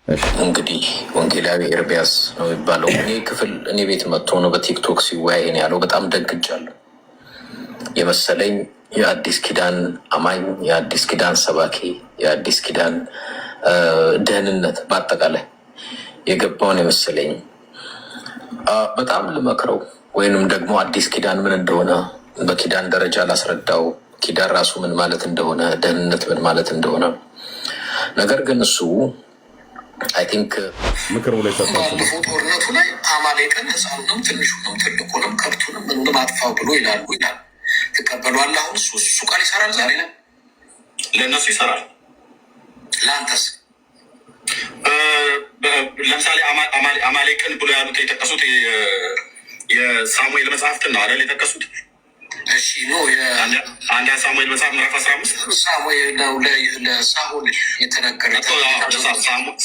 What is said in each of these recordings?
እንግዲህ ወንጌላዊ ኤርሚያስ ነው የሚባለው። እኔ ቤት መጥቶ ነው በቲክቶክ ሲወያይ ነው ያለው። በጣም ደንግጫለሁ። የመሰለኝ የአዲስ ኪዳን አማኝ፣ የአዲስ ኪዳን ሰባኪ፣ የአዲስ ኪዳን ደህንነት በአጠቃላይ የገባውን የመሰለኝ በጣም ልመክረው ወይንም ደግሞ አዲስ ኪዳን ምን እንደሆነ በኪዳን ደረጃ ላስረዳው፣ ኪዳን ራሱ ምን ማለት እንደሆነ፣ ደህንነት ምን ማለት እንደሆነ። ነገር ግን እሱ አይ ቲንክ ምክር ላይ ባለፈው ጦርነቱ ላይ አማሌቅን ሕፃኑንም ትንሹንም ትልቁንም ከብቱንም ምንም አጥፋው ብሎ ይላሉ። ትቀበሏል? አሁን እሱ ቃል ይሰራል። ዛሬ ላይ ለእነሱ ይሰራል። ለአንተስ? ለምሳሌ አማሌቅን ብሎ ያሉት የጠቀሱት የሳሙኤል መጽሐፍትን ነው አይደል የጠቀሱት? እሺ ነው አንድ ሳሙኤል መጽሐፍ ምዕራፍ 15 ሳሙኤል ነው ለሳኦል የተነገረ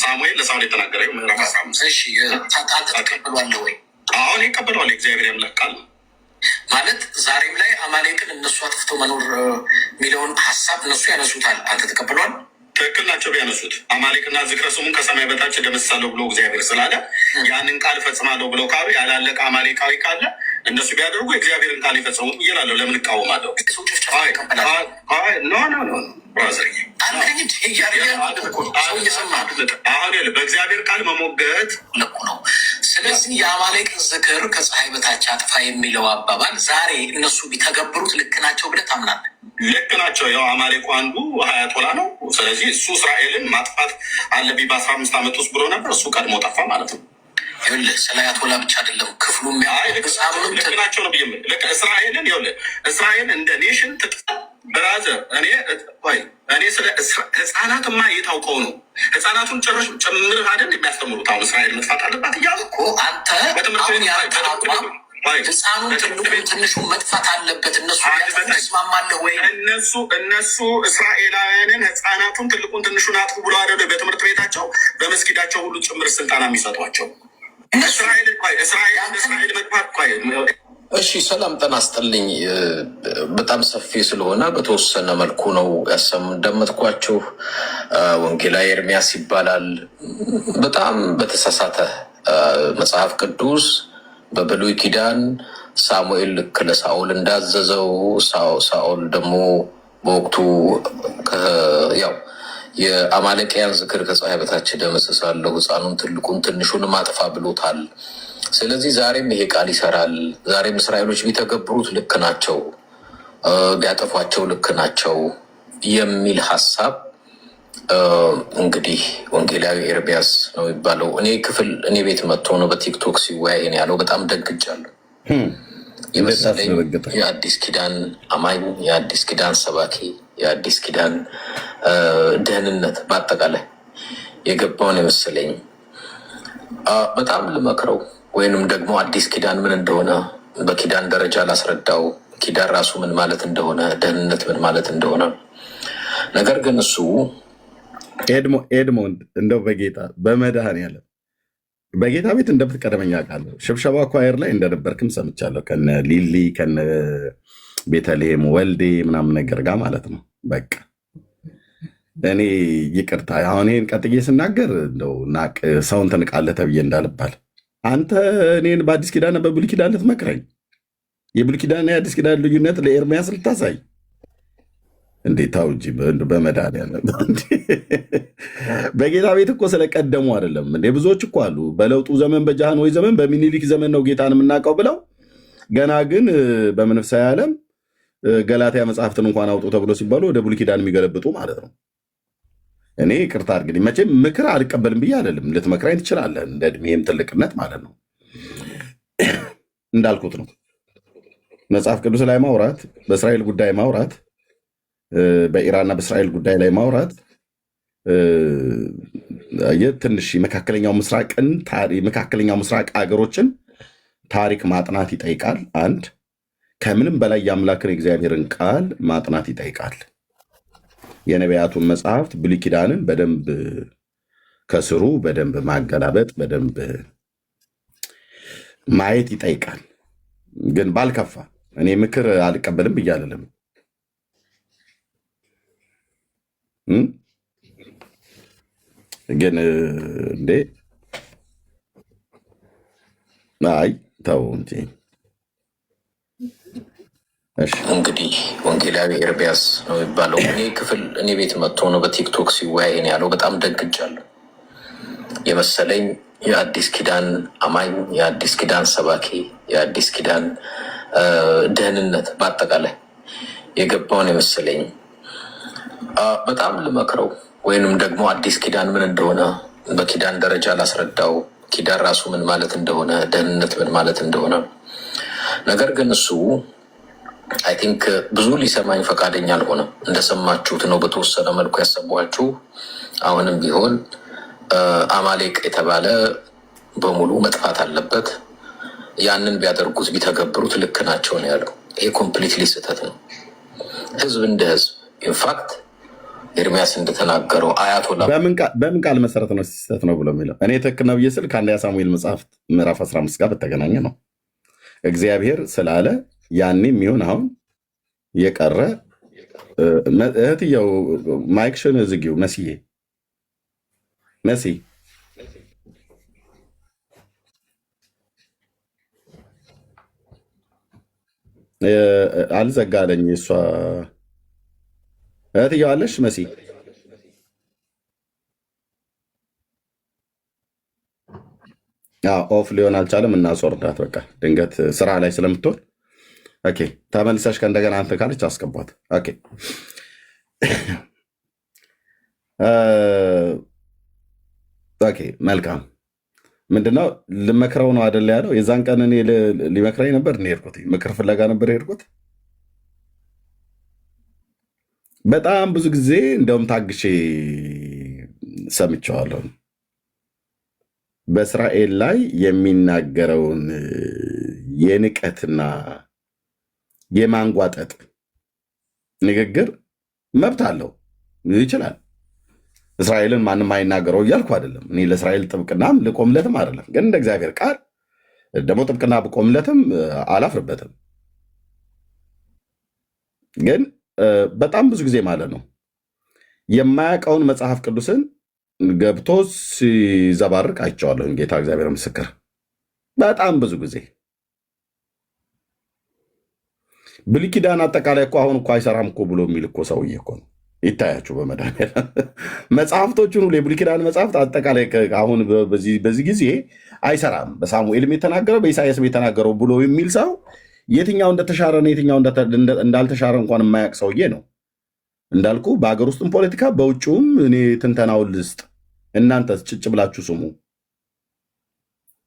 ሳሙኤል ለሳኦል የተናገረ ምዕራፍ 15። እሺ ተቀብሏለህ ወይ? አሁን ይቀበለዋል። የእግዚአብሔር ያምላክ ቃል ማለት ዛሬም ላይ አማሌቅን እነሱ አጥፍተው መኖር የሚለውን ሀሳብ እነሱ ያነሱታል። አንተ ተቀብሏል? ትክክል ናቸው ቢያነሱት። አማሌቅና ዝክረ ስሙን ከሰማይ በታች ደመሳለሁ ብሎ እግዚአብሔር ስላለ ያንን ቃል ፈጽማለሁ ብለው ካሉ ያላለቀ አማሌቃዊ ካለ እነሱ ቢያደርጉ የእግዚአብሔርን ቃል ይፈጽሙ እየላለሁ። ለምን እቃወማለሁ? አሁን በእግዚአብሔር ቃል መሞገት ልኩ ነው። ስለዚህ የአማሌቅ ዝክር ከፀሐይ በታች አጥፋ የሚለው አባባል ዛሬ እነሱ ቢተገብሩት ልክ ናቸው ብለህ ታምናለህ? ልክ ናቸው። ያው አማሌቁ አንዱ ሀያቶላ ነው። ስለዚህ እሱ እስራኤልን ማጥፋት አለብኝ በ15 ዓመት ውስጥ ብሎ ነበር። እሱ ቀድሞ ጠፋ ማለት ነው። ይኸውልህ ስለ አያቶላ ብቻ አይደለም ክፍሉ ልክ ናቸው ነው ብዬ እስራኤልን ይኸውልህ እስራኤል እንደ ኔሽን ትጥፋ ብራዘር። እኔ ስለ ህፃናትማ የታውቀው ነው። ህፃናቱን ጭምር አይደል የሚያስተምሩት? አሁን እስራኤል መጥፋት አለባት እያሉ እኮ አንተ ህፃኑን ትንሹ መጥፋት አለበት። እነሱ ተስማማለህ ወይ? እነሱ እስራኤላውያንን ህፃናቱን ትልቁን ትንሹን አጥፉ ብሎ አደ በትምህርት ቤታቸው በመስጊዳቸው ሁሉ ጭምር ስልጣና የሚሰጧቸው እስራኤል መጥፋት እሺ፣ ሰላም ጤና ይስጥልኝ። በጣም ሰፊ ስለሆነ በተወሰነ መልኩ ነው እንደምትኳችሁ። ወንጌላዊ ኤርሚያስ ይባላል። በጣም በተሳሳተ መጽሐፍ ቅዱስ በብሉይ ኪዳን ሳሙኤል ልክ ለሳኦል እንዳዘዘው ሳኦል ደግሞ በወቅቱ ያው የአማሌቅያን ዝክር ከፀሐይ በታች ደመስሳለሁ፣ ህፃኑን ትልቁን ትንሹን ማጥፋ ብሎታል። ስለዚህ ዛሬም ይሄ ቃል ይሰራል። ዛሬም እስራኤሎች ቢተገብሩት ልክ ናቸው፣ ቢያጠፏቸው ልክ ናቸው የሚል ሀሳብ እንግዲህ ወንጌላዊ ኤርሚያስ ነው የሚባለው። እኔ ቤት መጥቶ ነው በቲክቶክ ሲወያይ ነው ያለው። በጣም ደንግጫለሁ። የመሰለኝ የአዲስ ኪዳን አማኝ፣ የአዲስ ኪዳን ሰባኪ፣ የአዲስ ኪዳን ደህንነት በአጠቃላይ የገባውን የመሰለኝ በጣም ልመክረው ወይንም ደግሞ አዲስ ኪዳን ምን እንደሆነ በኪዳን ደረጃ ላስረዳው፣ ኪዳን ራሱ ምን ማለት እንደሆነ፣ ደህንነት ምን ማለት እንደሆነ። ነገር ግን እሱ ኤድሞንድ እንደው በጌታ በመድኃኔዓለም በጌታ ቤት እንደምትቀደመኝ አውቃለሁ። ሽብሸባ ኳየር ላይ እንደነበርክም ሰምቻለሁ። ከነ ሊሊ ከነ ቤተልሔም ወልዴ ምናምን ነገር ጋር ማለት ነው። በቃ እኔ ይቅርታ አሁን ይህን ቀጥዬ ስናገር እንደው ሰውን ትንቃለህ ተብዬ እንዳልባል አንተ እኔን በአዲስ ኪዳን በብሉይ ኪዳን ልትመክረኝ፣ የብሉይ ኪዳንና የአዲስ ኪዳን ልዩነት ለኤርሚያስ ልታሳይ እንዴት? ታው እንጂ በመድኃኒዓለም በጌታ ቤት እኮ ስለቀደሙ አይደለም እንዴ? ብዙዎች እኮ አሉ በለውጡ ዘመን በጃንሆይ ዘመን በሚኒሊክ ዘመን ነው ጌታን የምናውቀው ብለው ገና ግን በመንፈሳዊ ዓለም ገላትያ መጽሐፍትን እንኳን አውጡ ተብሎ ሲባሉ ወደ ብሉይ ኪዳን የሚገለብጡ ማለት ነው። እኔ ቅርታ አድርግልኝ፣ መቼም ምክር አልቀበልም ብዬ አይደለም። ልትመክራኝ ትችላለህ፣ እንደ እድሜም ትልቅነት ማለት ነው። እንዳልኩት ነው መጽሐፍ ቅዱስ ላይ ማውራት፣ በእስራኤል ጉዳይ ማውራት፣ በኢራንና በእስራኤል ጉዳይ ላይ ማውራት ትንሽ የመካከለኛው ምስራቅ ሀገሮችን ታሪክ ማጥናት ይጠይቃል። አንድ ከምንም በላይ የአምላክን እግዚአብሔርን ቃል ማጥናት ይጠይቃል። የነቢያቱን መጽሐፍት ብሉይ ኪዳንን በደንብ ከስሩ በደንብ ማገላበጥ በደንብ ማየት ይጠይቃል። ግን ባልከፋ እኔ ምክር አልቀበልም ብዬ አልልም። ግን እንዴ አይ ተው እንጂ። እንግዲህ ወንጌላዊ ኤርሚያስ ነው የሚባለው። እኔ ቤት መጥቶ ነው በቲክቶክ ሲወያይ ነው ያለው። በጣም ደንግጫለሁ። የመሰለኝ የአዲስ ኪዳን አማኝ፣ የአዲስ ኪዳን ሰባኪ፣ የአዲስ ኪዳን ደህንነት በአጠቃላይ የገባውን የመሰለኝ በጣም ልመክረው ወይንም ደግሞ አዲስ ኪዳን ምን እንደሆነ በኪዳን ደረጃ ላስረዳው፣ ኪዳን ራሱ ምን ማለት እንደሆነ፣ ደህንነት ምን ማለት እንደሆነ። ነገር ግን እሱ አይ ቲንክ ብዙ ሊሰማኝ ፈቃደኛ አልሆነም። እንደሰማችሁት ነው በተወሰነ መልኩ ያሰቧችሁ። አሁንም ቢሆን አማሌቅ የተባለ በሙሉ መጥፋት አለበት፣ ያንን ቢያደርጉት ቢተገብሩት ልክ ናቸው ነው ያለው። ይሄ ኮምፕሊትሊ ስህተት ነው። ህዝብ እንደ ህዝብ ኢንፋክት ኤርሚያስ እንደተናገረው አያቶላ በምን ቃል መሰረት ነው ስህተት ነው ብሎ የሚለው? እኔ ትክክል ነው ብዬ ስል ከአንደኛ ሳሙኤል መጽሐፍ ምዕራፍ 15 ጋር በተገናኘ ነው። እግዚአብሔር ስላለ ያኔ የሚሆን አሁን የቀረ እህትየው ማይክሽን ዝጊው መሲ አልዘጋለኝ። እሷ እህትየው አለሽ መሲ? ኦፍ ሊሆን አልቻለም። እናስወርዳት በቃ ድንገት ስራ ላይ ስለምትሆን። ኦኬ ተመልሰሽ ከእንደገና አንተ ካለች አስገቧት። ኦኬ ኦኬ መልካም። ምንድነው ልመክረው ነው አደለ ያለው? የዛን ቀን እኔ ሊመክረኝ ነበር ሄድኩት፣ ምክር ፍለጋ ነበር ሄድኩት። በጣም ብዙ ጊዜ እንደውም ታግሼ ሰምቼዋለሁ። በእስራኤል ላይ የሚናገረውን የንቀትና የማንጓጠጥ ንግግር መብት አለው፣ ይችላል። እስራኤልን ማንም አይናገረው እያልኩ አይደለም። እኔ ለእስራኤል ጥብቅናም ልቆምለትም አይደለም። ግን እንደ እግዚአብሔር ቃል ደግሞ ጥብቅና ብቆምለትም አላፍርበትም። ግን በጣም ብዙ ጊዜ ማለት ነው የማያውቀውን መጽሐፍ ቅዱስን ገብቶ ሲዘባርቅ አይቼዋለሁ። ጌታ እግዚአብሔር ምስክር። በጣም ብዙ ጊዜ ብሉይ ኪዳን አጠቃላይ እኮ አሁን እኮ አይሰራም እኮ ብሎ የሚል እኮ ሰውዬ እኮ ነው። ይታያችሁ በመድኃኒዓለም መጽሐፍቶቹን ሁሉ የብሉይ ኪዳን መጽሐፍት አጠቃላይ አሁን በዚህ ጊዜ አይሰራም፣ በሳሙኤልም የተናገረው በኢሳያስም የተናገረው ብሎ የሚል ሰው የትኛው እንደተሻረ ነው የትኛው እንዳልተሻረ እንኳን የማያውቅ ሰውዬ ነው። እንዳልኩ በሀገር ውስጥም ፖለቲካ በውጭውም እኔ ትንተናውን ልስጥ፣ እናንተ ጭጭ ብላችሁ ስሙ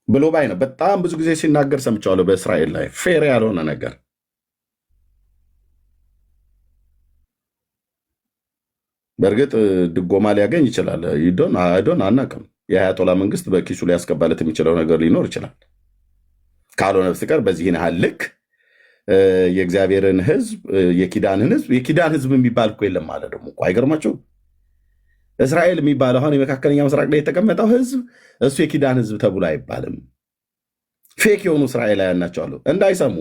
ብሎ ባይ ነው። በጣም ብዙ ጊዜ ሲናገር ሰምቼዋለሁ። በእስራኤል ላይ ፌር ያልሆነ ነገር በእርግጥ ድጎማ ሊያገኝ ይችላል። አይዶን አናውቅም። የአያቶላ መንግስት በኪሱ ሊያስገባለት የሚችለው ነገር ሊኖር ይችላል። ካልሆነ በስተቀር በዚህን ያህል ልክ የእግዚአብሔርን ህዝብ የኪዳን ህዝብ የሚባል እኮ የለም ማለት ደግሞ እኮ አይገርማቸውም። እስራኤል የሚባለው አሁን የመካከለኛ ምስራቅ ላይ የተቀመጠው ህዝብ እሱ የኪዳን ህዝብ ተብሎ አይባልም። ፌክ የሆኑ እስራኤላውያን ናቸው አሉ እንዳይሰሙ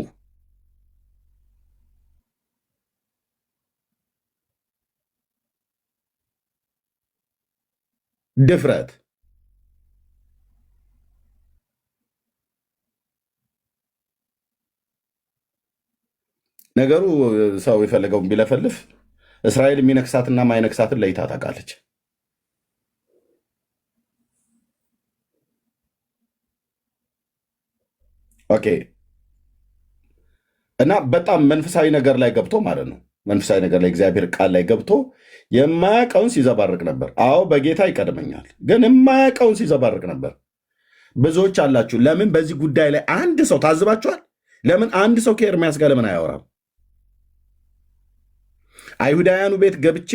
ድፍረት ነገሩ ሰው የፈለገውን ቢለፈልፍ እስራኤል የሚነክሳትና ማይነክሳትን ለይታ ታውቃለች። ኦኬ እና በጣም መንፈሳዊ ነገር ላይ ገብቶ ማለት ነው። መንፈሳዊ ነገር ላይ እግዚአብሔር ቃል ላይ ገብቶ የማያውቀውን ሲዘባርቅ ነበር። አዎ በጌታ ይቀድመኛል፣ ግን የማያውቀውን ሲዘባርቅ ነበር። ብዙዎች አላችሁ። ለምን በዚህ ጉዳይ ላይ አንድ ሰው ታዝባችኋል? ለምን አንድ ሰው ከኤርሚያስ ጋር ለምን አያወራም? አይሁዳውያኑ ቤት ገብቼ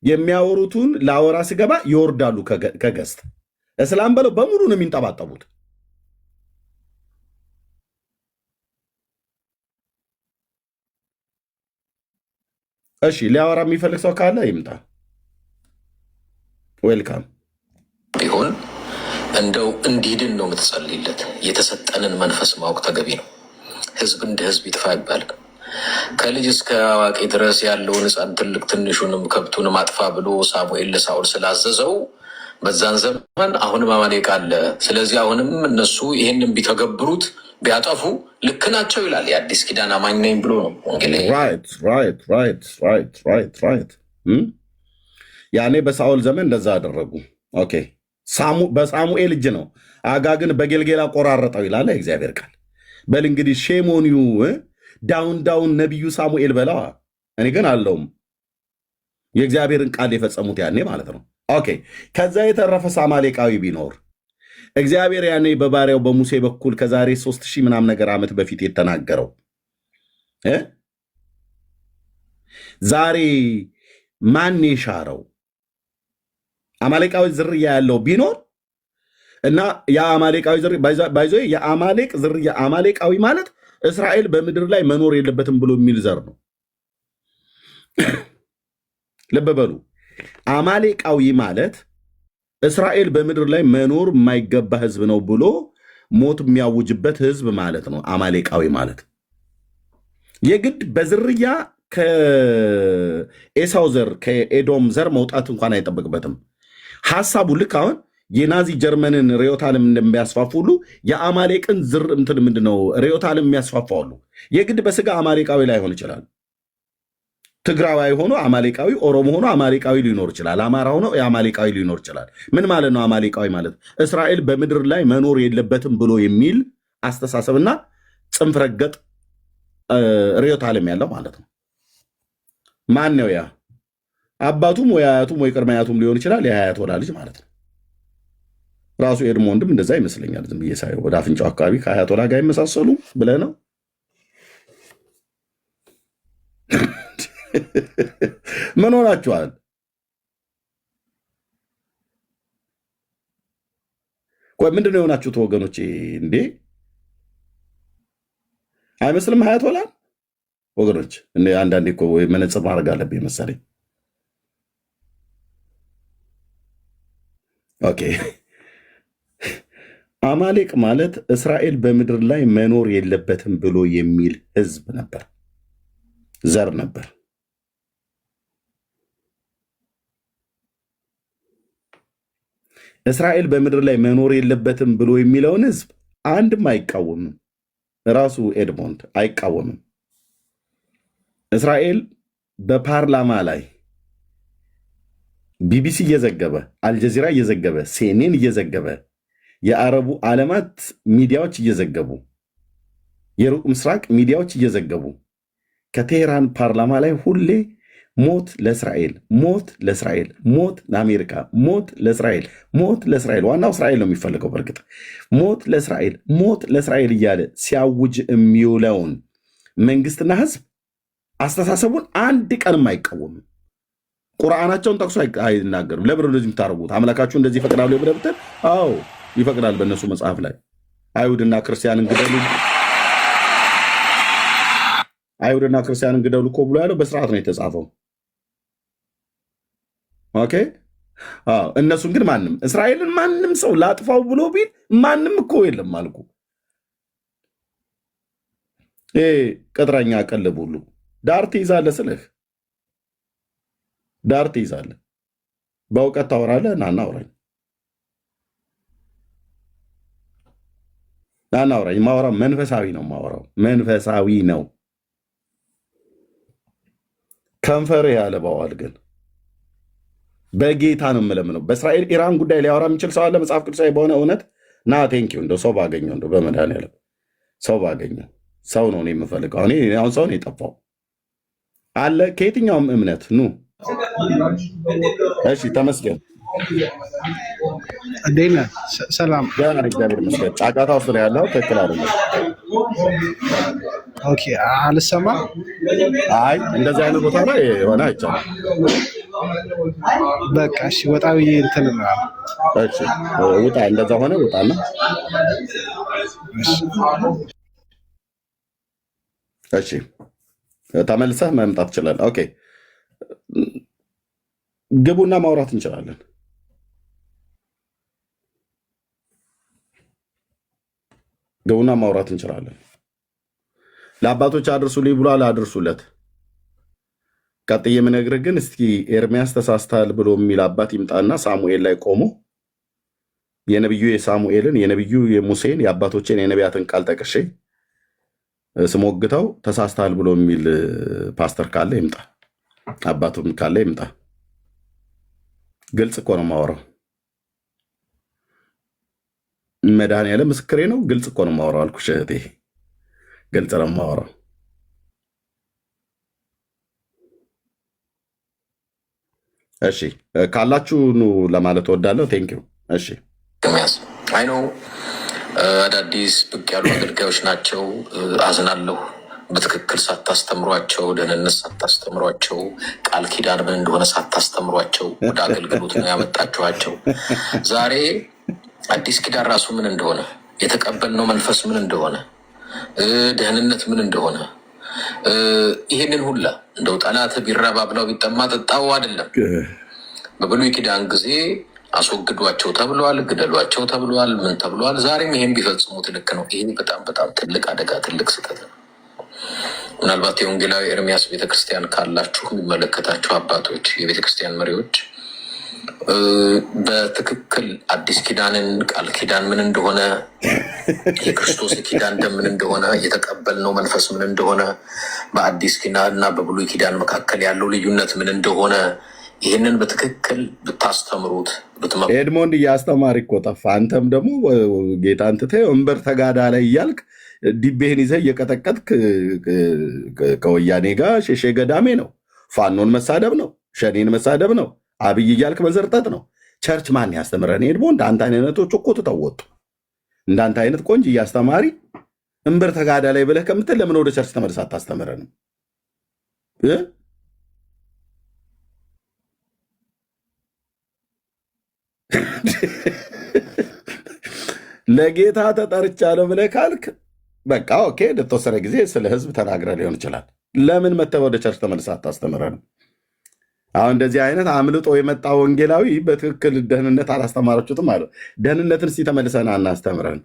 የሚያወሩትን ላወራ ስገባ ይወርዳሉ ከገስት እስላም በለው በሙሉ ነው የሚንጠባጠቡት። እሺ ሊያወራ የሚፈልግ ሰው ካለ ይምጣ። ዌልካም። ቢሆን እንደው እንዲድን ነው የምትጸልይለት። የተሰጠንን መንፈስ ማወቅ ተገቢ ነው። ህዝብ እንደ ህዝብ ይጥፋ አይባልም። ከልጅ እስከ አዋቂ ድረስ ያለውን ሕፃን ትልቅ ትንሹንም ከብቱንም አጥፋ ብሎ ሳሙኤል ለሳኦል ስላዘዘው በዛን ዘመን አሁንም አማሌቅ አለ። ስለዚህ አሁንም እነሱ ይህንን ቢተገብሩት ቢያጠፉ ልክ ናቸው ይላል። የአዲስ ኪዳን አማኝ ነኝ ብሎ ነው ወንጌል። ያኔ በሳኦል ዘመን እንደዛ አደረጉ። ኦኬ በሳሙኤል እጅ ነው። አጋግን በጌልጌላ ቆራረጠው ይላል እግዚአብሔር ቃል። በል እንግዲህ ሼሞኒዩ ዳውን ነቢዩ ሳሙኤል በለዋ። እኔ ግን አለውም የእግዚአብሔርን ቃል የፈጸሙት ያኔ ማለት ነው። ኦኬ ከዛ የተረፈ አማሌቃዊ ቢኖር እግዚአብሔር ያኔ በባሪያው በሙሴ በኩል ከዛሬ 3000 ምናምን ነገር ዓመት በፊት የተናገረው ዛሬ ማን የሻረው አማሌቃዊ ዝርያ ያለው ቢኖር እና የአማሌቃዊ ዝርያ ባይዞ የአማሌቅ ዝርያ አማሌቃዊ ማለት እስራኤል በምድር ላይ መኖር የለበትም ብሎ የሚል ዘር ነው። ልብ በሉ። አማሌቃዊ ማለት እስራኤል በምድር ላይ መኖር የማይገባ ህዝብ ነው ብሎ ሞት የሚያውጅበት ህዝብ ማለት ነው። አማሌቃዊ ማለት የግድ በዝርያ ከኤሳው ዘር ከኤዶም ዘር መውጣት እንኳን አይጠበቅበትም። ሐሳቡ ልክ አሁን የናዚ ጀርመንን ርዕዮተ ዓለም እንደሚያስፋፉ ሁሉ የአማሌቅን ዝር እንትን ምንድነው ርዕዮተ ዓለም የሚያስፋፋሉ። የግድ በስጋ አማሌቃዊ ላይሆን ይችላል። ትግራዋይ ሆኖ አማሌቃዊ፣ ኦሮሞ ሆኖ አማሌቃዊ ሊኖር ይችላል። አማራ ሆኖ የአማሌቃዊ ሊኖር ይችላል። ምን ማለት ነው አማሌቃዊ ማለት? እስራኤል በምድር ላይ መኖር የለበትም ብሎ የሚል አስተሳሰብና ጽንፍ ረገጥ ርዕዮተ ዓለም ያለው ማለት ነው። ማን ነው ያ? አባቱም ወይ አያቱም ወይ ቅድመ አያቱም ሊሆን ይችላል። የአያት ወላ ልጅ ማለት ነው። ራሱ ኤድሞንድም እንደዛ ይመስለኛል። ዝም ብዬ ሳየው ወደ አፍንጫው አካባቢ ከአያት ወላ ጋር ይመሳሰሉ ብለህ ነው። ምን ሆናችኋል? ቆይ ምንድን ነው የሆናችሁት ወገኖቼ? እንዴ አይመስልም? ሀያት ወላ ወገኖች፣ አንዳንዴ እኮ መነጽር ማድረግ አለብኝ መሰለኝ። ኦኬ አማሌቅ ማለት እስራኤል በምድር ላይ መኖር የለበትም ብሎ የሚል ህዝብ ነበር፣ ዘር ነበር። እስራኤል በምድር ላይ መኖር የለበትም ብሎ የሚለውን ህዝብ አንድም አይቃወምም። ራሱ ኤድሞንድ አይቃወምም። እስራኤል በፓርላማ ላይ ቢቢሲ እየዘገበ አልጀዚራ እየዘገበ ሲኤንኤን እየዘገበ የአረቡ ዓለማት ሚዲያዎች እየዘገቡ የሩቅ ምስራቅ ሚዲያዎች እየዘገቡ ከቴሄራን ፓርላማ ላይ ሁሌ ሞት ለእስራኤል፣ ሞት ለእስራኤል፣ ሞት ለአሜሪካ፣ ሞት ለእስራኤል፣ ሞት ለእስራኤል፣ ዋናው እስራኤል ነው የሚፈልገው። በእርግጥ ሞት ለእስራኤል፣ ሞት ለእስራኤል እያለ ሲያውጅ የሚውለውን መንግስትና ህዝብ አስተሳሰቡን አንድ ቀንም አይቃወምም። ቁርአናቸውን ጠቅሶ አይናገርም። ለምን እንደዚህ የምታደርጉት? አምላካችሁ እንደዚህ ይፈቅዳሉ ብለህ ብትል፣ አዎ ይፈቅዳል። በእነሱ መጽሐፍ ላይ አይሁድና ክርስቲያንን ግደሉ፣ አይሁድና ክርስቲያንን ግደሉ እኮ ብሎ ያለው በስርዓት ነው የተጻፈው። ኦኬ እነሱን ግን ማንም እስራኤልን ማንም ሰው ላጥፋው ብሎ ቢል ማንም እኮ የለም አልኩ። ቅጥረኛ ቀልብ ሁሉ ዳር ትይዛለህ ስልህ ዳር ትይዛለህ። በእውቀት ታወራለህ። ናና አውራኝ፣ ናና አውራኝ። ማወራው መንፈሳዊ ነው። ማወራው መንፈሳዊ ነው። ከንፈርህ ያለባዋል ግን በጌታ ነው የምለምነው። በእስራኤል ኢራን ጉዳይ ሊያወራ የሚችል ሰው አለ? መጽሐፍ ቅዱሳዊ በሆነ እውነት ና ቴንኪው። እንደው ሰው ባገኘው እንደው በመድኃኒዓለም ሰው ባገኘው ሰው ነው እኔ የምፈልገው። አሁን ሰው ነው የጠፋው አለ ከየትኛውም እምነት ኑ። እሺ ተመስገን። እንዴት ነህ? ሰላም ገና እግዚአብሔር ይመስገን። ጫጫታ ውስጥ ነው ያለው። ትክክል አይደለም። ኦኬ አልሰማም። አይ እንደዚህ አይነት ቦታ ላይ የሆነ አይቻልም። በቃ እሺ ወጣ ብዬ እንትን እላለሁ። እሺ ውጣ። እንደዛ ሆነ ውጣና እሺ ተመልሰህ መምጣት ትችላለህ። ኦኬ ግቡና ማውራት እንችላለን። ግቡና ማውራት እንችላለን። ለአባቶች አድርሱልኝ ብሏል፣ አድርሱለት። ቀጥዬ የምነግርህ ግን እስኪ ኤርሚያስ ተሳስተሃል ብሎ የሚል አባት ይምጣና ሳሙኤል ላይ ቆሞ የነቢዩ የሳሙኤልን የነቢዩ የሙሴን የአባቶችን የነቢያትን ቃል ጠቅሼ ስሞግተው ተሳስተሃል ብሎ የሚል ፓስተር ካለ ይምጣ፣ አባቱም ካለ ይምጣ። ግልጽ እኮ ነው የማወራው። መድኃኒዓለም ምስክሬ ነው። ግልጽ እኮ ነው የማወራው አልኩሽ እህቴ፣ ግልጽ ነው የማወራው። እሺ ካላችሁ ኑ ለማለት እወዳለሁ። ቴንኪው። እሺ አይ ነው አዳዲስ ብቅ ያሉ አገልጋዮች ናቸው። አዝናለሁ። በትክክል ሳታስተምሯቸው፣ ደህንነት ሳታስተምሯቸው፣ ቃል ኪዳን ምን እንደሆነ ሳታስተምሯቸው ወደ አገልግሎት ነው ያመጣችኋቸው። ዛሬ አዲስ ኪዳን ራሱ ምን እንደሆነ፣ የተቀበልነው መንፈስ ምን እንደሆነ፣ ደህንነት ምን እንደሆነ ይሄንን ሁላ እንደው ጠላት ቢራባ ብለው ቢጠማ ጠጣው አይደለም። በብሉይ ኪዳን ጊዜ አስወግዷቸው ተብሏል፣ ግደሏቸው ተብሏል፣ ምን ተብሏል። ዛሬም ይሄን ቢፈጽሙት ልክ ነው። ይሄ በጣም በጣም ትልቅ አደጋ፣ ትልቅ ስህተት ነው። ምናልባት የወንጌላዊ ኤርሚያስ ቤተክርስቲያን ካላችሁ የሚመለከታችሁ አባቶች፣ የቤተክርስቲያን መሪዎች በትክክል አዲስ ኪዳንን ቃል ኪዳን ምን እንደሆነ፣ የክርስቶስ የኪዳን ደም ምን እንደሆነ፣ የተቀበልነው መንፈስ ምን እንደሆነ፣ በአዲስ ኪዳን እና በብሉይ ኪዳን መካከል ያለው ልዩነት ምን እንደሆነ ይህንን በትክክል ብታስተምሩት ኤድሞንድ እያስተማሪ እኮ ጠፋ። አንተም ደግሞ ጌታን ትተህ ወንበር ተጋዳ ላይ እያልክ ዲቤህን ይዘህ እየቀጠቀጥክ ከወያኔ ጋር ሼሼ ገዳሜ ነው። ፋኖን መሳደብ ነው፣ ሸኔን መሳደብ ነው፣ አብይ እያልክ መዘርጠጥ ነው። ቸርች ማን ያስተምረን? ኤድሞንድ አንተ አይነቶች እኮ ትተወጡ። እንዳንተ አይነት ቆንጅ እያስተማሪ ወንበር ተጋዳ ላይ ብለህ ከምትል ለምን ወደ ቸርች ተመልሰህ አታስተምረንም? ለጌታ ተጠርቻለሁ ብለህ ካልክ በቃ ኦኬ፣ ለተወሰነ ጊዜ ስለ ህዝብ ተናግረህ ሊሆን ይችላል። ለምን መተህ ወደ ቸርች ተመልሰህ አታስተምረንም? አሁን እንደዚህ አይነት አምልጦ የመጣ ወንጌላዊ በትክክል ደህንነት አላስተማራችሁትም አለ። ደህንነትን እስኪ ተመልሰን አናስተምረን።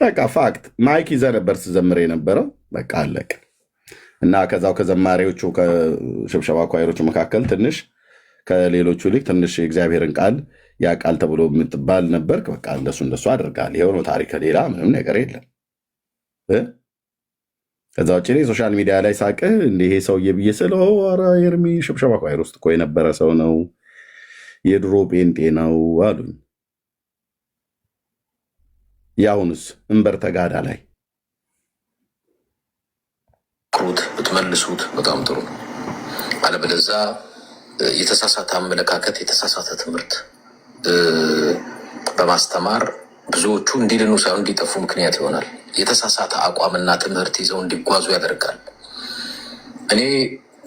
በቃ ፋክት ማይክ ይዘህ ነበር ስዘምር የነበረው። በቃ አለቅ እና ከዛው ከዘማሪዎቹ ከሽብሸባ ኳይሮቹ መካከል ትንሽ ከሌሎቹ ይልቅ ትንሽ የእግዚአብሔርን ቃል ያ ቃል ተብሎ የምትባል ነበር። በቃ እንደሱ አድርጋል። ይኸው ነው ታሪክ፣ ሌላ ምንም ነገር የለም። ከዛ ውጭ ሶሻል ሚዲያ ላይ ሳቅህ እንዲህ ይሄ ሰውዬ ብዬ ስለው ኧረ ኤርሚ ሽብሸባ ኳይር ውስጥ እኮ የነበረ ሰው ነው፣ የድሮ ጴንጤ ነው አሉኝ። የአሁንስ እንበር ተጋዳ ላይ ክሩት ብትመልሱት በጣም ጥሩ ነው። አለበለዛ የተሳሳተ አመለካከት፣ የተሳሳተ ትምህርት በማስተማር ብዙዎቹ እንዲድኑ ሳይሆን እንዲጠፉ ምክንያት ይሆናል። የተሳሳተ አቋምና ትምህርት ይዘው እንዲጓዙ ያደርጋል። እኔ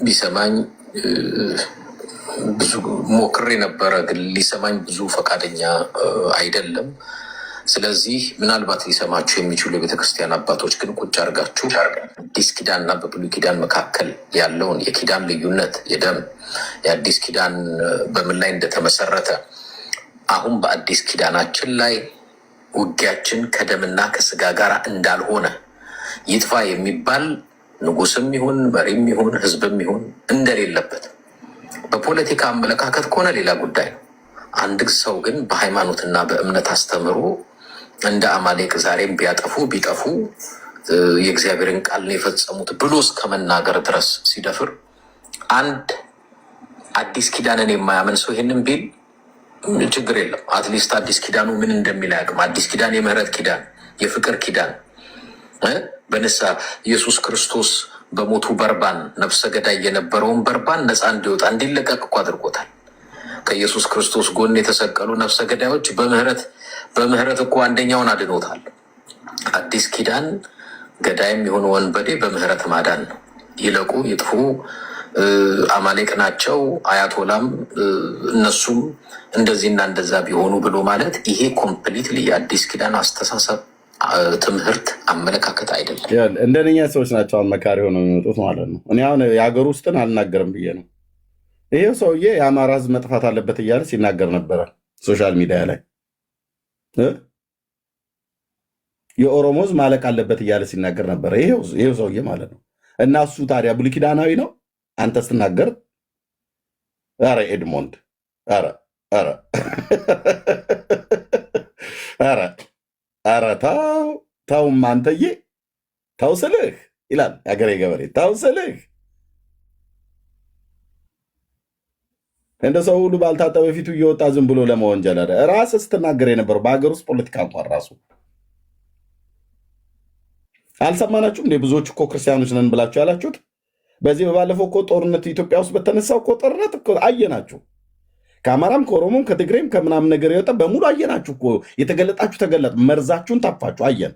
ቢሰማኝ ብዙ ሞክሬ ነበረ፣ ግን ሊሰማኝ ብዙ ፈቃደኛ አይደለም። ስለዚህ ምናልባት ሊሰማችሁ የሚችሉ የቤተክርስቲያን አባቶች ግን ቁጭ አድርጋችሁ አዲስ ኪዳንና በብሉይ ኪዳን መካከል ያለውን የኪዳን ልዩነት፣ የደም የአዲስ ኪዳን በምን ላይ እንደተመሰረተ፣ አሁን በአዲስ ኪዳናችን ላይ ውጊያችን ከደምና ከስጋ ጋር እንዳልሆነ፣ ይጥፋ የሚባል ንጉስም ይሁን መሪም ይሁን ህዝብም ይሁን እንደሌለበት፣ በፖለቲካ አመለካከት ከሆነ ሌላ ጉዳይ ነው። አንድ ሰው ግን በሃይማኖትና በእምነት አስተምሮ እንደ አማሌቅ ዛሬም ቢጠፉ የእግዚአብሔርን ቃል ነው የፈጸሙት ብሎ እስከ መናገር ድረስ ሲደፍር፣ አንድ አዲስ ኪዳንን የማያምን ሰው ይህንን ቢል ችግር የለም። አትሊስት አዲስ ኪዳኑ ምን እንደሚል አያውቅም። አዲስ ኪዳን የምህረት ኪዳን፣ የፍቅር ኪዳን፣ በንስሐ ኢየሱስ ክርስቶስ በሞቱ በርባን ነፍሰ ገዳይ የነበረውን በርባን ነፃ እንዲወጣ እንዲለቀቅ እኮ አድርጎታል። ከኢየሱስ ክርስቶስ ጎን የተሰቀሉ ነፍሰ ገዳዮች በምህረት እኮ አንደኛውን አድኖታል። አዲስ ኪዳን ገዳይም የሆነ ወንበዴ በምህረት ማዳን ነው። ይለቁ ይጥፉ አማሌቅ ናቸው አያቶላም እነሱም እንደዚህና እንደዛ ቢሆኑ ብሎ ማለት ይሄ ኮምፕሊትሊ የአዲስ ኪዳን አስተሳሰብ፣ ትምህርት፣ አመለካከት አይደለም። እንደነኛ ሰዎች ናቸው አሁን መካሪ ሆነው የሚወጡት ማለት ነው። እኔ አሁን የሀገር ውስጥን አልናገርም ብዬ ነው። ይሄው ሰውዬ የአማራ ህዝብ መጥፋት አለበት እያለ ሲናገር ነበረ ሶሻል ሚዲያ ላይ። የኦሮሞ ህዝብ ማለቅ አለበት እያለ ሲናገር ነበረ ይሄው ሰውዬ ማለት ነው። እና እሱ ታዲያ ብሉይ ኪዳናዊ ነው አንተ ስትናገር? ኧረ ኤድሞንድ ኧረ ኧረ ኧረ ኧረ ተውም አንተዬ ተው ስልህ ይላል የአገሬ ገበሬ። ተው ስልህ እንደ ሰው ሁሉ ባልታጠበ ፊቱ እየወጣ ዝም ብሎ ለመወንጀል ራስህ ስትናገር የነበረው በሀገር ውስጥ ፖለቲካ እንኳን ራሱ አልሰማናችሁም እንዴ? ብዙዎቹ እኮ ክርስቲያኖች ነን ብላችሁ ያላችሁት በዚህ በባለፈው እኮ ጦርነት ኢትዮጵያ ውስጥ በተነሳው እኮ ጦርነት እኮ አየናችሁ። ከአማራም ከኦሮሞም ከትግሬም ከምናምን ነገር የወጣ በሙሉ አየናችሁ እኮ። የተገለጣችሁ ተገለጥ፣ መርዛችሁን ታፋችሁ አየን።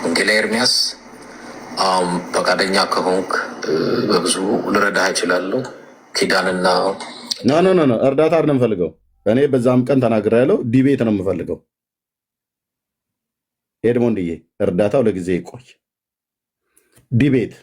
ወንጌላ ኤርሚያስ ፈቃደኛ ከሆንክ በብዙ ልረዳህ እችላለሁ። ኪዳንና ኖ እርዳታ አይደለም የምፈልገው እኔ በዛም ቀን ተናግሬያለሁ። ዲቤት ነው የምፈልገው። ኤድሞንድዬ እርዳታው ለጊዜ ይቆይ። ዲቤት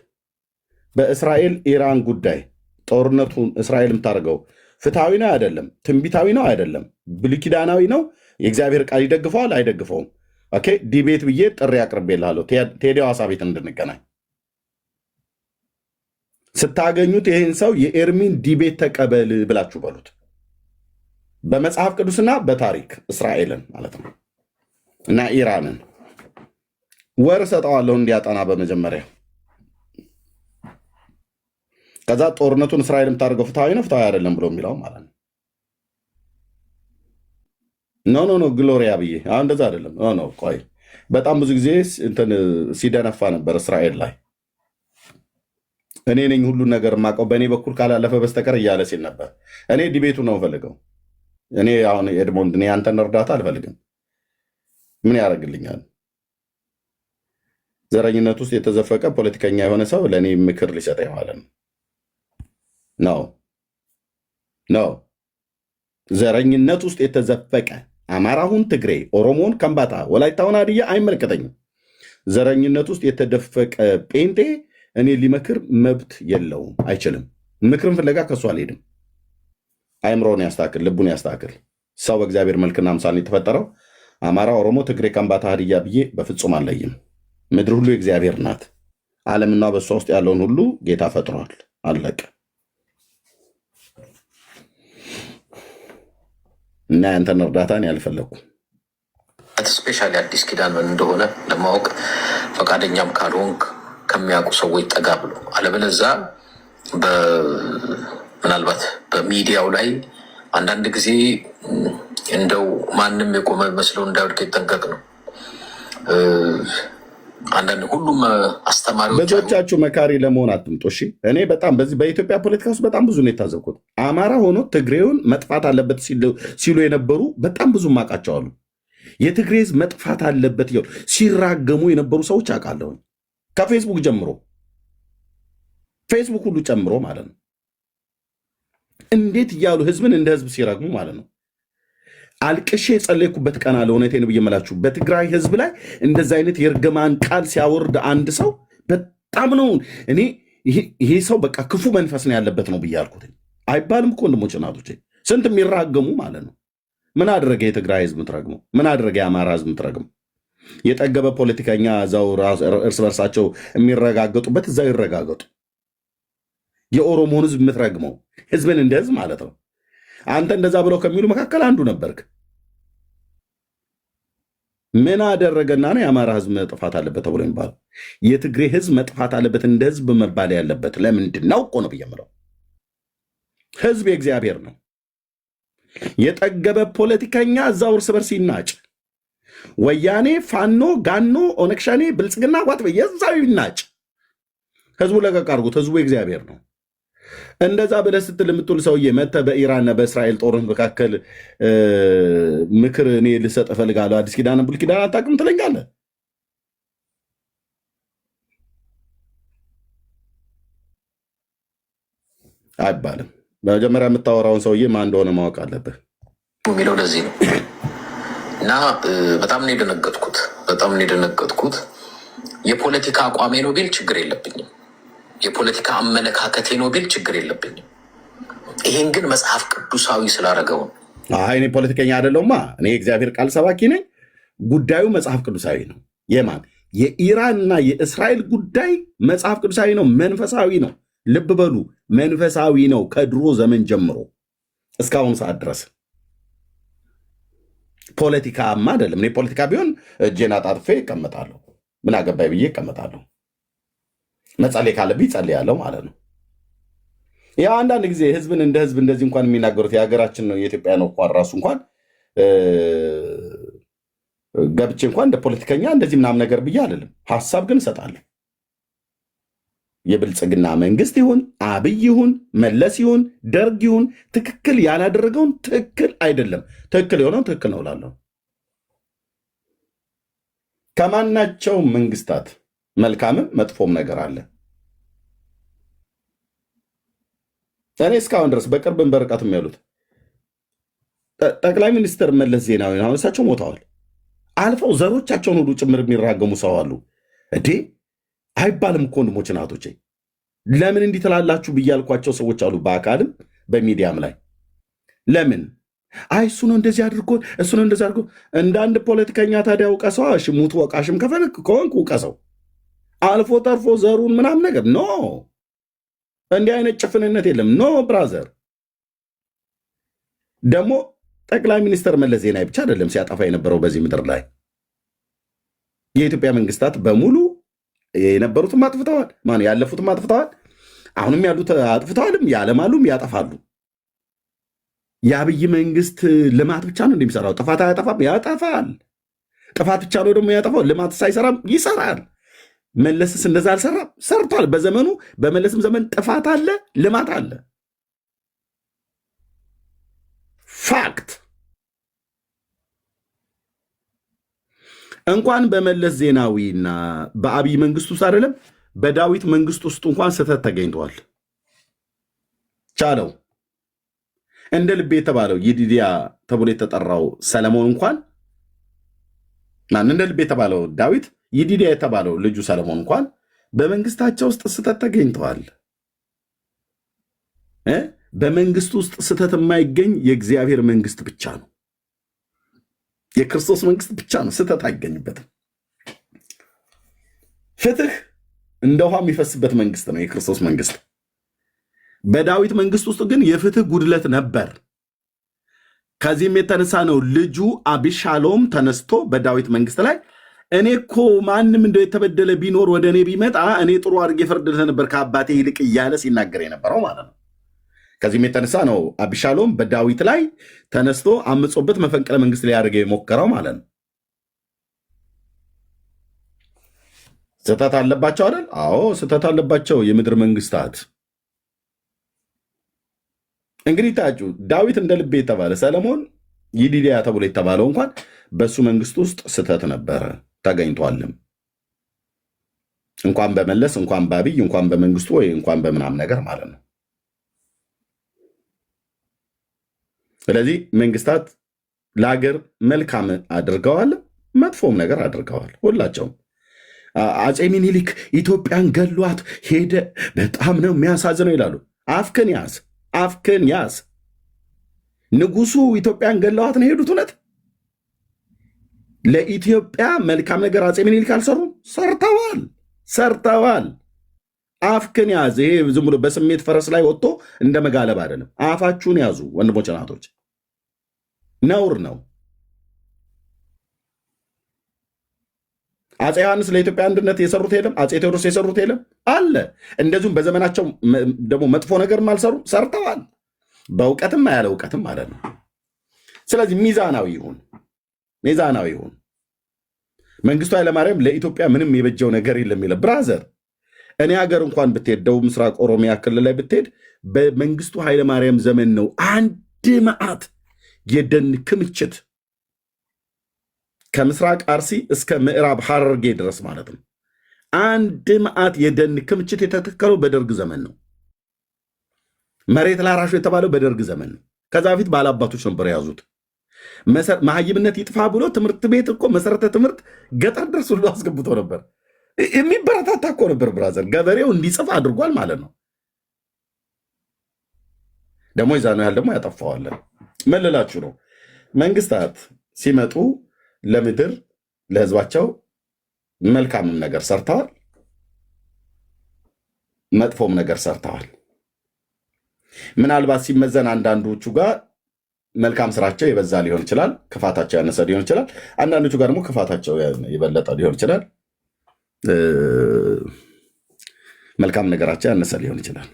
በእስራኤል ኢራን ጉዳይ ጦርነቱን እስራኤል የምታደርገው ፍትሐዊ ነው አይደለም? ትንቢታዊ ነው አይደለም? ብሉይ ኪዳናዊ ነው? የእግዚአብሔር ቃል ይደግፈዋል አይደግፈውም? ኦኬ ዲቤት ብዬ ጥሪ አቅርቤልሃለሁ። ቴዲ ሐዋሳ ቤት እንድንገናኝ ስታገኙት ይህን ሰው የኤርሚን ዲቤት ተቀበል ብላችሁ በሉት። በመጽሐፍ ቅዱስና በታሪክ እስራኤልን ማለት ነው እና ኢራንን ወር እሰጠዋለሁ እንዲያጠና በመጀመሪያ። ከዛ ጦርነቱን እስራኤል የምታደርገው ፍትሐዊ ነው ፍትሐዊ አይደለም ብሎ የሚለው ማለት ነው። ኖ ግሎሪያ ብዬ አሁን እንደዛ አይደለም። ኖ ቆይ በጣም ብዙ ጊዜ እንትን ሲደነፋ ነበር እስራኤል ላይ እኔ ነኝ ሁሉን ነገር የማውቀው በእኔ በኩል ካላለፈ በስተቀር እያለ ሲል ነበር። እኔ ዲቤቱ ነው ፈልገው። እኔ አሁን ኤድሞንድ እኔ አንተን እርዳታ አልፈልግም። ምን ያደርግልኛል? ዘረኝነት ውስጥ የተዘፈቀ ፖለቲከኛ የሆነ ሰው ለእኔ ምክር ሊሰጠኝ ማለት ነው። ነው ዘረኝነት ውስጥ የተዘፈቀ አማራሁን፣ ትግሬ፣ ኦሮሞን፣ ከምባታ፣ ወላይታውን፣ ሀዲያ አይመለከተኝም። ዘረኝነት ውስጥ የተደፈቀ ጴንጤ እኔ ሊመክር መብት የለውም፣ አይችልም። ምክርን ፍለጋ ከሱ አልሄድም። አይምሮን ያስተካክል፣ ልቡን ያስተካክል። ሰው በእግዚአብሔር መልክና አምሳል የተፈጠረው አማራ፣ ኦሮሞ፣ ትግሬ፣ ከምባታ፣ ሀዲያ ብዬ በፍጹም አልለይም። ምድር ሁሉ የእግዚአብሔር ናት። ዓለምና በእሷ ውስጥ ያለውን ሁሉ ጌታ ፈጥሯል። አለቀ። እና ያንተን እርዳታን ያልፈለግኩ ስፔሻሊ አዲስ ኪዳን ምን እንደሆነ ለማወቅ ፈቃደኛም ካልሆንክ ከሚያውቁ ሰዎች ጠጋ ብሎ አለበለዛ ምናልባት በሚዲያው ላይ አንዳንድ ጊዜ እንደው ማንም የቆመ መስለው እንዳይወድቅ ይጠንቀቅ ነው። አንዳንድ ሁሉም አስተማሪዎች ብዙዎቻችሁ መካሪ ለመሆን አትምጡ። እሺ እኔ በጣም በዚህ በኢትዮጵያ ፖለቲካ ውስጥ በጣም ብዙ ነው የታዘብኩት። አማራ ሆኖ ትግሬውን መጥፋት አለበት ሲሉ የነበሩ በጣም ብዙ ማቃቸው አሉ። የትግሬ ሕዝብ መጥፋት አለበት ሲራገሙ የነበሩ ሰዎች አውቃለሁ። ከፌስቡክ ጀምሮ ፌስቡክ ሁሉ ጨምሮ ማለት ነው። እንዴት እያሉ ህዝብን እንደ ህዝብ ሲረግሙ ማለት ነው። አልቅሼ የጸለይኩበት ቀን አለ። እውነቴን ብዬ የምላችሁ በትግራይ ህዝብ ላይ እንደዚ አይነት የእርግማን ቃል ሲያወርድ አንድ ሰው በጣም ነው እኔ ይሄ ሰው በቃ ክፉ መንፈስ ነው ያለበት ነው ብዬ አልኩት። አይባልም እኮ ወንድሞች እናቶቼ፣ ስንት የሚራገሙ ማለት ነው። ምን አደረገ የትግራይ ህዝብ ምትረግመው? ምን አደረገ የአማራ ህዝብ ምትረግመው? የጠገበ ፖለቲከኛ እዛው እርስ በርሳቸው የሚረጋገጡበት እዛው ይረጋገጡ። የኦሮሞን ህዝብ የምትረግመው ህዝብን እንደ ህዝብ ማለት ነው። አንተ እንደዛ ብለው ከሚሉ መካከል አንዱ ነበርክ። ምን አደረገና ነው የአማራ ህዝብ መጥፋት አለበት ተብሎ የሚባለው? የትግሬ ህዝብ መጥፋት አለበት እንደ ህዝብ መባል ያለበት ለምንድን ነው እኮ ነው ብዬ የምለው። ህዝብ የእግዚአብሔር ነው። የጠገበ ፖለቲከኛ እዛው እርስ በርስ ይናጭ። ወያኔ፣ ፋኖ፣ ጋኖ፣ ኦነግ ሸኔ፣ ብልጽግና ዋት የዛው ይናጭ። ህዝቡ ለቀቅ አድርጉት። ህዝቡ የእግዚአብሔር ነው። እንደዛ ብለህ ስትል የምትውል ሰውዬ መተህ በኢራንና በእስራኤል ጦርነት መካከል ምክር እኔ ልሰጥ እፈልጋለሁ፣ አዲስ ኪዳን ብሉይ ኪዳን አታውቅም ትለኛለህ። አይባልም። መጀመሪያ የምታወራውን ሰውዬ ማን እንደሆነ ማወቅ አለብህ የሚለው ለዚህ ነው። እና በጣም ነው የደነገጥኩት። በጣም ነው የደነገጥኩት። የፖለቲካ አቋሜ ነው ቢል ችግር የለብኝም። የፖለቲካ አመለካከቴ ነው ቢል ችግር የለብኝም። ይሄን ግን መጽሐፍ ቅዱሳዊ ስላደረገው እኔ ፖለቲከኛ አይደለሁማ። እኔ የእግዚአብሔር ቃል ሰባኪ ነኝ። ጉዳዩ መጽሐፍ ቅዱሳዊ ነው። የማን የኢራንና የእስራኤል ጉዳይ መጽሐፍ ቅዱሳዊ ነው፣ መንፈሳዊ ነው። ልብ በሉ፣ መንፈሳዊ ነው። ከድሮ ዘመን ጀምሮ እስካሁን ሰዓት ድረስ ፖለቲካማ አይደለም። እኔ ፖለቲካ ቢሆን እጄን አጣጥፌ እቀመጣለሁ፣ ምን አገባኝ ብዬ እቀመጣለሁ። መጸለይ ካለብኝ ጸልያለሁ ማለት ነው። ያው አንዳንድ ጊዜ ህዝብን እንደ ህዝብ እንደዚህ እንኳን የሚናገሩት የሀገራችን ነው የኢትዮጵያ ነው እንኳን ራሱ እንኳን ገብቼ እንኳን እንደ ፖለቲከኛ እንደዚህ ምናምን ነገር ብዬ አይደለም፣ ሀሳብ ግን እሰጣለሁ። የብልጽግና መንግስት ይሁን አብይ ይሁን መለስ ይሁን ደርግ ይሁን ትክክል ያላደረገውን ትክክል አይደለም፣ ትክክል የሆነው ትክክል ነው እላለሁ። ከማናቸው መንግስታት መልካምም መጥፎም ነገር አለ። እኔ እስካሁን ድረስ በቅርብም በርቀትም ያሉት ጠቅላይ ሚኒስትር መለስ ዜናዊ አሁን እሳቸው ሞተዋል። አልፈው ዘሮቻቸውን ሁሉ ጭምር የሚራገሙ ሰው አሉ። እንዴ አይባልም እኮ ወንድሞች እናቶቼ፣ ለምን እንዲህ ትላላችሁ ብያልኳቸው ሰዎች አሉ፣ በአካልም በሚዲያም ላይ። ለምን እሱ ነው እንደዚህ አድርጎ እሱ ነው እንደዚህ አድርጎ። እንደ አንድ ፖለቲከኛ ታዲያ ውቀሰው፣ ሙት ወቃሽም ከሆንክ ውቀሰው። አልፎ ተርፎ ዘሩን ምናምን ነገር ኖ፣ እንዲህ አይነት ጭፍንነት የለም። ኖ ብራዘር። ደግሞ ጠቅላይ ሚኒስትር መለስ ዜናዊ ብቻ አይደለም ሲያጠፋ የነበረው በዚህ ምድር ላይ የኢትዮጵያ መንግስታት በሙሉ የነበሩትም አጥፍተዋል፣ ያለፉትም አጥፍተዋል፣ አሁንም ያሉት አጥፍተዋልም፣ ያለማሉም ያጠፋሉ። የአብይ መንግስት ልማት ብቻ ነው እንደሚሰራው፣ ጥፋት አያጠፋም? ያጠፋል። ጥፋት ብቻ ነው ደግሞ ያጠፋው፣ ልማት ሳይሰራም ይሰራል። መለስስ እንደዛ አልሰራም? ሰርቷል። በዘመኑ በመለስም ዘመን ጥፋት አለ፣ ልማት አለ። ፋክት። እንኳን በመለስ ዜናዊና በአብይ መንግስት ውስጥ አይደለም በዳዊት መንግስት ውስጥ እንኳን ስህተት ተገኝተዋል። ቻለው እንደ ልቤ የተባለው ይዲዲያ ተብሎ የተጠራው ሰለሞን እንኳን እንደ ልቤ የተባለው ዳዊት ይዲዲያ የተባለው ልጁ ሰለሞን እንኳን በመንግስታቸው ውስጥ ስህተት ተገኝተዋል። በመንግስት ውስጥ ስህተት የማይገኝ የእግዚአብሔር መንግስት ብቻ ነው። የክርስቶስ መንግስት ብቻ ነው፣ ስህተት አይገኝበትም። ፍትህ እንደ ውሃ የሚፈስበት መንግስት ነው የክርስቶስ መንግስት። በዳዊት መንግስት ውስጥ ግን የፍትህ ጉድለት ነበር። ከዚህም የተነሳ ነው ልጁ አቢሻሎም ተነስቶ በዳዊት መንግስት ላይ እኔ እኮ ማንም እንደው የተበደለ ቢኖር ወደ እኔ ቢመጣ እኔ ጥሩ አድርጌ ፈርድለት ነበር ከአባቴ ይልቅ እያለ ሲናገር የነበረው ማለት ነው። ከዚህም የተነሳ ነው አቢሻሎም በዳዊት ላይ ተነስቶ አምጾበት መፈንቅለ መንግስት ሊያደርገው የሞከረው ማለት ነው። ስህተት አለባቸው አይደል? አዎ ስህተት አለባቸው የምድር መንግስታት። እንግዲህ ታጩ ዳዊት እንደ ልቤ የተባለ ሰለሞን ይዲዲያ ተብሎ የተባለው እንኳን በእሱ መንግስት ውስጥ ስህተት ነበረ ተገኝቷልም። እንኳን በመለስ እንኳን በአብይ እንኳን በመንግስቱ ወይ እንኳን በምናም ነገር ማለት ነው። ስለዚህ መንግስታት ለሀገር መልካም አድርገዋል፣ መጥፎም ነገር አድርገዋል ሁላቸውም። አፄ ሚኒሊክ ኢትዮጵያን ገሏት ሄደ፣ በጣም ነው የሚያሳዝነው ይላሉ። አፍክን ያዝ፣ አፍክን ያዝ። ንጉሱ ኢትዮጵያን ገለዋት ነው የሄዱት። እውነት ለኢትዮጵያ መልካም ነገር አፄ ሚኒሊክ አልሰሩም? ሰርተዋል፣ ሰርተዋል። አፍክን ያዝ። ይሄ ዝም ብሎ በስሜት ፈረስ ላይ ወጥቶ እንደ መጋለብ አይደለም። አፋችሁን ያዙ ወንድሞች እናቶች፣ ነውር ነው። አፄ ዮሐንስ ለኢትዮጵያ አንድነት የሰሩት የለም? አፄ ቴዎድሮስ የሰሩት የለም? አለ። እንደዚሁም በዘመናቸው ደግሞ መጥፎ ነገርም አልሰሩም? ሰርተዋል። በእውቀትም ያለ እውቀትም ማለት ነው። ስለዚህ ሚዛናዊ ይሁን፣ ሚዛናዊ ይሁን። መንግስቱ ኃይለማርያም ለኢትዮጵያ ምንም የበጀው ነገር የለም ይለ ብራዘር። እኔ ሀገር እንኳን ብትሄድ ደቡብ ምስራቅ ኦሮሚያ ክልል ላይ ብትሄድ በመንግስቱ ኃይለማርያም ዘመን ነው አንድ መዓት የደን ክምችት ከምስራቅ አርሲ እስከ ምዕራብ ሐረርጌ ድረስ ማለት ነው። አንድ መዓት የደን ክምችት የተተከለው በደርግ ዘመን ነው። መሬት ላራሹ የተባለው በደርግ ዘመን ነው። ከዛ በፊት ባላባቶች ነበር የያዙት። መሀይምነት ይጥፋ ብሎ ትምህርት ቤት እኮ መሰረተ ትምህርት ገጠር ድረስ ሁሉ አስገብቶ ነበር። የሚበረታታ እኮ ነበር ብራዘር። ገበሬው እንዲጽፍ አድርጓል ማለት ነው። ደግሞ ይዛ ነው ያህል ደግሞ ያጠፋዋለን። ምን ልላችሁ ነው? መንግስታት ሲመጡ ለምድር ለህዝባቸው መልካምም ነገር ሰርተዋል፣ መጥፎም ነገር ሰርተዋል። ምናልባት ሲመዘን አንዳንዶቹ ጋር መልካም ስራቸው የበዛ ሊሆን ይችላል፣ ክፋታቸው ያነሰ ሊሆን ይችላል። አንዳንዶቹ ጋር ደግሞ ክፋታቸው የበለጠ ሊሆን ይችላል፣ መልካም ነገራቸው ያነሰ ሊሆን ይችላል።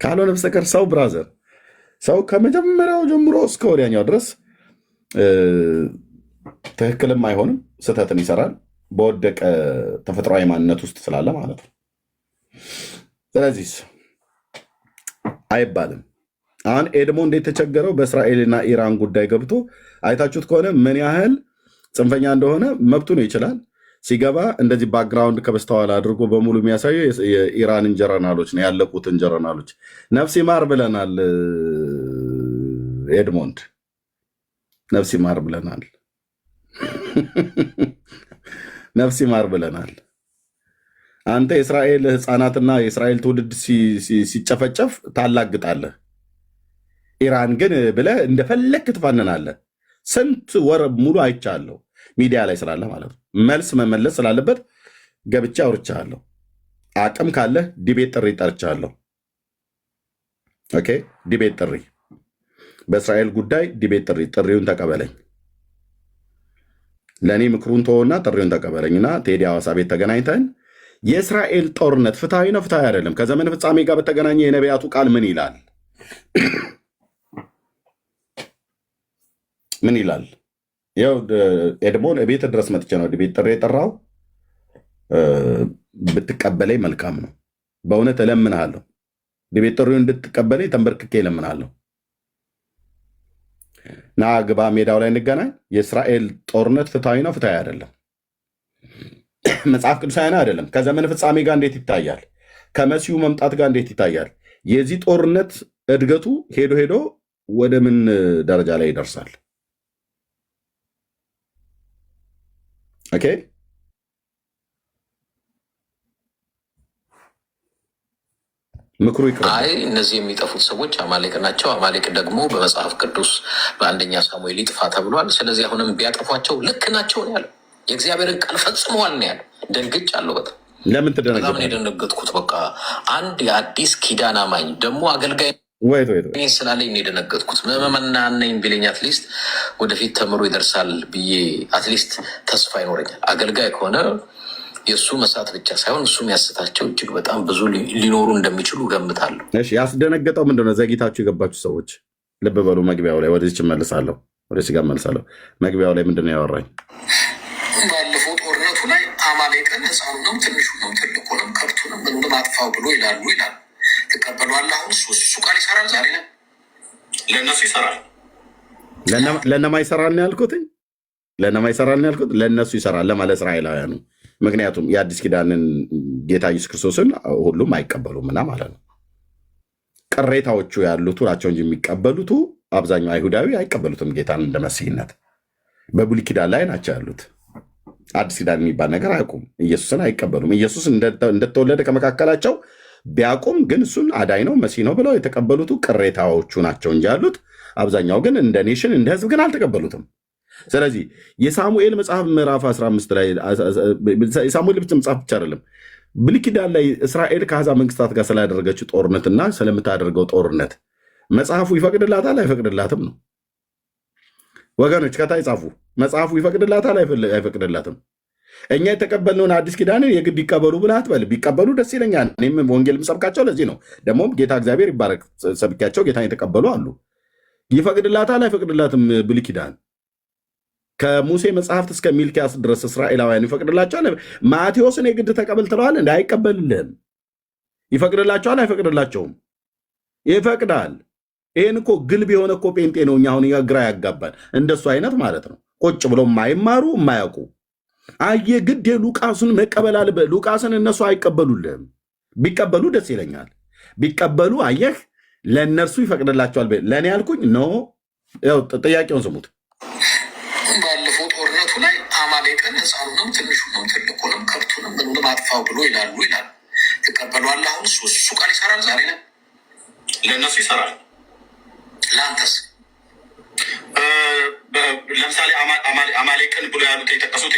ካልሆነ በስተቀር ሰው ብራዘር፣ ሰው ከመጀመሪያው ጀምሮ እስከ ወዲያኛው ድረስ ትክክልም አይሆንም፣ ስህተትን ይሰራል፣ በወደቀ ተፈጥሯዊ ማንነት ውስጥ ስላለ ማለት ነው። ስለዚህ አይባልም። አሁን ኤድሞ እንዴት ተቸገረው በእስራኤልና ኢራን ጉዳይ ገብቶ አይታችሁት ከሆነ ምን ያህል ጽንፈኛ እንደሆነ መብቱ ነው። ይችላል ሲገባ እንደዚህ ባክግራውንድ ከበስተኋላ አድርጎ በሙሉ የሚያሳየው የኢራንን ጀነራሎች ነው፣ ያለቁትን ጀነራሎች ነፍስ ይማር ብለናል። ኤድሞንድ ነፍስ ይማር ብለናል። ነፍስ ይማር ብለናል። አንተ የእስራኤል ህፃናትና የእስራኤል ትውልድ ሲጨፈጨፍ ታላግጣለህ። ኢራን ግን ብለህ እንደፈለክ ትፋንናለህ። ስንት ወር ሙሉ አይቻለሁ ሚዲያ ላይ ስላለ ማለት ነው። መልስ መመለስ ስላለበት ገብቼ አውርቻለሁ። አቅም ካለህ ዲቤት ጥሪ ጠርቻለሁ። ኦኬ፣ ዲቤት ጥሪ፣ በእስራኤል ጉዳይ ዲቤት ጥሪ። ጥሪውን ተቀበለኝ። ለእኔ ምክሩን ተወና ጥሪውን ተቀበለኝና ቴዲ ሐዋሳ ቤት ተገናኝተን የእስራኤል ጦርነት ፍትሐዊ ነው ፍትሐዊ አይደለም፣ ከዘመን ፍጻሜ ጋር በተገናኘ የነቢያቱ ቃል ምን ይላል? ምን ይላል? ያው ኤድሞን ቤት ድረስ መጥቼ ነው ቤት ጥሪ የጠራው። ብትቀበለኝ መልካም ነው። በእውነት እለምንሃለሁ። ቤት ጥሪውን እንድትቀበለኝ ተንበርክኬ እለምንሃለሁ። ና ግባ፣ ሜዳው ላይ እንገናኝ። የእስራኤል ጦርነት ፍትሐዊ ነው ፍትሐዊ አይደለም፣ መጽሐፍ ቅዱሳዊ አይደለም። ከዘመን ፍጻሜ ጋር እንዴት ይታያል? ከመሲሁ መምጣት ጋር እንዴት ይታያል? የዚህ ጦርነት እድገቱ ሄዶ ሄዶ ወደ ምን ደረጃ ላይ ይደርሳል? ኦኬ፣ ምክሩ ይቅር። አይ እነዚህ የሚጠፉት ሰዎች አማሌቅ ናቸው። አማሌቅ ደግሞ በመጽሐፍ ቅዱስ በአንደኛ ሳሙኤል ይጥፋ ተብሏል። ስለዚህ አሁንም ቢያጠፏቸው ልክ ናቸው ነው ያለው። የእግዚአብሔርን ቃል ፈጽመዋል ነው ያለው። ደንግጫለሁ በጣም። ለምን በጣም ነው የደነገጥኩት። በቃ አንድ የአዲስ ኪዳን አማኝ ደግሞ አገልጋይ ስላለኝ ነው የደነገጥኩት። ምዕመናን ነኝ ቢለኝ አትሊስት ወደፊት ተምሮ ይደርሳል ብዬ አትሊስት ተስፋ ይኖረኛል። አገልጋይ ከሆነ የእሱ መሳት ብቻ ሳይሆን እሱ የሚያስታቸው እጅግ በጣም ብዙ ሊኖሩ እንደሚችሉ ገምታለሁ። ያስደነገጠው ምንድነው? ዘግይታችሁ የገባችሁ ሰዎች ልብ በሉ። መግቢያው ላይ ወደዚች መልሳለሁ፣ ወደዚህ ጋር መልሳለሁ። መግቢያው ላይ ምንድነው ያወራኝ? ባለፈው ጦርነቱ ላይ አማሌቅን ሕፃኑንም ትንሹንም ትልቁንም ከብቱንም ምንም አጥፋው ብሎ ይላሉ። ትቀበሏል። አሁን እሱ ቃል ይሰራል። ዛሬ ላይ ለእነሱ ይሰራል። ለእነማ ይሰራል ነው ያልኩት? ለእነማ ይሰራል ነው ያልኩት? ለእነሱ ይሰራል ለማለት እስራኤላውያኑ። ምክንያቱም የአዲስ ኪዳንን ጌታ ኢየሱስ ክርስቶስን ሁሉም አይቀበሉምና ማለት ነው። ቅሬታዎቹ ያሉት ናቸው እንጂ የሚቀበሉት አብዛኛው አይሁዳዊ አይቀበሉትም ጌታን እንደ መሲህነት። በብሉይ ኪዳን ላይ ናቸው ያሉት። አዲስ ኪዳን የሚባል ነገር አያውቁም። ኢየሱስን አይቀበሉም። ኢየሱስ እንደተወለደ ከመካከላቸው ቢያውቁም ግን እሱን አዳኝ ነው መሲህ ነው ብለው የተቀበሉት ቅሬታዎቹ ናቸው እንጂ ያሉት አብዛኛው ግን እንደ ኔሽን እንደ ህዝብ ግን አልተቀበሉትም። ስለዚህ የሳሙኤል መጽሐፍ ምዕራፍ 15 ላይ የሳሙኤል መጽሐፍ ብቻ አይደለም፣ ብሉይ ኪዳን ላይ እስራኤል ከአሕዛብ መንግስታት ጋር ስላደረገችው ጦርነትና ስለምታደርገው ጦርነት መጽሐፉ ይፈቅድላታል አይፈቅድላትም ነው ወገኖች። ከታይ ጻፉ። መጽሐፉ ይፈቅድላታል አይፈቅድላትም? እኛ የተቀበልነውን አዲስ ኪዳንን የግድ ይቀበሉ ብለህ አትበል። ቢቀበሉ ደስ ይለኛል። እኔም ወንጌል ምሰብካቸው ለዚህ ነው። ደግሞ ጌታ እግዚአብሔር ይባረክ፣ ሰብኪያቸው ጌታን የተቀበሉ አሉ። ይፈቅድላታል አይፈቅድላትም? ብሉይ ኪዳን ከሙሴ መጽሐፍት እስከ ሚልኪያስ ድረስ እስራኤላውያን ይፈቅድላቸዋል? ማቴዎስን የግድ ተቀበል ትለዋል? እንደ አይቀበልልህም። ይፈቅድላቸዋል አይፈቅድላቸውም? ይፈቅዳል። ይህን እኮ ግልብ የሆነ እኮ ጴንጤ ነው እኛ አሁን ግራ ያጋባል። እንደሱ አይነት ማለት ነው። ቁጭ ብለው የማይማሩ የማያውቁ አየ ግድ የሉቃስን መቀበል አለበ። ሉቃስን እነሱ አይቀበሉልህም። ቢቀበሉ ደስ ይለኛል። ቢቀበሉ አየህ ለእነርሱ ይፈቅድላቸዋል። ለእኔ ያልኩኝ ኖ። ጥያቄውን ስሙት። ባለፈው ጦርነቱ ላይ አማሌቅን ሕፃኑንም ትንሹንም ትልቁንም ከብቱንም ምንም አጥፋው ብሎ ይላሉ። ትቀበሏል። አሁን እሱ ቃል ይሰራል። ዛሬ ላይ ለእነሱ ይሰራል። ለአንተስ? ለምሳሌ አማሌቅን ብሎ ያሉት የጠቀሱት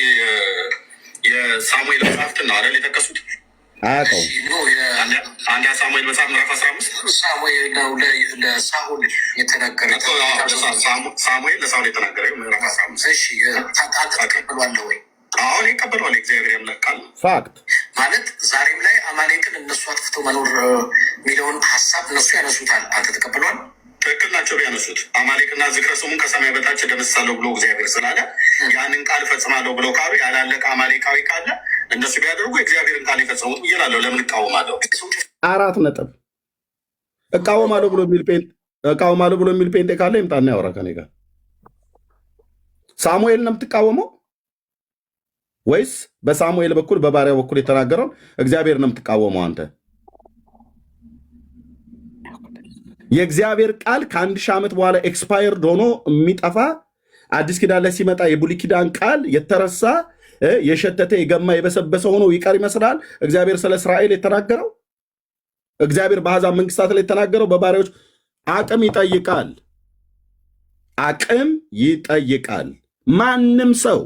የሳሙኤል መጽሐፍትን ነው አይደል የጠቀሱት? አንድ ሳሙኤል መጽሐፍ ምዕራፍ 15 ሳሙኤል ነው ለሳኦል የተነገረ ሳሙኤል ለሳኦል የተናገረ ምዕራፍ 15። እሺ ተቀብሏለሁ ወይ? አሁን ይቀበሏል። እግዚአብሔር ያምላካል ፋክት ማለት ዛሬም ላይ አማሌቅን እነሱ አጥፍተው መኖር የሚለውን ሀሳብ እነሱ ያነሱታል። አንተ ተቀብሏል? ትክክል ናቸው ቢያነሱት። አማሌቅና ዝክረ ስሙን ከሰማይ በታች ደመስሳለሁ ብሎ እግዚአብሔር ስላለ ያንን ቃል እፈጽማለሁ ብለው ካሉ ያላለቀ አማሌቃዊ ካለ እነሱ ቢያደርጉ እግዚአብሔርን ቃል የፈጸሙት ብዬ እላለሁ። ለምን እቃወማለሁ? 4 ነጥብ እቃወማለሁ ብሎ የሚል ጴንጤ ካለ ይምጣና ያወራ ከኔ ጋር። ሳሙኤል ነው የምትቃወመው ወይስ በሳሙኤል በኩል በባሪያው በኩል የተናገረውን እግዚአብሔር ነው የምትቃወመው? አንተ የእግዚአብሔር ቃል ከ1000 ዓመት በኋላ ኤክስፓየርድ ሆኖ የሚጠፋ አዲስ ኪዳን ላይ ሲመጣ የብሉይ ኪዳን ቃል የተረሳ የሸተተ የገማ የበሰበሰ ሆኖ ይቀር ይመስላል? እግዚአብሔር ስለ እስራኤል የተናገረው እግዚአብሔር በአሕዛብ መንግስታት ላይ የተናገረው በባሪያዎች አቅም ይጠይቃል። አቅም ይጠይቃል። ማንም ሰው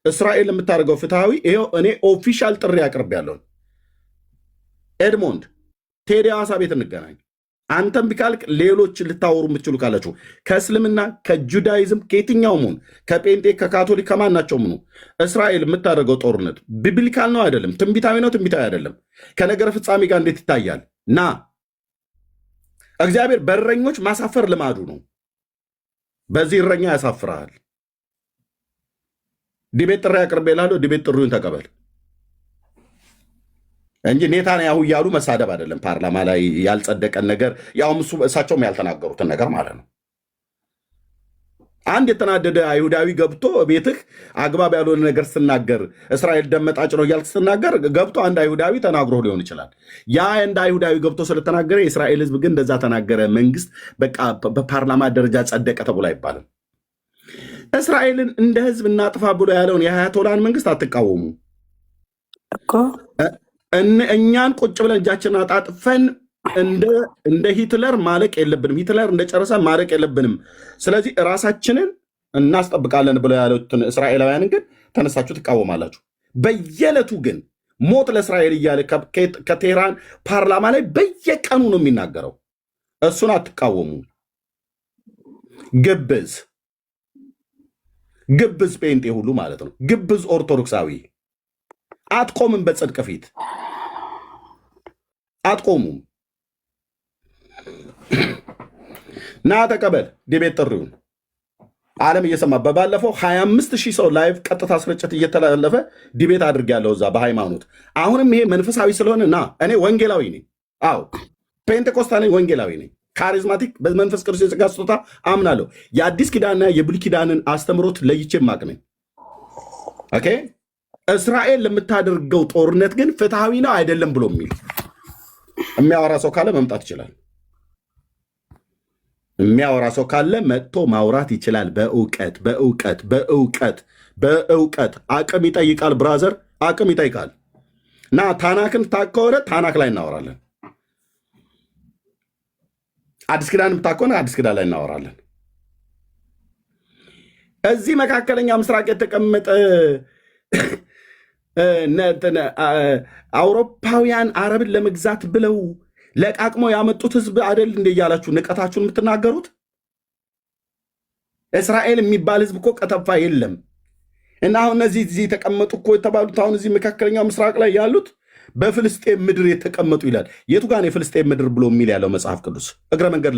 እስራኤል የምታደርገው ፍትሐዊ ይኸው እኔ ኦፊሻል ጥሪ አቅርቤያለሁ። ኤድሞንድ ቴዲ ሐዋሳ ቤት እንገናኝ። አንተም ቢካልክ ሌሎች ልታወሩ የምትችሉ ካላችሁ ከእስልምና ከጁዳይዝም ከየትኛውም ሆን ከጴንጤ ከካቶሊክ ከማናቸውም ነው እስራኤል የምታደርገው ጦርነት ቢብሊካል ነው አይደለም? ትንቢታዊ ነው ትንቢታዊ አይደለም? ከነገረ ፍጻሜ ጋር እንዴት ይታያል? ና እግዚአብሔር በእረኞች ማሳፈር ልማዱ ነው። በዚህ እረኛ ያሳፍርሃል። ዲቤት ጥሪ አቅርቤልሃለሁ። ዲቤት ጥሪውን ተቀበል እንጂ ኔታንያሁ እያሉ መሳደብ አይደለም። ፓርላማ ላይ ያልጸደቀን ነገር ያውም እሳቸውም ያልተናገሩትን ነገር ማለት ነው። አንድ የተናደደ አይሁዳዊ ገብቶ ቤትህ አግባብ ያልሆነ ነገር ስትናገር እስራኤል ደመጣጭ ነው እያልክ ስትናገር ገብቶ አንድ አይሁዳዊ ተናግሮ ሊሆን ይችላል። ያ እንደ አይሁዳዊ ገብቶ ስለተናገረ የእስራኤል ሕዝብ ግን እንደዛ ተናገረ፣ መንግስት በቃ በፓርላማ ደረጃ ጸደቀ ተብሎ አይባልም። እስራኤልን እንደ ሕዝብ እናጥፋ ብሎ ያለውን የአያቶላን መንግስት አትቃወሙ እኮ እኛን ቁጭ ብለን እጃችንን አጣጥፈን እንደ ሂትለር ማለቅ የለብንም። ሂትለር እንደጨረሰ ማለቅ የለብንም። ስለዚህ ራሳችንን እናስጠብቃለን ብለው ያሉትን እስራኤላውያንን ግን ተነሳችሁ ትቃወማላችሁ። በየዕለቱ ግን ሞት ለእስራኤል እያለ ከቴህራን ፓርላማ ላይ በየቀኑ ነው የሚናገረው። እሱን አትቃወሙ። ግብዝ ጴንጤ ሁሉ ማለት ነው። ግብዝ ኦርቶዶክሳዊ አትቆምም። በጽድቅ ፊት አትቆሙም። ና ተቀበል ዲቤት ጥሪውን ዓለም እየሰማ በባለፈው 25,000 ሰው ላይቭ ቀጥታ ስርጭት እየተላለፈ ዲቤት አድርጌያለሁ እዛ በሃይማኖት። አሁንም ይሄ መንፈሳዊ ስለሆነ ና እኔ ወንጌላዊ ነኝ። አዎ ፔንቴኮስታል ወንጌላዊ ነኝ። ካሪዝማቲክ በመንፈስ ቅዱስ የጸጋ ስጦታ አምናለሁ። የአዲስ ኪዳንና የብሉይ ኪዳንን አስተምሮት ለይቼ ማቅ ነኝ። ኦኬ እስራኤል ለምታደርገው ጦርነት ግን ፍትሐዊ ነው አይደለም ብሎ የሚያወራ ሰው ካለ መምጣት ይችላል። የሚያወራ ሰው ካለ መጥቶ ማውራት ይችላል። በእውቀት አቅም ይጠይቃል። ብራዘር አቅም ይጠይቃል። እና ታናክን ታከሆነ ታናክ ላይ እናወራለን። አዲስ ኪዳን ታከሆነ አዲስ ኪዳን ላይ እናወራለን። እዚህ መካከለኛ ምስራቅ የተቀመጠ አውሮፓውያን አረብን ለመግዛት ብለው ለቃቅመው ያመጡት ህዝብ አደል እንደ እያላችሁ ንቀታችሁን የምትናገሩት? እስራኤል የሚባል ህዝብ እኮ ቀጠፋ የለም። እና አሁን እነዚህ እዚህ የተቀመጡ እኮ የተባሉት አሁን እዚህ መካከለኛው ምስራቅ ላይ ያሉት በፍልስጤም ምድር የተቀመጡ ይላል። የቱ ጋር ነው የፍልስጤም ምድር ብሎ የሚል ያለው መጽሐፍ ቅዱስ? እግረ መንገድ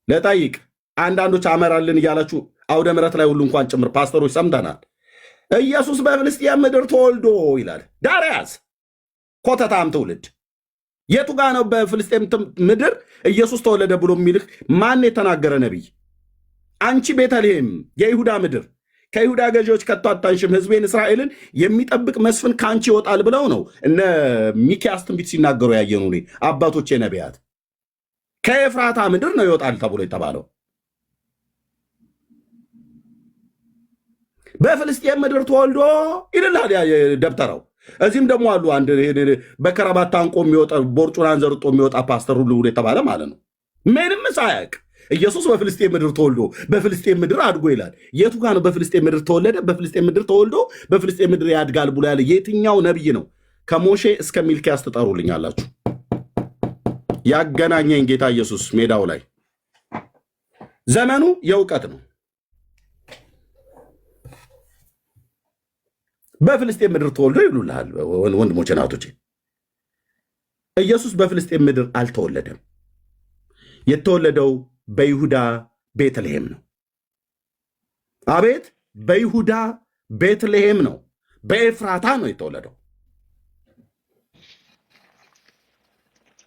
ልጠይቅ። አንዳንዶች አመራልን እያላችሁ አውደ ምሕረት ላይ ሁሉ እንኳን ጭምር ፓስተሮች ሰምተናል። ኢየሱስ በፍልስጤም ምድር ተወልዶ ይላል። ዳርያስ ኮተታም ትውልድ የቱ ጋ ነው በፍልስጤም ምድር ኢየሱስ ተወለደ ብሎ የሚልህ ማን የተናገረ ነቢይ? አንቺ ቤተልሔም የይሁዳ ምድር ከይሁዳ ገዢዎች ከቶ አታንሽም፣ ህዝቤን እስራኤልን የሚጠብቅ መስፍን ከአንቺ ይወጣል ብለው ነው እነ ሚኪያስ ትንቢት ሲናገሩ ያየኑ አባቶቼ ነቢያት። ከኤፍራታ ምድር ነው ይወጣል ተብሎ የተባለው። በፍልስጤም ምድር ተወልዶ ይልላል ደብተራው። እዚህም ደግሞ አሉ አንድ በከረባት ታንቆ የሚወጣ ቦርጩን አንዘርጦ የሚወጣ ፓስተር ሁሉ የተባለ ማለት ነው። ምንም ሳያቅ ኢየሱስ በፍልስጤም ምድር ተወልዶ በፍልስጤም ምድር አድጎ ይላል። የቱ ጋር ነው በፍልስጤም ምድር ተወለደ፣ በፍልስጤም ምድር ተወልዶ በፍልስጤም ምድር ያድጋል ብሎ ያለ የትኛው ነብይ ነው? ከሞሼ እስከ ሚልኪያስ ትጠሩልኛላችሁ። ያገናኘኝ ጌታ ኢየሱስ ሜዳው ላይ ዘመኑ የእውቀት ነው። በፍልስጤም ምድር ተወልዶ ይሉልሃል ወንድሞቼ ናቶቼ። ኢየሱስ በፍልስጤም ምድር አልተወለደም። የተወለደው በይሁዳ ቤተልሔም ነው። አቤት፣ በይሁዳ ቤተልሔም ነው። በኤፍራታ ነው የተወለደው።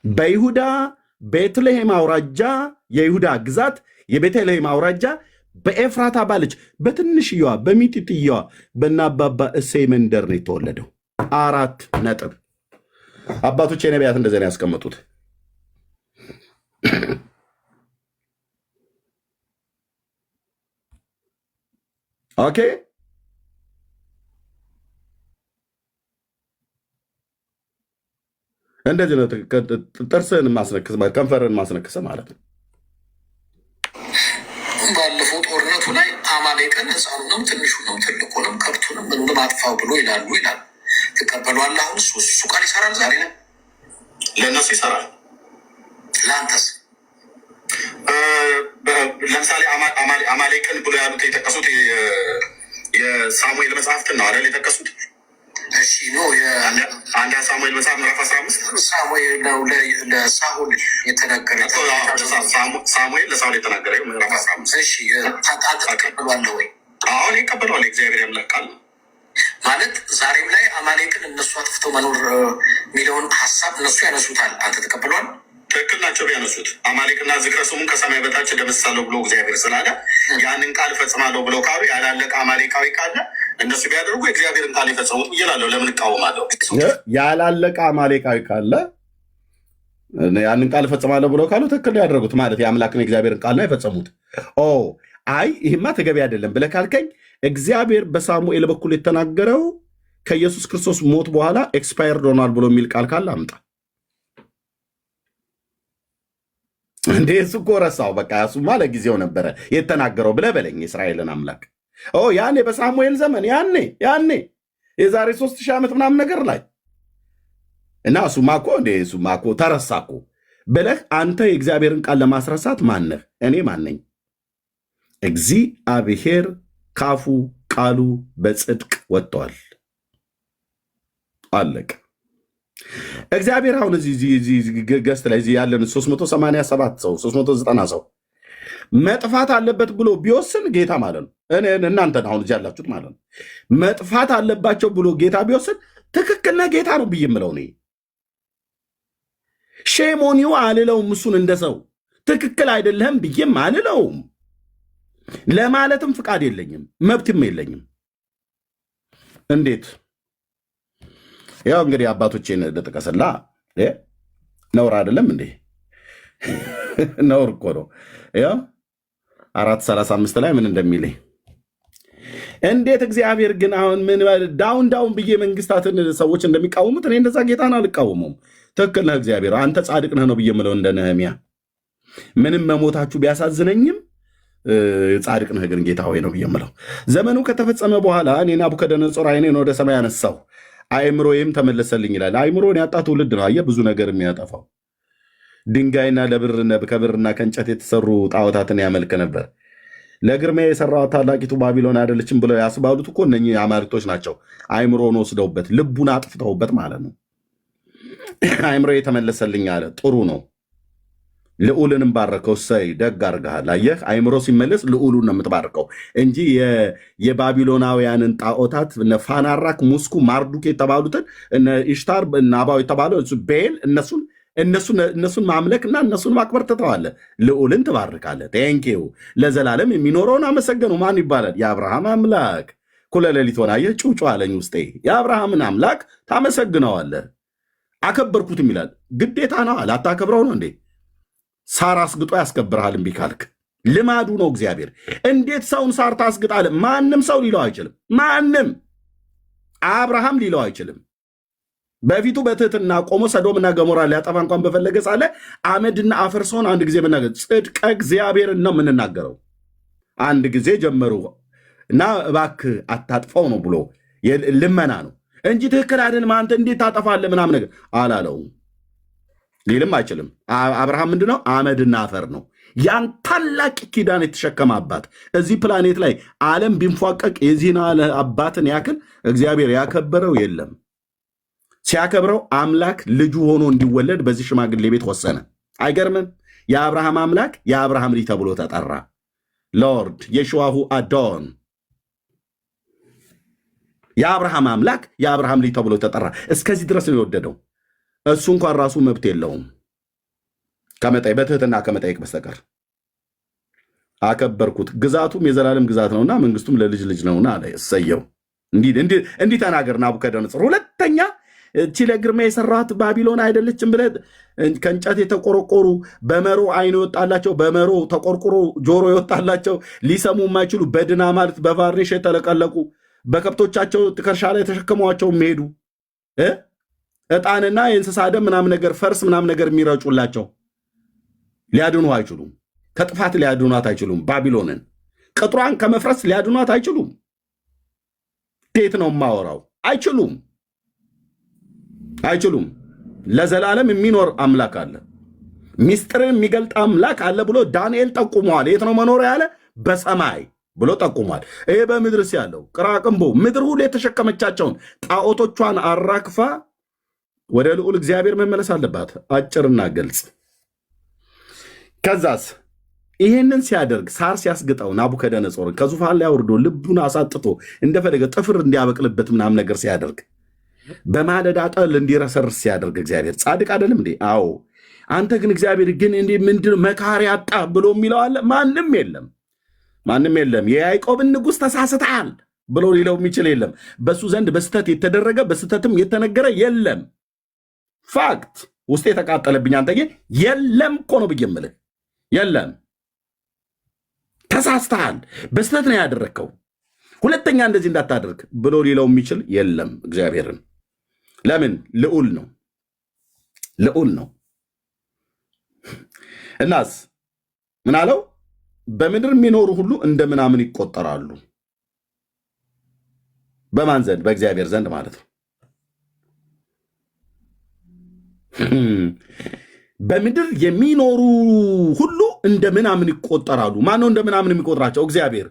በይሁዳ ቤተልሔም አውራጃ፣ የይሁዳ ግዛት የቤተልሔም አውራጃ በኤፍራታ ባለች በትንሽየዋ በሚጢጥየዋ በናባባ እሴይ መንደር ነው የተወለደው። 4 ነጥብ። አባቶች የነቢያት እንደዚህ ነው ያስቀመጡት። ኦኬ፣ እንደዚህ ነው። ጥርስን ማስነክስ ከንፈርን ማስነክስ ማለት ነው። ባለፈው ጦርነቱ ላይ አማሌቅን ሕፃኑንም ትንሹንም ትልቁንም ከብቱንም ምኑንም አጥፋው ብሎ ይላሉ። ትቀበሏል? አሁን እሱ ቃል ይሰራል። ዛሬ ላይ ለእነሱ ይሰራል። ለአንተስ? ለምሳሌ አማሌቅን ብሎ ያሉት የጠቀሱት የሳሙኤል መጽሐፍትን ነው አይደል የጠቀሱት? እሺ ኖ አንድ ሳሙኤል መጽሐፍ ምዕራፍ 15 ሳሙኤል ነው ለሳኦል የተነገረ ሳሙኤል ለሳኦል የተናገረ ምዕራፍ 15። እሺ ተቀብሏል ወይ? አሁን ይቀበለዋል። እግዚአብሔር ያምላክ ቃል ማለት ዛሬም ላይ አማሌቅን እነሱ አጥፍተው መኖር የሚለውን ሀሳብ እነሱ ያነሱታል። አንተ ተቀብሏል? ትክክል ናቸው ቢያነሱት። አማሌቅና ዝክረ ስሙን ከሰማይ በታች ደመስሳለሁ ብሎ እግዚአብሔር ስላለ ያንን ቃል እፈጽማለሁ ብለው ካሉ ያላለቀ አማሌቃዊ ካለ እነሱ ቢያደርጉ የእግዚአብሔርን ቃል የፈጸሙት እላለሁ። ለምን እቃወማለሁ? ያላለቀ አማሌቃዊ ካለ ያንን ቃል እፈጽማለሁ ብለው ካሉ ትክክል ያደረጉት ማለት የአምላክን የእግዚአብሔርን ቃል ነው የፈጸሙት። አይ ይህማ ተገቢ አይደለም ብለህ ካልከኝ እግዚአብሔር በሳሙኤል በኩል የተናገረው ከኢየሱስ ክርስቶስ ሞት በኋላ ኤክስፓየርድ ሆኗል ብሎ የሚል ቃል ካለ አምጣ። እንዴ እሱ እኮ ረሳው። በቃ እሱማ ለጊዜው ነበረ የተናገረው ብለህ በለኝ። የእስራኤልን አምላክ ያኔ በሳሙኤል ዘመን ያኔ የዛሬ 3000 ዓመት ምናምን ነገር ላይ እና እሱማ እኮ ተረሳ እኮ ብለህ አንተ የእግዚአብሔርን ቃል ለማስረሳት ማነህ? እኔ ማነኝ? እግዚአብሔር ካፉ ቃሉ በጽድቅ ወጥተዋል። አለቀ። እግዚአብሔር አሁን እዚህ ገስት ላይ ያለን 387 ሰው 390 ሰው መጥፋት አለበት ብሎ ቢወስን ጌታ ማለት ነው። እናንተን አሁን እዚህ ያላችሁት ማለት ነው። መጥፋት አለባቸው ብሎ ጌታ ቢወስን ትክክል ነህ ጌታ ነው ብዬ የምለው እኔ ሼሞኒው አልለውም። እሱን እንደ ሰው ትክክል አይደለህም ብዬም አልለውም። ለማለትም ፍቃድ የለኝም፣ መብትም የለኝም። እንዴት ያው እንግዲህ አባቶቼን ልጥቀስላ። ነውር አይደለም እንዴ? ነውር እኮ ነው። ያው 4:35 ላይ ምን እንደሚለኝ እንዴት እግዚአብሔር ግን አሁን ምን ዳውን ብዬ መንግስታትን ሰዎች እንደሚቃወሙት እኔ እንደዛ ጌታን አልቃወመውም። ትክክል ነህ እግዚአብሔር አንተ ጻድቅ ነህ ነው ብዬ የምለው እንደ ነህምያ። ምንም መሞታችሁ ቢያሳዝነኝም ጻድቅ ነህ ግን ጌታ ሆይ ነው ብዬ የምለው። ዘመኑ ከተፈጸመ በኋላ እኔ ናቡከደነፆር ዓይኔን ወደ ሰማይ አነሳሁ አእምሮዬም ተመለሰልኝ ይላል። አእምሮን ያጣ ትውልድ ነው። አየህ ብዙ ነገር የሚያጠፋው ድንጋይና ከብርና ከእንጨት የተሰሩ ጣዖታትን ያመልክ ነበር። ለግርማ የሰራው ታላቂቱ ባቢሎን አይደለችም ብለው ያስባሉት እኮ እነኚህ አማልክቶች ናቸው። አእምሮን ወስደውበት ልቡን አጥፍተውበት ማለት ነው። አእምሮ የተመለሰልኝ አለ። ጥሩ ነው። ልዑልንም ባረከው። እሰይ ደግ አድርገሃል። አየህ አእምሮ ሲመለስ ልዑሉን ነው የምትባርከው እንጂ የባቢሎናውያንን ጣዖታት ፋናራክ፣ ሙስኩ፣ ማርዱክ የተባሉትን ኢሽታር ናባው የተባለው ቤል እነሱን ማምለክና እነሱን ማክበር ትተዋለህ። ልዑልን ትባርካለህ። ቴንኪው ለዘላለም የሚኖረውን አመሰገኑ። ማን ይባላል? የአብርሃም አምላክ። እኩለ ሌሊት ሆነ አየህ ጩጩ አለኝ ውስጤ። የአብርሃምን አምላክ ታመሰግነዋለህ። አከበርኩትም ይላል። ግዴታ ነው። ላታከብረው ነው እንዴ? ሳር አስግጦ ያስከብርሃል እምቢ ካልክ። ልማዱ ነው እግዚአብሔር። እንዴት ሰውን ሳር ታስግጣለህ? ማንም ሰው ሊለው አይችልም። ማንም አብርሃም ሊለው አይችልም። በፊቱ በትህትና ቆሞ ሰዶምና ገሞራ ሊያጠፋ እንኳን በፈለገ ሳለ አመድና አፈር ሰውን አንድ ጊዜ መናገር ጽድቀ እግዚአብሔርን ነው የምንናገረው። አንድ ጊዜ ጀመሩ እና እባክህ አታጥፋው ነው ብሎ ልመና ነው እንጂ ትክክል አይደለም አንተ እንዴት ታጠፋለህ ምናምን ነገር አላለውም። ሊልም አይችልም። አብርሃም ምንድነው? አመድና አፈር ነው። ያን ታላቅ ኪዳን የተሸከመ አባት እዚህ ፕላኔት ላይ ዓለም ቢንፏቀቅ የዚህን አባትን ያክል እግዚአብሔር ያከበረው የለም። ሲያከብረው አምላክ ልጁ ሆኖ እንዲወለድ በዚህ ሽማግሌ ቤት ወሰነ። አይገርምም? የአብርሃም አምላክ የአብርሃም ልጅ ተብሎ ተጠራ። ሎርድ የሽዋሁ አዶን የአብርሃም አምላክ የአብርሃም ልጅ ተብሎ ተጠራ። እስከዚህ ድረስ ነው የወደደው። እሱ እንኳን ራሱ መብት የለውም በትህትና ከመጠየቅ በስተቀር። አከበርኩት፣ ግዛቱም የዘላለም ግዛት ነውና መንግስቱም ለልጅ ልጅ ነውና አለ። እሰየው። እንዲህ ተናገር ናቡከደነፆር። ሁለተኛ እቺ ለግርማ የሰራት ባቢሎን አይደለችም ብለህ ከእንጨት የተቆረቆሩ በመሮ አይን የወጣላቸው በመሮ ተቆርቁሮ ጆሮ የወጣላቸው ሊሰሙ የማይችሉ በድና ማለት በቫርኒሽ የተለቀለቁ በከብቶቻቸው ትከሻ ላይ ተሸክመዋቸው የሚሄዱ ዕጣንና የእንስሳ ደም ምናምን ነገር ፈርስ ምናምን ነገር የሚረጩላቸው ሊያድኑ አይችሉም። ከጥፋት ሊያድኗት አይችሉም። ባቢሎንን ቅጥሯን ከመፍረስ ሊያድኗት አይችሉም። እንዴት ነው የማወራው? አይችሉም። ለዘላለም የሚኖር አምላክ አለ፣ ሚስጥርን የሚገልጥ አምላክ አለ ብሎ ዳንኤል ጠቁመዋል። የት ነው መኖሪያ ያለ? በሰማይ ብሎ ጠቁሟል። ይሄ በምድርስ ያለው ቅራቅንቦ ምድር ሁሉ የተሸከመቻቸውን ጣዖቶቿን አራክፋ ወደ ልዑል እግዚአብሔር መመለስ አለባት። አጭርና ግልጽ። ከዛስ ይሄንን ሲያደርግ ሳር ሲያስግጠው ናቡከደነፆርን ከዙፋን ላይ አውርዶ ልቡን አሳጥቶ እንደፈለገ ጥፍር እንዲያበቅልበት ምናምን ነገር ሲያደርግ በማለዳ ጠል እንዲረሰርስ ሲያደርግ እግዚአብሔር ጻድቅ አይደለም እንዴ? አዎ። አንተ ግን እግዚአብሔር ግን እንዲህ ምንድን መካሪ አጣ ብሎ የሚለው አለ? ማንም የለም። የያዕቆብን ንጉሥ ተሳስተሃል ብሎ ሊለው የሚችል የለም። በሱ ዘንድ በስተት የተደረገ በስተትም የተነገረ የለም። ፋክት ውስጥ የተቃጠለብኝ አንተ የለም እኮ ነው ብዬ የምልህ የለም። ተሳስተሃል፣ በስተት ነው ያደረግከው፣ ሁለተኛ እንደዚህ እንዳታደርግ ብሎ ሊለው የሚችል የለም እግዚአብሔርን። ለምን? ልዑል ነው። እናስ ምን አለው? በምድር የሚኖሩ ሁሉ እንደ ምናምን ይቆጠራሉ። በማን ዘንድ? በእግዚአብሔር ዘንድ ማለት ነው። በምድር የሚኖሩ ሁሉ እንደ ምናምን ይቆጠራሉ። ማነው እንደ ምናምን የሚቆጥራቸው? እግዚአብሔር።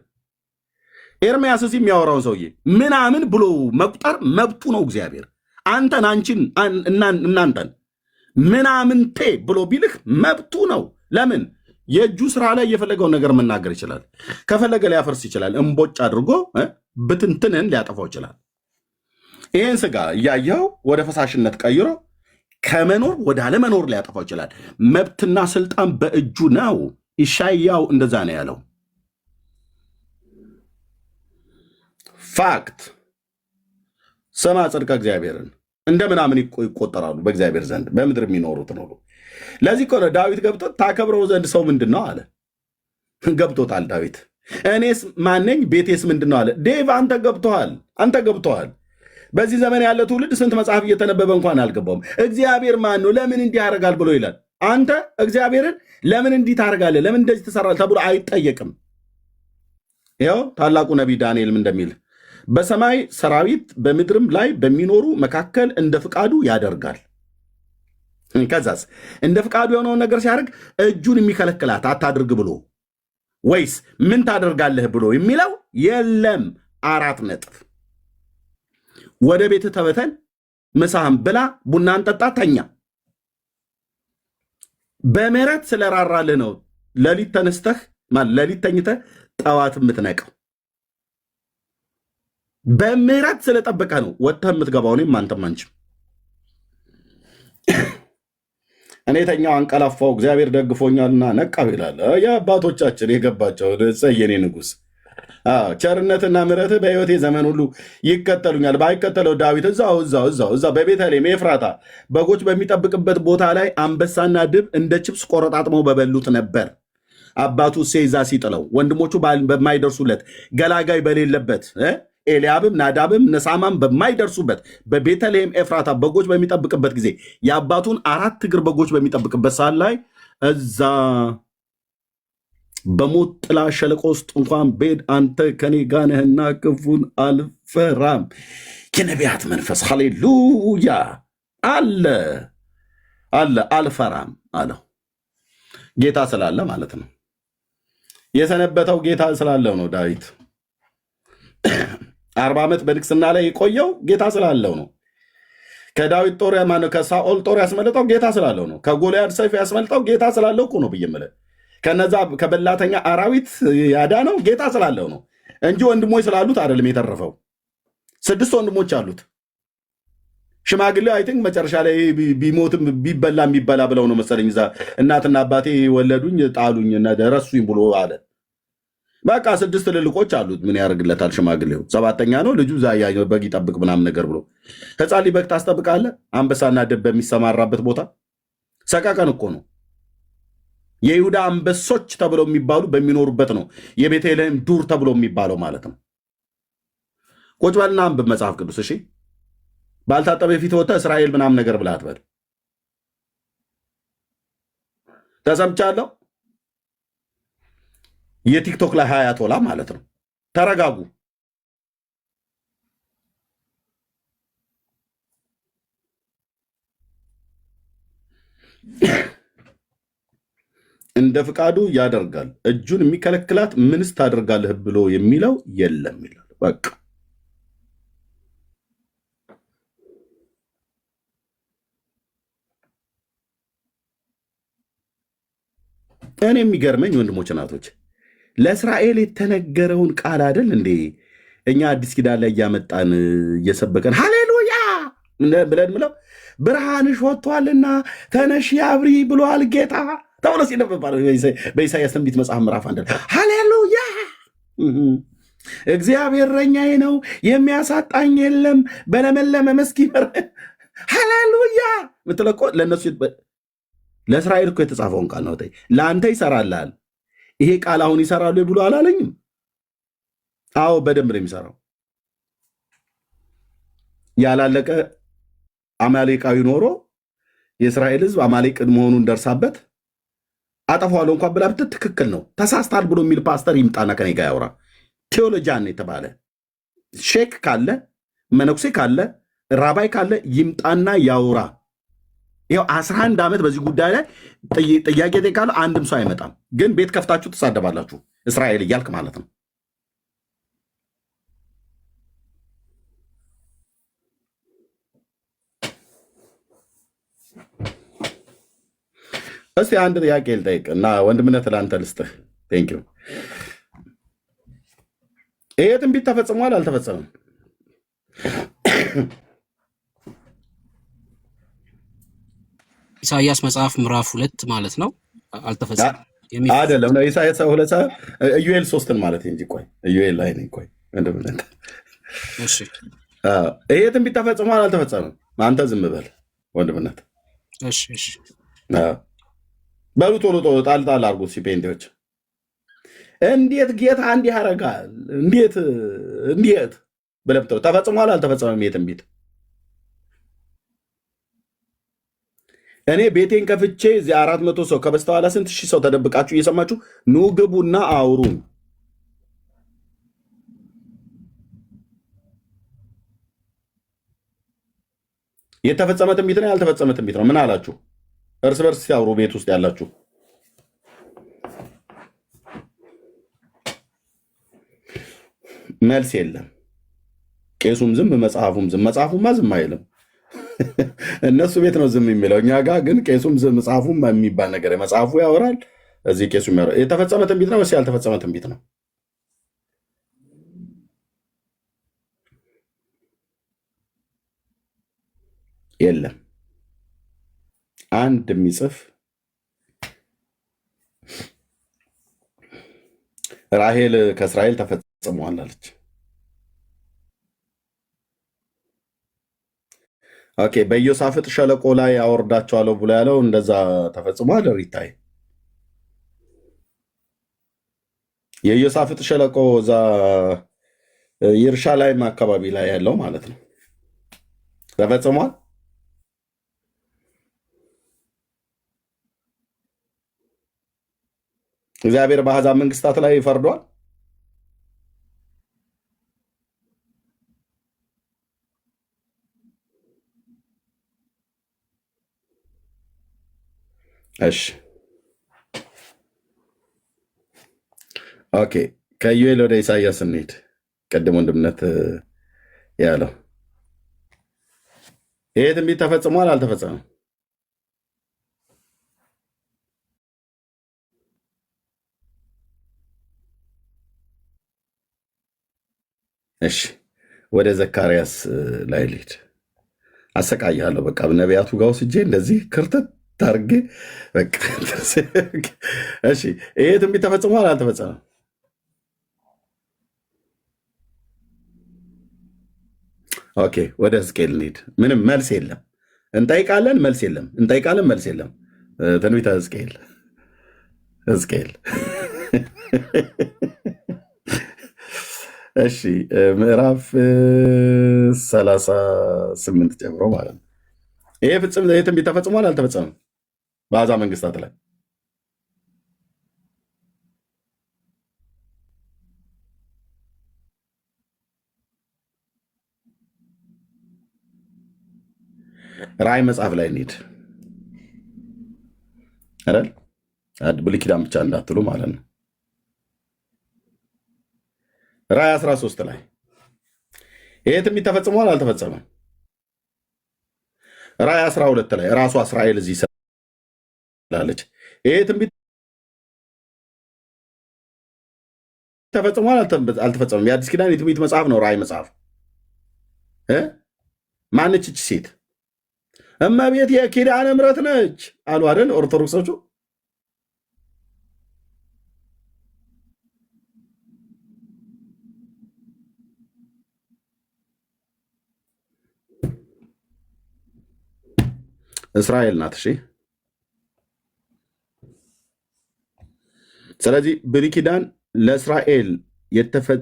ኤርምያስ እዚህ የሚያወራውን ሰውዬ ምናምን ብሎ መቁጠር መብቱ ነው እግዚአብሔር። አንተን፣ አንቺን፣ እናንተን ምናምንቴ ብሎ ቢልህ መብቱ ነው። ለምን? የእጁ ስራ ላይ የፈለገውን ነገር መናገር ይችላል። ከፈለገ ሊያፈርስ ይችላል። እምቦጭ አድርጎ ብትንትንን ሊያጠፋው ይችላል። ይህን ስጋ እያየኸው ወደ ፈሳሽነት ቀይሮ ከመኖር ወደ አለመኖር ሊያጠፋው ይችላል። መብትና ስልጣን በእጁ ነው። ኢሳይያው እንደዛ ነው ያለው። ፋክት። ስማ፣ ጽድቀ እግዚአብሔርን እንደ ምናምን ይቆጠራሉ በእግዚአብሔር ዘንድ በምድር የሚኖሩት ነው። ለዚህ እኮ ነው ዳዊት ገብቶት ታከብረው ዘንድ ሰው ምንድን ነው አለ። ገብቶታል ዳዊት። እኔስ ማነኝ ቤቴስ ምንድን ነው አለ። ዴቭ አንተ ገብቶሃል። በዚህ ዘመን ያለ ትውልድ ስንት መጽሐፍ እየተነበበ እንኳን አልገባውም። እግዚአብሔር ማን ነው ለምን እንዲህ ያደርጋል ብሎ ይላል። አንተ እግዚአብሔርን ለምን እንዲህ ታደርጋለህ፣ ለምን እንደዚህ ትሰራለህ ተብሎ አይጠየቅም። ይኸው ታላቁ ነቢይ ዳንኤልም እንደሚል በሰማይ ሰራዊት በምድርም ላይ በሚኖሩ መካከል እንደ ፍቃዱ ያደርጋል። ከዛስ እንደ ፍቃዱ የሆነውን ነገር ሲያደርግ እጁን የሚከለክላት አታድርግ ብሎ ወይስ ምን ታደርጋለህ ብሎ የሚለው የለም። 4 ነጥብ። ወደ ቤት ተበተን፣ ምሳህን ብላ፣ ቡናን ጠጣ፣ ተኛ። በምህረት ስለራራልህ ነው ሌሊት ተኝተህ ጠዋት የምትነቀው። በምህረት ስለጠበቀ ነው ወጥተህ የምትገባው። እኔም አንተም አንቺም። እኔ ተኛው አንቀላፋው እግዚአብሔር ደግፎኛልና ነቃው ይላል የአባቶቻችን የገባቸው የኔ ንጉሥ። ቸርነትና ምሕረትህ በሕይወቴ ዘመን ሁሉ ይከተሉኛል። ባይከተለው ዳዊት እዛው በቤተልሔም ኤፍራታ በጎች በሚጠብቅበት ቦታ ላይ አንበሳና ድብ እንደ ችፕስ ቆረጣጥመው በበሉት ነበር። አባቱ እሴይ እዛ ሲጥለው ወንድሞቹ በማይደርሱለት ገላጋይ በሌለበት ኤልያብም ናዳብም ነሳማም በማይደርሱበት በቤተልሔም ኤፍራታ በጎች በሚጠብቅበት ጊዜ የአባቱን 4 እግር በጎች በሚጠብቅበት ሰዓት ላይ እዛ በሞት ጥላ ሸለቆ ውስጥ እንኳን ቤድ አንተ ከኔ ጋር ነህና ክፉን አልፈራም። የነቢያት መንፈስ ሃሌሉያ አለ አልፈራም አለው። ጌታ ስላለ ማለት ነው። የሰነበተው ጌታ ስላለው ነው። ዳዊት 40 ዓመት በንግስና ላይ የቆየው ጌታ ስላለው ነው። ከዳዊት ጦር ማነው ከሳኦል ጦር ያስመለጠው ጌታ ስላለው ነው። ከጎልያድ ሰይፍ ያስመልጠው ጌታ ስላለው እኮ ነው ብዬ የምልህ። ከነዛ ከበላተኛ አራዊት ያዳነው ጌታ ስላለው ነው እንጂ ወንድሞች ስላሉት አይደለም የተረፈው። 6 ወንድሞች አሉት። ሽማግሌ አይ ቲንክ መጨረሻ ላይ ቢሞትም ቢበላ የሚበላ ብለው ነው መሰለኝ እዛ እናትና አባቴ ወለዱኝ ጣሉኝ እና ረሱኝ ብሎ አለ። በቃ 6 ትልልቆች አሉት። ምን ያደርግለታል ሽማግሌው? 7ኛ ነው ልጁ ዛያ በግ ይጠብቅ ምናምን ነገር ብሎ ሕፃን ልጅ በግ ታስጠብቃለህ? አንበሳና ድብ በሚሰማራበት ቦታ ሰቃቀን እኮ ነው። የይሁዳ አንበሶች ተብለው የሚባሉ በሚኖሩበት ነው የቤተልሔም ዱር ተብሎ የሚባለው ማለት ነው። ቁጭ በልና አንብብ መጽሐፍ ቅዱስ እሺ። ባልታጠበ ፊት ወጥተህ እስራኤል ምናምን ነገር ብለህ አትበል። ተሰምቻለሁ። የቲክቶክ ላይ 20 ቶላ ማለት ነው። ተረጋጉ። እንደ ፍቃዱ ያደርጋል፣ እጁን የሚከለክላት ምንስ ታደርጋለህ ብሎ የሚለው የለም ይላል። በቃ እኔ የሚገርመኝ ወንድሞች እናቶች ለእስራኤል የተነገረውን ቃል አይደል እንዴ እኛ አዲስ ኪዳን ላይ እያመጣን እየሰበከን ሃሌሉያ ብለን ምለው ብርሃንሽ ወጥቷልና ተነሺ አብሪ ብሏል ጌታ ተብሎ ሲነበባል በኢሳያስ ትንቢት መጽሐፍ ምዕራፍ 1 ሃሌሉያ እግዚአብሔር እረኛዬ ነው የሚያሳጣኝ የለም በለመለመ መስክ ይመራል። ሃሌሉያ ምትለቆ ለነሱ ለእስራኤል እኮ የተጻፈውን ቃል ነው። ለአንተ ይሰራልሃል። ይሄ ቃል አሁን ይሰራሉ ብሎ አላለኝም? አዎ በደንብ ነው የሚሰራው። ያላለቀ አማሌቃዊ ኖሮ የእስራኤል ሕዝብ አማሌቅ መሆኑን ደርሳበት አጠፋዋለሁ እንኳን ብላ ብትል ትክክል ነው። ተሳስታል ብሎ የሚል ፓስተር ይምጣና ከኔ ጋር ያውራ። ቴዎሎጂያን የተባለ ሼክ ካለ መነኩሴ ካለ ራባይ ካለ ይምጣና ያውራ። ይኸው 11 ዓመት በዚህ ጉዳይ ላይ ጥያቄ ጠይቃለሁ፣ አንድም ሰው አይመጣም። ግን ቤት ከፍታችሁ ትሳደባላችሁ፣ እስራኤል እያልክ ማለት ነው። እስቲ አንድ ጥያቄ ልጠይቅ እና ወንድምነት ለአንተ ልስጥህ። ቴንኪው። ይሄ ትንቢት ተፈጽሟል አልተፈጸመም? ኢሳያስ መጽሐፍ ምዕራፍ 2 ማለት ነው። አልተፈጸመም አይደለም ነው ኢሳያስ 2 ኢዩኤል 3 ማለት እንጂ ቆይ ኢዩኤል ላይ ነኝ። ቆይ ወንድምነት እሺ፣ ይሄ ትንቢት ተፈጽሟል አልተፈጸመም? አንተ ዝም በል ወንድምነት። እሺ እሺ በሉ ቶሎ ቶሎ ጣል ጣል አድርጉት። ሲፔንቴዎች እንዴት ጌታ እንዲህ ያደርጋል? እንዴት ብለህ ተፈጽሟል አልተፈጸመም? ይሄ ትንቢት እኔ ቤቴን ከፍቼ እዚህ 400 ሰው ከበስተኋላ ስንት ሺህ ሰው ተደብቃችሁ እየሰማችሁ ኑ ግቡና አውሩን። የተፈጸመ ትንቢት ነው ያልተፈጸመ ትንቢት ነው? ምን አላችሁ? እርስ በርስ ሲያወሩ ቤት ውስጥ ያላችሁ መልስ የለም። ቄሱም ዝም፣ መጽሐፉም ዝም። መጽሐፉማ ዝም አይልም። እነሱ ቤት ነው ዝም የሚለው፣ እኛ ጋር ግን ቄሱም ዝም፣ መጽሐፉም የሚባል ነገር መጽሐፉ ያወራል፣ እዚህ ቄሱ ያወራል። የተፈጸመ ትንቢት ነው ወይስ ያልተፈጸመ ትንቢት ነው? የለም። አንድ የሚጽፍ ራሄል ከእስራኤል ተፈጽሟል አለች። ኦኬ፣ በኢዮሳፍጥ ሸለቆ ላይ አወርዳቸዋለሁ ብሎ ያለው እንደዛ ተፈጽሟል። ሪታይ የኢዮሳፍጥ ሸለቆ እዛ ኢየሩሳሌም አካባቢ ላይ ያለው ማለት ነው ተፈጽሟል። እግዚአብሔር በአሕዛብ መንግስታት ላይ ፈርዷል። እሺ ኦኬ፣ ከዩኤል ወደ ኢሳያስ እንሂድ። ቅድም ወንድምነት ያለው ይሄ ትንቢት ተፈጽሟል አልተፈጸመም? እሺ ወደ ዘካርያስ ላይ ልሂድ። አሰቃያለሁ። በቃ ነቢያቱ ጋር ወስጄ እንደዚህ ክርተት ታርጌ በቃ። እሺ ይሄ ትንቢት ተፈጽሟል አልተፈጸመም? ኦኬ ወደ ሕዝቅኤል እንሂድ። ምንም መልስ የለም። እንጠይቃለን፣ መልስ የለም። እንጠይቃለን፣ መልስ የለም። ትንቢተ ሕዝቅኤል እሺ ምዕራፍ 38 ጀምሮ ማለት ነው። ይሄ ትንቢት ተፈጽሟል አልተፈጸመም? በአሕዛብ መንግስታት ላይ ራእይ መጽሐፍ ላይ እንሂድ አይደል? ብሉይ ኪዳን ብቻ እንዳትሉ ማለት ነው። ራእይ 13 ላይ ይሄ ትንቢት ተፈጽሟል አልተፈጸመም? ራእይ 12 ላይ ራሷ እስራኤል እዚህ ስላለች ይሄ ትንቢት ተፈጽሟል አልተፈጸመም? የአዲስ ኪዳን የትንቢት መጽሐፍ ነው ራእይ መጽሐፍ። ማነች እች ሴት? እመቤት የኪዳነ ምሕረት ነች አሉ አይደል ኦርቶዶክሶቹ። እስራኤል ናት። እሺ ስለዚህ ብሉይ ኪዳን ለእስራኤል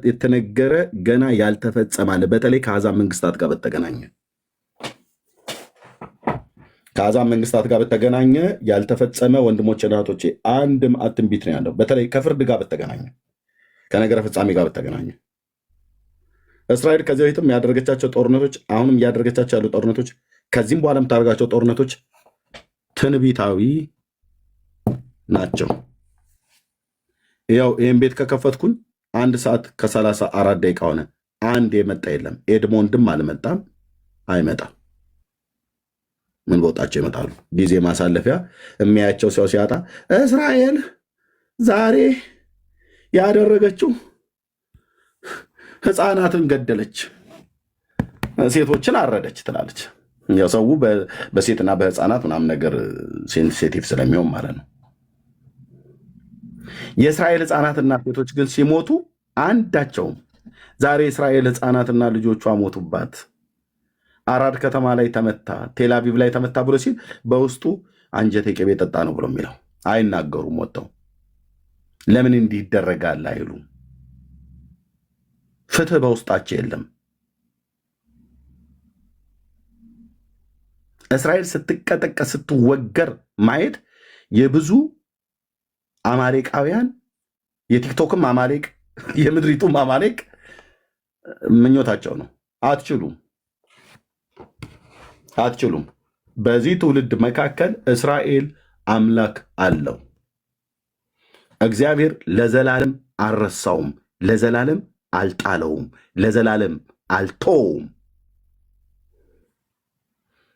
የተነገረ ገና ያልተፈጸማል። በተለይ ከአሕዛብ መንግስታት ጋር በተገናኘ ከአሕዛብ መንግስታት ጋር በተገናኘ ያልተፈጸመ ወንድሞች እናቶቼ አንድ መዓት ትንቢት ነው ያለው። በተለይ ከፍርድ ጋር በተገናኘ ከነገረ ፍጻሜ ጋር በተገናኘ እስራኤል ከዚህ በፊትም ያደረገቻቸው ጦርነቶች፣ አሁንም እያደረገቻቸው ያሉ ጦርነቶች፣ ከዚህም በኋላ የምታደርጋቸው ጦርነቶች ትንቢታዊ ናቸው። ያው ይህን ቤት ከከፈትኩኝ 1 ሰዓት ከ34 ደቂቃ ሆነ። አንድ የመጣ የለም። ኤድሞንድም አልመጣም፣ አይመጣም። ምን በወጣቸው ይመጣሉ። ጊዜ ማሳለፊያ የሚያያቸው ሰው ሲያጣ እስራኤል ዛሬ ያደረገችው ሕፃናትን ገደለች፣ ሴቶችን አረደች ትላለች። ያው ሰው በሴትና በሕፃናት ምናምን ነገር ሴንሲቲቭ ስለሚሆን ማለት ነው። የእስራኤል ሕፃናትና ሴቶች ግን ሲሞቱ አንዳቸውም ዛሬ የእስራኤል ሕፃናትና ልጆቿ ሞቱባት፣ አራድ ከተማ ላይ ተመታ፣ ቴልአቪቭ ላይ ተመታ ብሎ ሲል በውስጡ አንጀቴ ቅቤ ጠጣ ነው ብሎ የሚለው አይናገሩም። ወጥተው ለምን እንዲህ ይደረጋል አይሉም። ፍትህ በውስጣቸው የለም። እስራኤል ስትቀጠቀጥ ስትወገር ማየት የብዙ አማሌቃውያን የቲክቶክም አማሌቅ የምድሪቱም አማሌቅ ምኞታቸው ነው። አትችሉም። በዚህ ትውልድ መካከል እስራኤል አምላክ አለው። እግዚአብሔር ለዘላለም አልረሳውም፣ ለዘላለም አልጣለውም፣ ለዘላለም አልተወውም።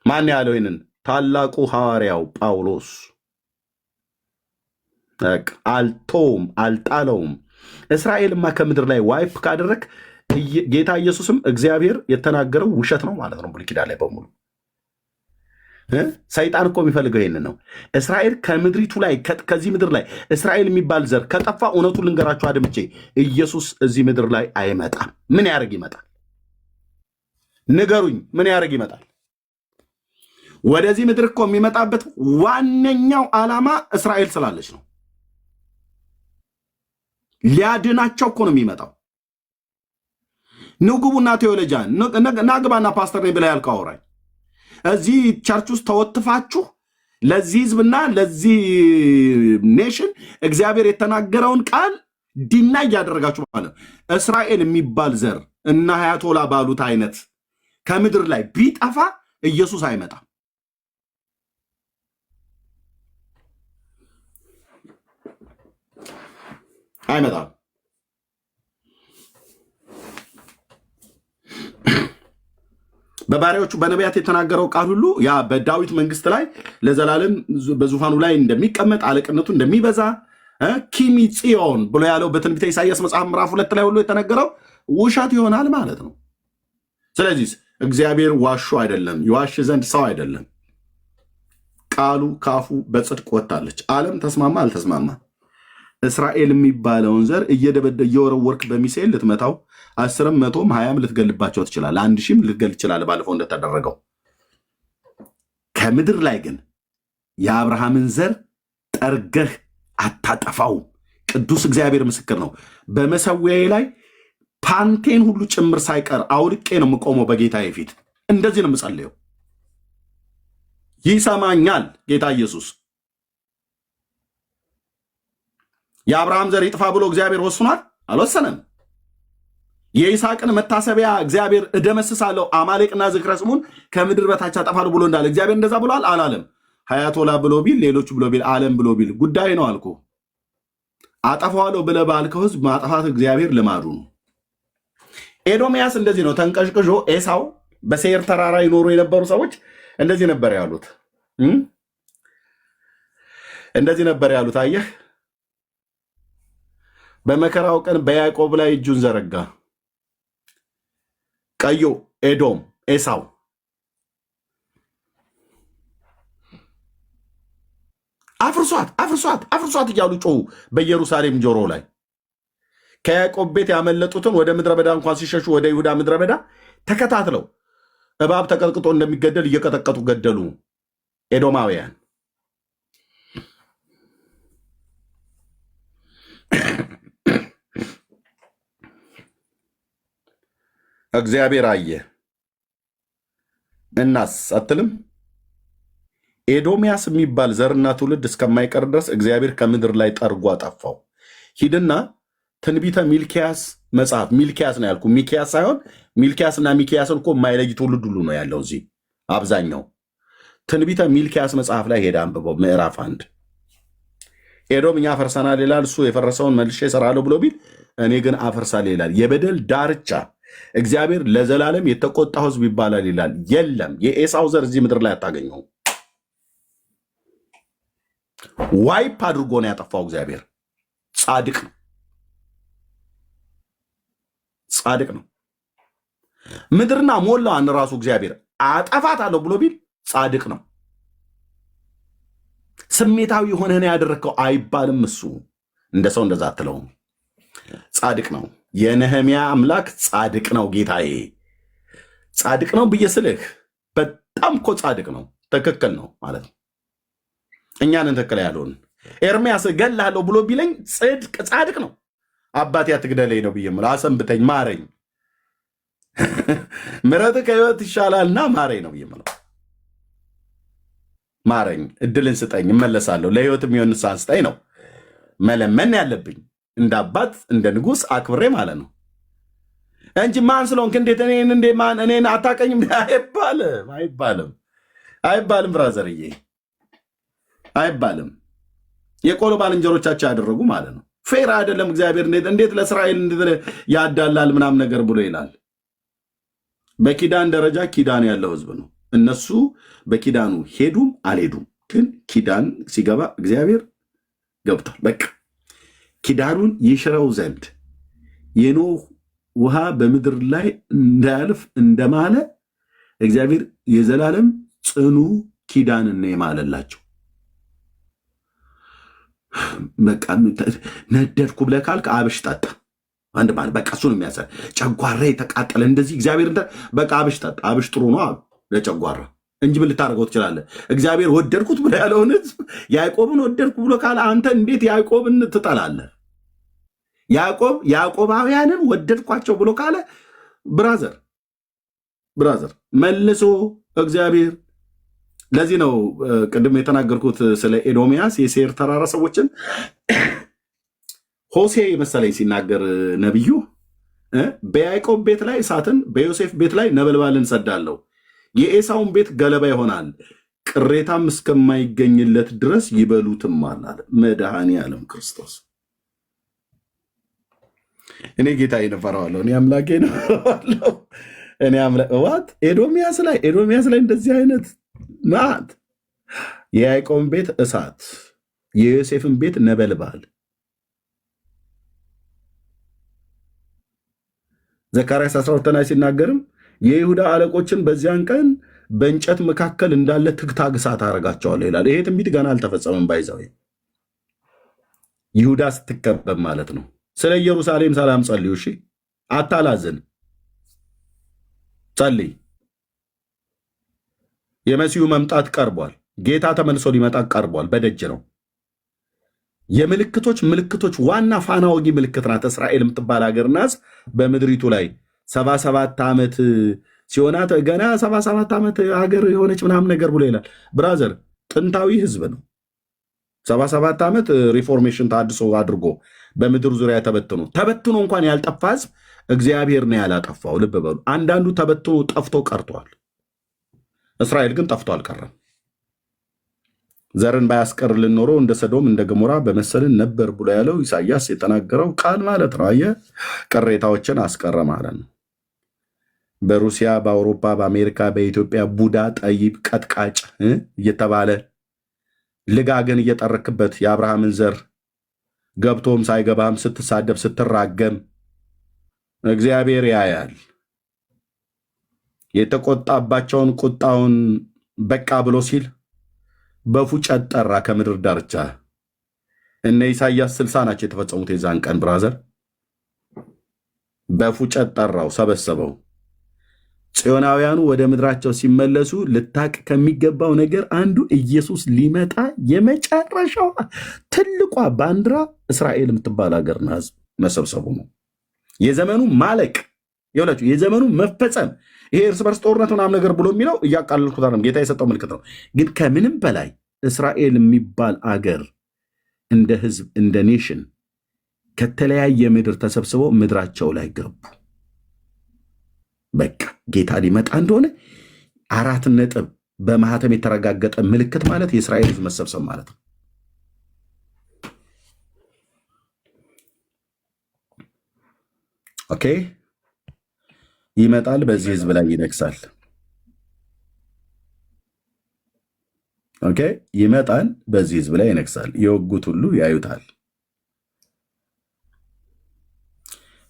ማን ያለው ይህንን? ታላቁ ሐዋርያው ጳውሎስ። አልተወውም፣ አልጣለውም። እስራኤልማ ከምድር ላይ ዋይፕ ካደረግ ጌታ ኢየሱስም እግዚአብሔር የተናገረው ውሸት ነው ማለት ነው። ብሉይ ኪዳን ላይ በሙሉ ሰይጣን እኮ የሚፈልገው ይሄንን ነው። እስራኤል ከምድሪቱ ላይ ከዚህ ምድር ላይ እስራኤል የሚባል ዘር ከጠፋ እውነቱን ልንገራችሁ አድምጬ፣ ኢየሱስ እዚህ ምድር ላይ አይመጣም። ምን ያደርግ ይመጣል? ንገሩኝ። ምን ያደርግ ይመጣል? ወደዚህ ምድር እኮ የሚመጣበት ዋነኛው ዓላማ እስራኤል ስላለች ነው። ሊያድናቸው እኮ ነው የሚመጣው። ንጉቡና ቴዎሎጂያን ናግባና ፓስተር ነኝ ብለህ ያልከው አውራኝ። እዚህ ቸርች ውስጥ ተወትፋችሁ ለዚህ ህዝብና ለዚህ ኔሽን እግዚአብሔር የተናገረውን ቃል ዲና እያደረጋችሁ ማለት እስራኤል የሚባል ዘር እና ሀያቶላ ባሉት አይነት ከምድር ላይ ቢጠፋ ኢየሱስ አይመጣም። አይመጣም። በባሪያዎቹ በነቢያት የተናገረው ቃል ሁሉ ያ በዳዊት መንግስት ላይ ለዘላለም በዙፋኑ ላይ እንደሚቀመጥ አለቅነቱ እንደሚበዛ ኪሚ ጽዮን ብሎ ያለው በትንቢተ ኢሳይያስ መጽሐፍ ምዕራፍ 2 ላይ ሁሉ የተነገረው ውሸት ይሆናል ማለት ነው። ስለዚህ እግዚአብሔር ዋሹ አይደለም፣ ይዋሽ ዘንድ ሰው አይደለም። ቃሉ ካፉ በጽድቅ ወጣለች። ዓለም ተስማማ አልተስማማ እስራኤል የሚባለውን ዘር እየወረወርክ በሚሳኤል ልትመታው 10 100 20 ልትገልባቸው ትችላለህ። 1000 ልትገል ትችላለህ። ባለፈው እንደተደረገው ከምድር ላይ ግን የአብርሃምን ዘር ጠርገህ አታጠፋው። ቅዱስ እግዚአብሔር ምስክር ነው። በመሰዊያዬ ላይ ፓንቴን ሁሉ ጭምር ሳይቀር አውልቄ ነው የምቆመው በጌታዬ ፊት። እንደዚህ ነው የምጸልየው። ይሰማኛል ጌታ ኢየሱስ። የአብርሃም ዘር ይጥፋ ብሎ እግዚአብሔር ወስኗል? አልወሰነም። የይስሐቅን መታሰቢያ እግዚአብሔር እደመስሳለሁ አማሌቅና ዝክረ ስሙን ከምድር በታች አጠፋለሁ ብሎ እንዳለ እግዚአብሔር እንደዛ ብሏል? አላለም። ሀያቶላ ብሎ ቢል ሌሎቹ ብሎ ቢል ዓለም ብሎ ቢል ጉዳይ ነው አልኩ። አጠፋዋለሁ ብለህ ባልከው ህዝብ ማጥፋት እግዚአብሔር ልማዱ ነው። ኤዶምያስ እንደዚህ ነው ተንቀሽቅሾ። ኤሳው በሴር ተራራ ይኖሩ የነበሩ ሰዎች እንደዚህ ነበር ያሉት። እንደዚህ ነበር ያሉት። አየህ፣ በመከራው ቀን በያዕቆብ ላይ እጁን ዘረጋ። ቀዮ ኤዶም ኤሳው አፍርሷት አፍርሷት አፍርሷት እያሉ ጮሁ በኢየሩሳሌም ጆሮ ላይ። ከያዕቆብ ቤት ያመለጡትን ወደ ምድረ በዳ እንኳን ሲሸሹ ወደ ይሁዳ ምድረ በዳ ተከታትለው እባብ ተቀጥቅጦ እንደሚገደል እየቀጠቀጡ ገደሉ ኤዶማውያን። እግዚአብሔር አየ እናስ አትልም? ኤዶምያስ የሚባል ዘርና ትውልድ እስከማይቀር ድረስ እግዚአብሔር ከምድር ላይ ጠርጎ አጠፋው። ሂድና ትንቢተ ሚልኪያስ መጽሐፍ፣ ሚልኪያስ ነው ያልኩ፣ ሚኪያስ ሳይሆን ሚልኪያስና ሚኪያስን እኮ የማይለይ ትውልድ ሁሉ ነው ያለው እዚህ አብዛኛው። ትንቢተ ሚልኪያስ መጽሐፍ ላይ ሄዳ አንብበው ምዕራፍ 1። ኤዶም እኛ አፈርሰናል ይላል፣ እሱ የፈረሰውን መልሼ እሰራለሁ ብሎ ቢል እኔ ግን አፈርሳለሁ ይላል። የበደል ዳርቻ እግዚአብሔር ለዘላለም የተቆጣው ሕዝብ ይባላል ይላል። የለም የኤሳው ዘር እዚህ ምድር ላይ አታገኘው። ዋይፕ አድርጎ ነው ያጠፋው እግዚአብሔር። ጻድቅ ነው፣ ጻድቅ ነው። ምድርና ሞላዋን ራሱ እግዚአብሔር አጠፋታለሁ ብሎ ቢል ጻድቅ ነው። ስሜታዊ ሆነህ ነው ያደረግከው አይባልም። እሱ እንደ ሰው እንደዛ አትለውም። ጻድቅ ነው። የነህሚያ አምላክ ጻድቅ ነው። ጌታዬ ጻድቅ ነው ብዬ ስልህ በጣም እኮ ጻድቅ ነው። ትክክል ነው ማለት ነው። እኛንን ትክክል ያልሆን ኤርሚያስ እገላለሁ ብሎ ቢለኝ ጽድቅ ጻድቅ ነው። አባቴ አትግደለኝ ነው ብዬ የምለው። አሰንብተኝ፣ ማረኝ፣ ምሕረት ከሕይወት ይሻላልና ማረኝ ነው ብዬ የምለው። ማረኝ፣ እድልን ስጠኝ፣ እመለሳለሁ፣ ለሕይወት የሚሆን ንስሐን ስጠኝ ነው መለመን ያለብኝ። እንደ አባት እንደ ንጉሥ አክብሬ ማለት ነው እንጂ ማን ስለሆንክ እንዴት እኔን አታቀኝም አይባልም፣ አይባልም፣ አይባልም። ብራዘርዬ አይባልም። የቆሎ ባልንጀሮቻቸው ያደረጉ ማለት ነው። ፌር አይደለም። እግዚአብሔር እንዴት ለእስራኤል ያዳላል ምናምን ነገር ብሎ ይላል። በኪዳን ደረጃ ኪዳን ያለው ህዝብ ነው። እነሱ በኪዳኑ ሄዱም አልሄዱም፣ ግን ኪዳን ሲገባ እግዚአብሔር ገብቷል። በቃ ኪዳኑን ይሽረው ዘንድ የኖህ ውሃ በምድር ላይ እንዳያልፍ እንደማለ እግዚአብሔር የዘላለም ጽኑ ኪዳንን ነው የማለላቸው። በቃ ነደድኩ ብለህ ካልክ አብሽ ጠጣ። አንድ ማለት በቃ እሱ ነው የሚያሰ ጨጓራ የተቃጠለ እንደዚህ እግዚአብሔር በቃ አብሽ ጠጣ። አብሽ ጥሩ ነው አሉ ለጨጓራ እንጂ ምን ልታደርገው ትችላለህ? እግዚአብሔር ወደድኩት ብሎ ያለውን ህዝብ ያዕቆብን ወደድኩ ብሎ ካለ አንተ እንዴት ያዕቆብን ትጠላለህ? ያዕቆባውያንን ወደድኳቸው ብሎ ካለ ብራዘር መልሶ እግዚአብሔር ለዚህ ነው ቅድም የተናገርኩት ስለ ኤዶሚያስ የሴር ተራራ ሰዎችን ሆሴ መሰለኝ ሲናገር ነቢዩ በያዕቆብ ቤት ላይ እሳትን በዮሴፍ ቤት ላይ ነበልባልን ሰዳለሁ፣ የኤሳውን ቤት ገለባ ይሆናል፣ ቅሬታም እስከማይገኝለት ድረስ ይበሉትማል አለ መድኃኔ ዓለም ክርስቶስ። እኔ ጌታዬን እፈራዋለሁ፣ እኔ አምላኬን እፈራዋለሁ። ዋት ኤዶሚያስ ላይ እንደዚህ አይነት ናት። የያዕቆብን ቤት እሳት፣ የዮሴፍን ቤት ነበልባል። ዘካርያስ 12 ላይ ሲናገርም የይሁዳ አለቆችን በዚያን ቀን በእንጨት መካከል እንዳለ ትግታግ እሳት አደርጋቸዋለሁ ይላል። ይሄ ትንቢት ገና አልተፈጸመም። ባይዛው ይሁዳ ስትከበብ ማለት ነው። ስለ ኢየሩሳሌም ሰላም ጸልዩ። እሺ፣ አታላዝን፣ ጸልይ። የመሲሁ መምጣት ቀርቧል። ጌታ ተመልሶ ሊመጣ ቀርቧል፣ በደጅ ነው። ምልክቶች ዋና ፋና ወጊ ምልክት ናት እስራኤል የምትባል ሀገር ናት። በምድሪቱ ላይ 77 ዓመት ሲሆናት ገና 77 ዓመት ሀገር የሆነች ምናምን ነገር ብሎ ይላል። ብራዘር ጥንታዊ ህዝብ ነው። 77 ዓመት ሪፎርሜሽን ታድሶ አድርጎ በምድር ዙሪያ ተበትኖ እንኳን ያልጠፋ ህዝብ እግዚአብሔር ነው ያላጠፋው። ልብ በሉ። አንዳንዱ ተበትኖ ጠፍቶ ቀርቷል። እስራኤል ግን ጠፍቶ አልቀረም። ዘርን ባያስቀርልን ኖሮ እንደ ሰዶም እንደ ገሞራ በመሰልን ነበር ብሎ ያለው ኢሳያስ የተናገረው ቃል ማለት ነው። አየህ፣ ቅሬታዎችን አስቀረ ማለት ነው። በሩሲያ፣ በአውሮፓ፣ በአሜሪካ፣ በኢትዮጵያ ቡዳ፣ ጠይብ፣ ቀጥቃጭ እየተባለ ልጋግን እየጠረክበት የአብርሃምን ዘር ገብቶም ሳይገባም ስትሳደብ ስትራገም እግዚአብሔር ያያል። የተቆጣባቸውን ቁጣውን በቃ ብሎ ሲል በፉጨት ጠራ ከምድር ዳርቻ። እነ ኢሳያስ 60 ናቸው የተፈጸሙት የዛን ቀን ብራዘር። በፉጨት ጠራው፣ ሰበሰበው። ጽዮናውያኑ ወደ ምድራቸው ሲመለሱ ልታቅ ከሚገባው ነገር አንዱ ኢየሱስ ሊመጣ የመጨረሻዋ ትልቋ ባንዲራ እስራኤል የምትባል ሀገርና ህዝብ መሰብሰቡ ነው። የዘመኑ ማለቅ ይኸውላችሁ፣ የዘመኑ መፈጸም። ይሄ እርስ በርስ ጦርነት ምናምን ነገር ብሎ የሚለው እያቃለልኩት አይደለም፣ ጌታ የሰጠው ምልክት ነው። ግን ከምንም በላይ እስራኤል የሚባል አገር እንደ ህዝብ እንደ ኔሽን ከተለያየ ምድር ተሰብስበው ምድራቸው ላይ ገቡ። በቃ ጌታ ሊመጣ እንደሆነ 4 ነጥብ በማህተም የተረጋገጠ ምልክት ማለት የእስራኤል ህዝብ መሰብሰብ ማለት ነው። ኦኬ፣ ይመጣል፣ በዚህ ህዝብ ላይ ይነግሳል። ኦኬ፣ ይመጣል፣ በዚህ ህዝብ ላይ ይነግሳል። የወጉት ሁሉ ያዩታል።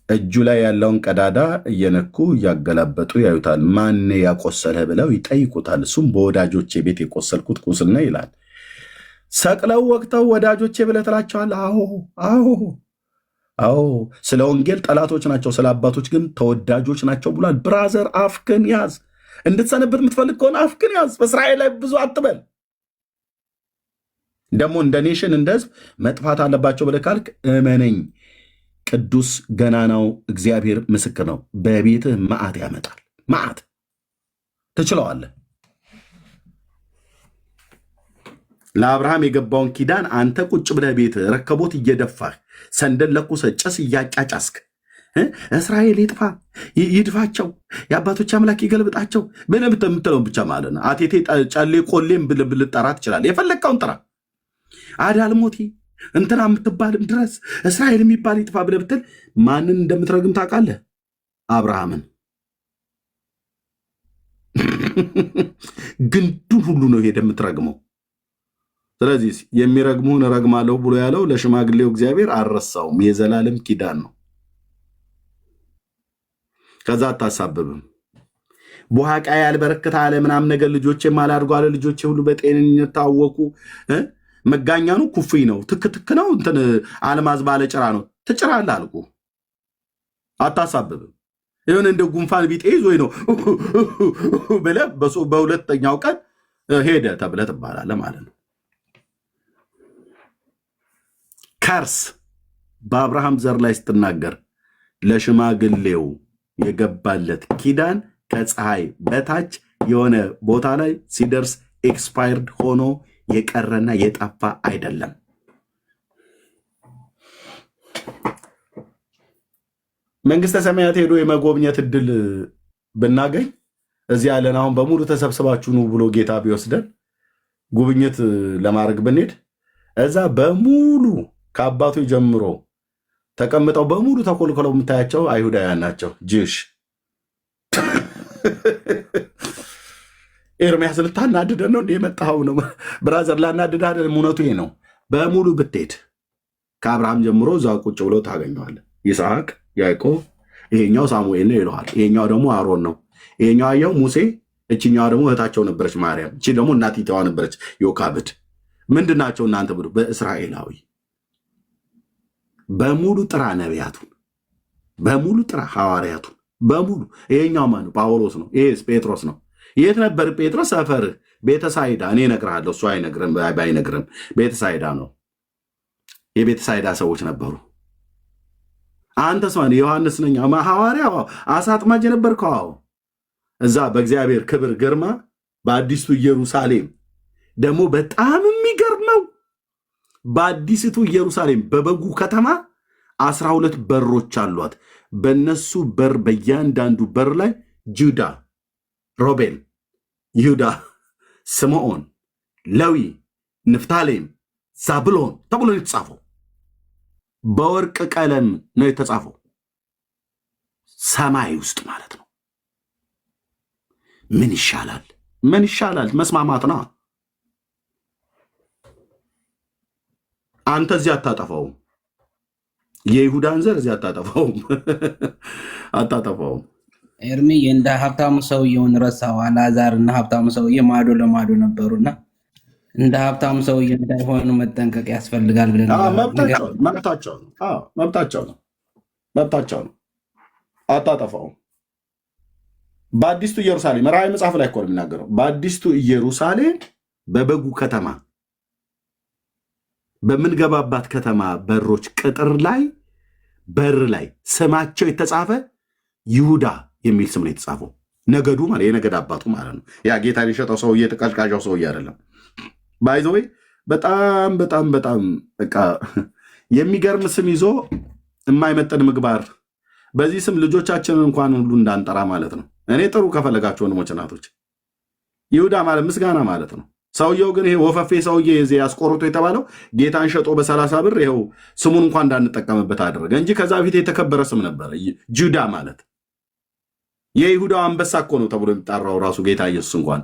እጁ ላይ ያለውን ቀዳዳ እየነኩ እያገላበጡ ያዩታል። ማን ያቆሰለህ ብለው ይጠይቁታል። እሱም በወዳጆቼ ቤት የቆሰልኩት ቁስል ነው ይላል። ሰቅለው ወቅተው ወዳጆቼ ብለህ ትላቸዋለህ። አዎ፣ ስለ ወንጌል ጠላቶች ናቸው፣ ስለ አባቶች ግን ተወዳጆች ናቸው ብሏል። ብራዘር አፍክን ያዝ። እንድትሰነብት የምትፈልግ ከሆነ አፍክን ያዝ። በእስራኤል ላይ ብዙ አትበል። ደግሞ እንደ ኔሽን እንደ ህዝብ መጥፋት አለባቸው ብለህ ካልክ እመነኝ፣ ቅዱስ ገናናው እግዚአብሔር ምስክር ነው። በቤትህ መዓት ያመጣል። መዓት ትችለዋለህ። ለአብርሃም የገባውን ኪዳን አንተ ቁጭ ብለህ ቤትህ ረከቦት እየደፋህ ሰንደል ለኩሰህ ጭስ እያጫጫስክ እስራኤል ይጥፋ ይድፋቸው፣ የአባቶች አምላክ ይገልብጣቸው ብለህ የምትለውን ብቻ ማለት ነው። አቴቴ ጨሌ ቆሌም ልጠራ ትችላለህ። የፈለግከውን ጥራ። አዳልሞቲ እንትና የምትባልም ድረስ እስራኤል የሚባል ይጥፋ ብለህ ብትል ማንን እንደምትረግም ታውቃለህ? አብርሃምን። ግንዱን ሁሉ ነው ሄደ የምትረግመው። ስለዚህ የሚረግሙህን እረግማለሁ ብሎ ያለው ለሽማግሌው እግዚአብሔር አልረሳውም። የዘላለም ኪዳን ነው። ከዛ አታሳብብም። ቡሃቃ ያልበረከተ አለ ምናምን ነገር ልጆቼ ማላድርጎ አለ። ልጆቼ ሁሉ በጤንነት ታወቁ። መጋኛኑ ኩፍይ ነው፣ ትክትክ ነው፣ እንትን አልማዝ ባለ ጭራ ነው። ትጭራለህ አልኩ። አታሳብብም። ይሁን እንደ ጉንፋን ቢጤ ይዞኝ ነው ብለህ በሁለተኛው ቀን ሄደ ተብለህ ትባላለህ ማለት ነው። ከርስ በአብርሃም ዘር ላይ ስትናገር ለሽማግሌው የገባለት ኪዳን ከፀሐይ በታች የሆነ ቦታ ላይ ሲደርስ ኤክስፓየርድ ሆኖ የቀረና የጠፋ አይደለም። መንግስተ ሰማያት ሄዶ የመጎብኘት እድል ብናገኝ እዚህ ያለን አሁን በሙሉ ተሰብስባችሁ ኑ ብሎ ጌታ ቢወስደን ጉብኝት ለማድረግ ብንሄድ እዛ በሙሉ ከአባቱ ጀምሮ ተቀምጠው በሙሉ ተኮልኮለው የምታያቸው አይሁዳውያን ናቸው። ጅሽ ኤርሚያስ ልታናድደን ነው እንደ የመጣኸው ነው ብራዘር፣ ላናድድ አይደለም። እውነቱ ይሄ ነው። በሙሉ ብትሄድ ከአብርሃም ጀምሮ እዛ ቁጭ ብሎ ታገኘዋለህ። ይስሐቅ፣ ያዕቆብ፣ ይሄኛው ሳሙኤል ነው ይለዋል። ይሄኛው ደግሞ አሮን ነው። ይሄኛው አየው ሙሴ፣ እችኛዋ ደግሞ እህታቸው ነበረች ማርያም፣ እቺ ደግሞ እናቲቷ ነበረች ዮካብድ። ምንድን ናቸው እናንተ ብሎ በእስራኤላዊ በሙሉ ጥራ፣ ነቢያቱን በሙሉ ጥራ፣ ሐዋርያቱን በሙሉ። ይሄኛው ማነው? ጳውሎስ ነው። ይሄስ ጴጥሮስ ነው። የት ነበር ጴጥሮስ? ሰፈርህ ቤተሳይዳ። እኔ እነግርሃለሁ፣ እሱ ባይነግርም ቤተሳይዳ ነው። የቤተሳይዳ ሰዎች ነበሩ። አንተስ ማነው? ዮሐንስ ነኝ ሐዋርያ፣ አሳ አጥማጅ ነበርከው። እዛ በእግዚአብሔር ክብር ግርማ በአዲስቱ ኢየሩሳሌም ደግሞ በጣም የሚገርመው በአዲስቱ ኢየሩሳሌም በበጉ ከተማ 12 በሮች አሏት። በነሱ በር በእያንዳንዱ በር ላይ ጁዳ፣ ሮቤል፣ ይሁዳ፣ ስምዖን፣ ሌዊ፣ ንፍታሌም፣ ዛብሎን ተብሎ የተጻፈው በወርቅ ቀለም ነው የተጻፈው። ሰማይ ውስጥ ማለት ነው። ምን ይሻላል? ምን ይሻላል? መስማማት ነው። አንተ እዚህ አታጠፋውም። የይሁዳን ዘር እዚህ አታጠፋውም። ኤርሚ እንደ ሀብታሙ ሰውየውን ረሳው። አልዓዛር እና ሀብታሙ ሰውዬ ማዶ ለማዶ ነበሩና እንደ ሀብታሙ ሰውዬ እንዳይሆኑ መጠንቀቅ ያስፈልጋል ብለን መብታቸው ነው። አታጠፋውም። በአዲስቱ ኢየሩሳሌም ራእይ መጽሐፍ ላይ እኮ ነው የሚናገረው። በአዲስቱ ኢየሩሳሌም በበጉ ከተማ በምንገባባት ከተማ በሮች ቅጥር ላይ በር ላይ ስማቸው የተጻፈ ይሁዳ የሚል ስም ነው የተጻፈው። ነገዱ ማለት የነገድ አባቱ ማለት ነው። ያ ጌታን የሸጠው ሰውዬ ተቀልቃዣው ሰውዬ አይደለም። ባይዘወይ በጣም በጣም በጣም በቃ የሚገርም ስም ይዞ የማይመጠን ምግባር። በዚህ ስም ልጆቻችንን እንኳን ሁሉ እንዳንጠራ ማለት ነው። እኔ ጥሩ ከፈለጋችሁ ወንድሞች እናቶች፣ ይሁዳ ማለት ምስጋና ማለት ነው። ሰውየው ግን ይሄ ወፈፌ ሰውዬ ዜ ያስቆርጦ የተባለው ጌታን ሸጦ በ30 ብር ይኸው ስሙን እንኳን እንዳንጠቀምበት አደረገ እንጂ ከዛ በፊት የተከበረ ስም ነበረ። ጁዳ ማለት የይሁዳው አንበሳ እኮ ነው ተብሎ የሚጠራው ራሱ ጌታ ኢየሱስ እንኳን።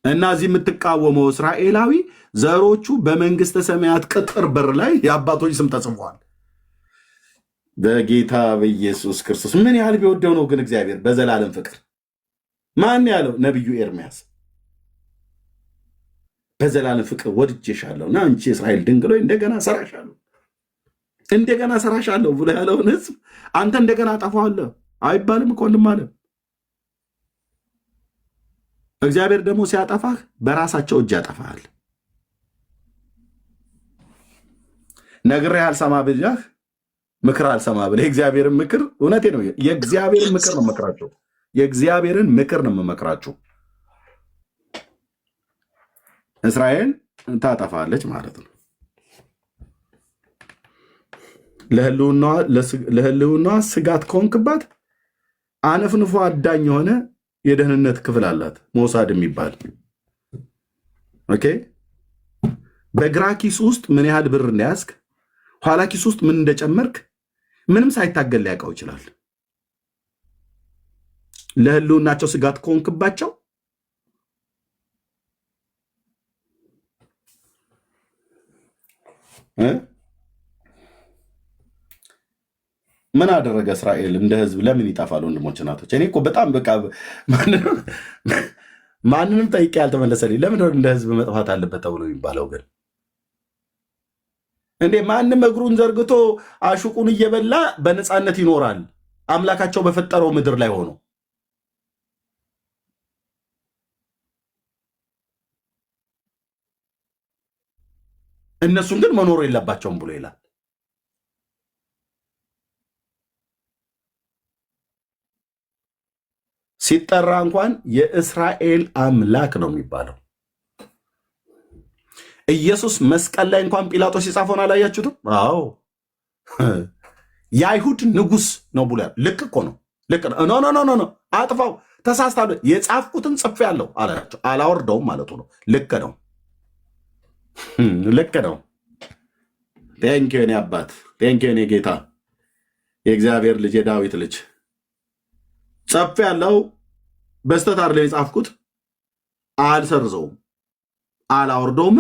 እና እዚህ የምትቃወመው እስራኤላዊ ዘሮቹ በመንግስተ ሰማያት ቅጥር በር ላይ የአባቶች ስም ተጽፏል። በጌታ በኢየሱስ ክርስቶስ ምን ያህል ቢወደው ነው ግን እግዚአብሔር በዘላለም ፍቅር። ማን ያለው? ነቢዩ ኤርሚያስ። በዘላለም ፍቅር ወድጄሻለሁና አንቺ የእስራኤል ድንግል ሆይ እንደገና ሰራሻለሁ ብሎ ያለውን ህዝብ አንተ እንደገና አጠፋዋለሁ አይባልም እኮ ወንድም አለ። እግዚአብሔር ደግሞ ሲያጠፋህ በራሳቸው እጅ ያጠፋሃል። ነግሬህ አልሰማ ብያህ ምክር አልሰማ ብለህ የእግዚአብሔርን ምክር፣ እውነቴ ነው፣ የእግዚአብሔርን ምክር ነው መክራቸው፣ የእግዚአብሔርን ምክር ነው የምመክራችሁ። እስራኤል ታጠፋለች ማለት ነው። ለህልውናዋ ስጋት ከሆንክባት አነፍንፎ አዳኝ የሆነ የደህንነት ክፍል አላት፣ ሞሳድ የሚባል ኦኬ። በግራ ኪስ ውስጥ ምን ያህል ብር እንደያዝክ፣ ኋላ ኪስ ውስጥ ምን እንደጨመርክ ምንም ሳይታገል ሊያውቀው ይችላል። ለህልውናቸው ስጋት ከሆንክባቸው ምን አደረገ እስራኤል? እንደ ህዝብ ለምን ይጠፋል? ወንድሞች እናቶች፣ እኔ እኮ በጣም በቃ ማንንም ጠይቄ ያልተመለሰልኝ ለምን እንደ ህዝብ መጥፋት አለበት ተብሎ የሚባለው ግን እንዴ? ማንም እግሩን ዘርግቶ አሹቁን እየበላ በነፃነት ይኖራል አምላካቸው በፈጠረው ምድር ላይ ሆኖ። እነሱን ግን መኖር የለባቸውም ብሎ ይላል። ሲጠራ እንኳን የእስራኤል አምላክ ነው የሚባለው። ኢየሱስ መስቀል ላይ እንኳን ጲላጦስ የጻፈውን አላያችሁትም? አዎ የአይሁድ ንጉሥ ነው ብሎ ልክ እኮ ነው። ልክ ነው። ኖ አጥፋው፣ ተሳስታሉ። የጻፍኩትን ጽፌአለሁ አላቸው። አላወርደውም ማለቱ ነው። ልክ ነው፣ ልክ ነው። ቴንኪው የኔ አባት፣ ቴንኪው የኔ ጌታ፣ የእግዚአብሔር ልጅ፣ የዳዊት ልጅ። ጽፌአለሁ። በስተት አይደለም የጻፍኩት። አልሰርዘውም፣ አላወርደውም፣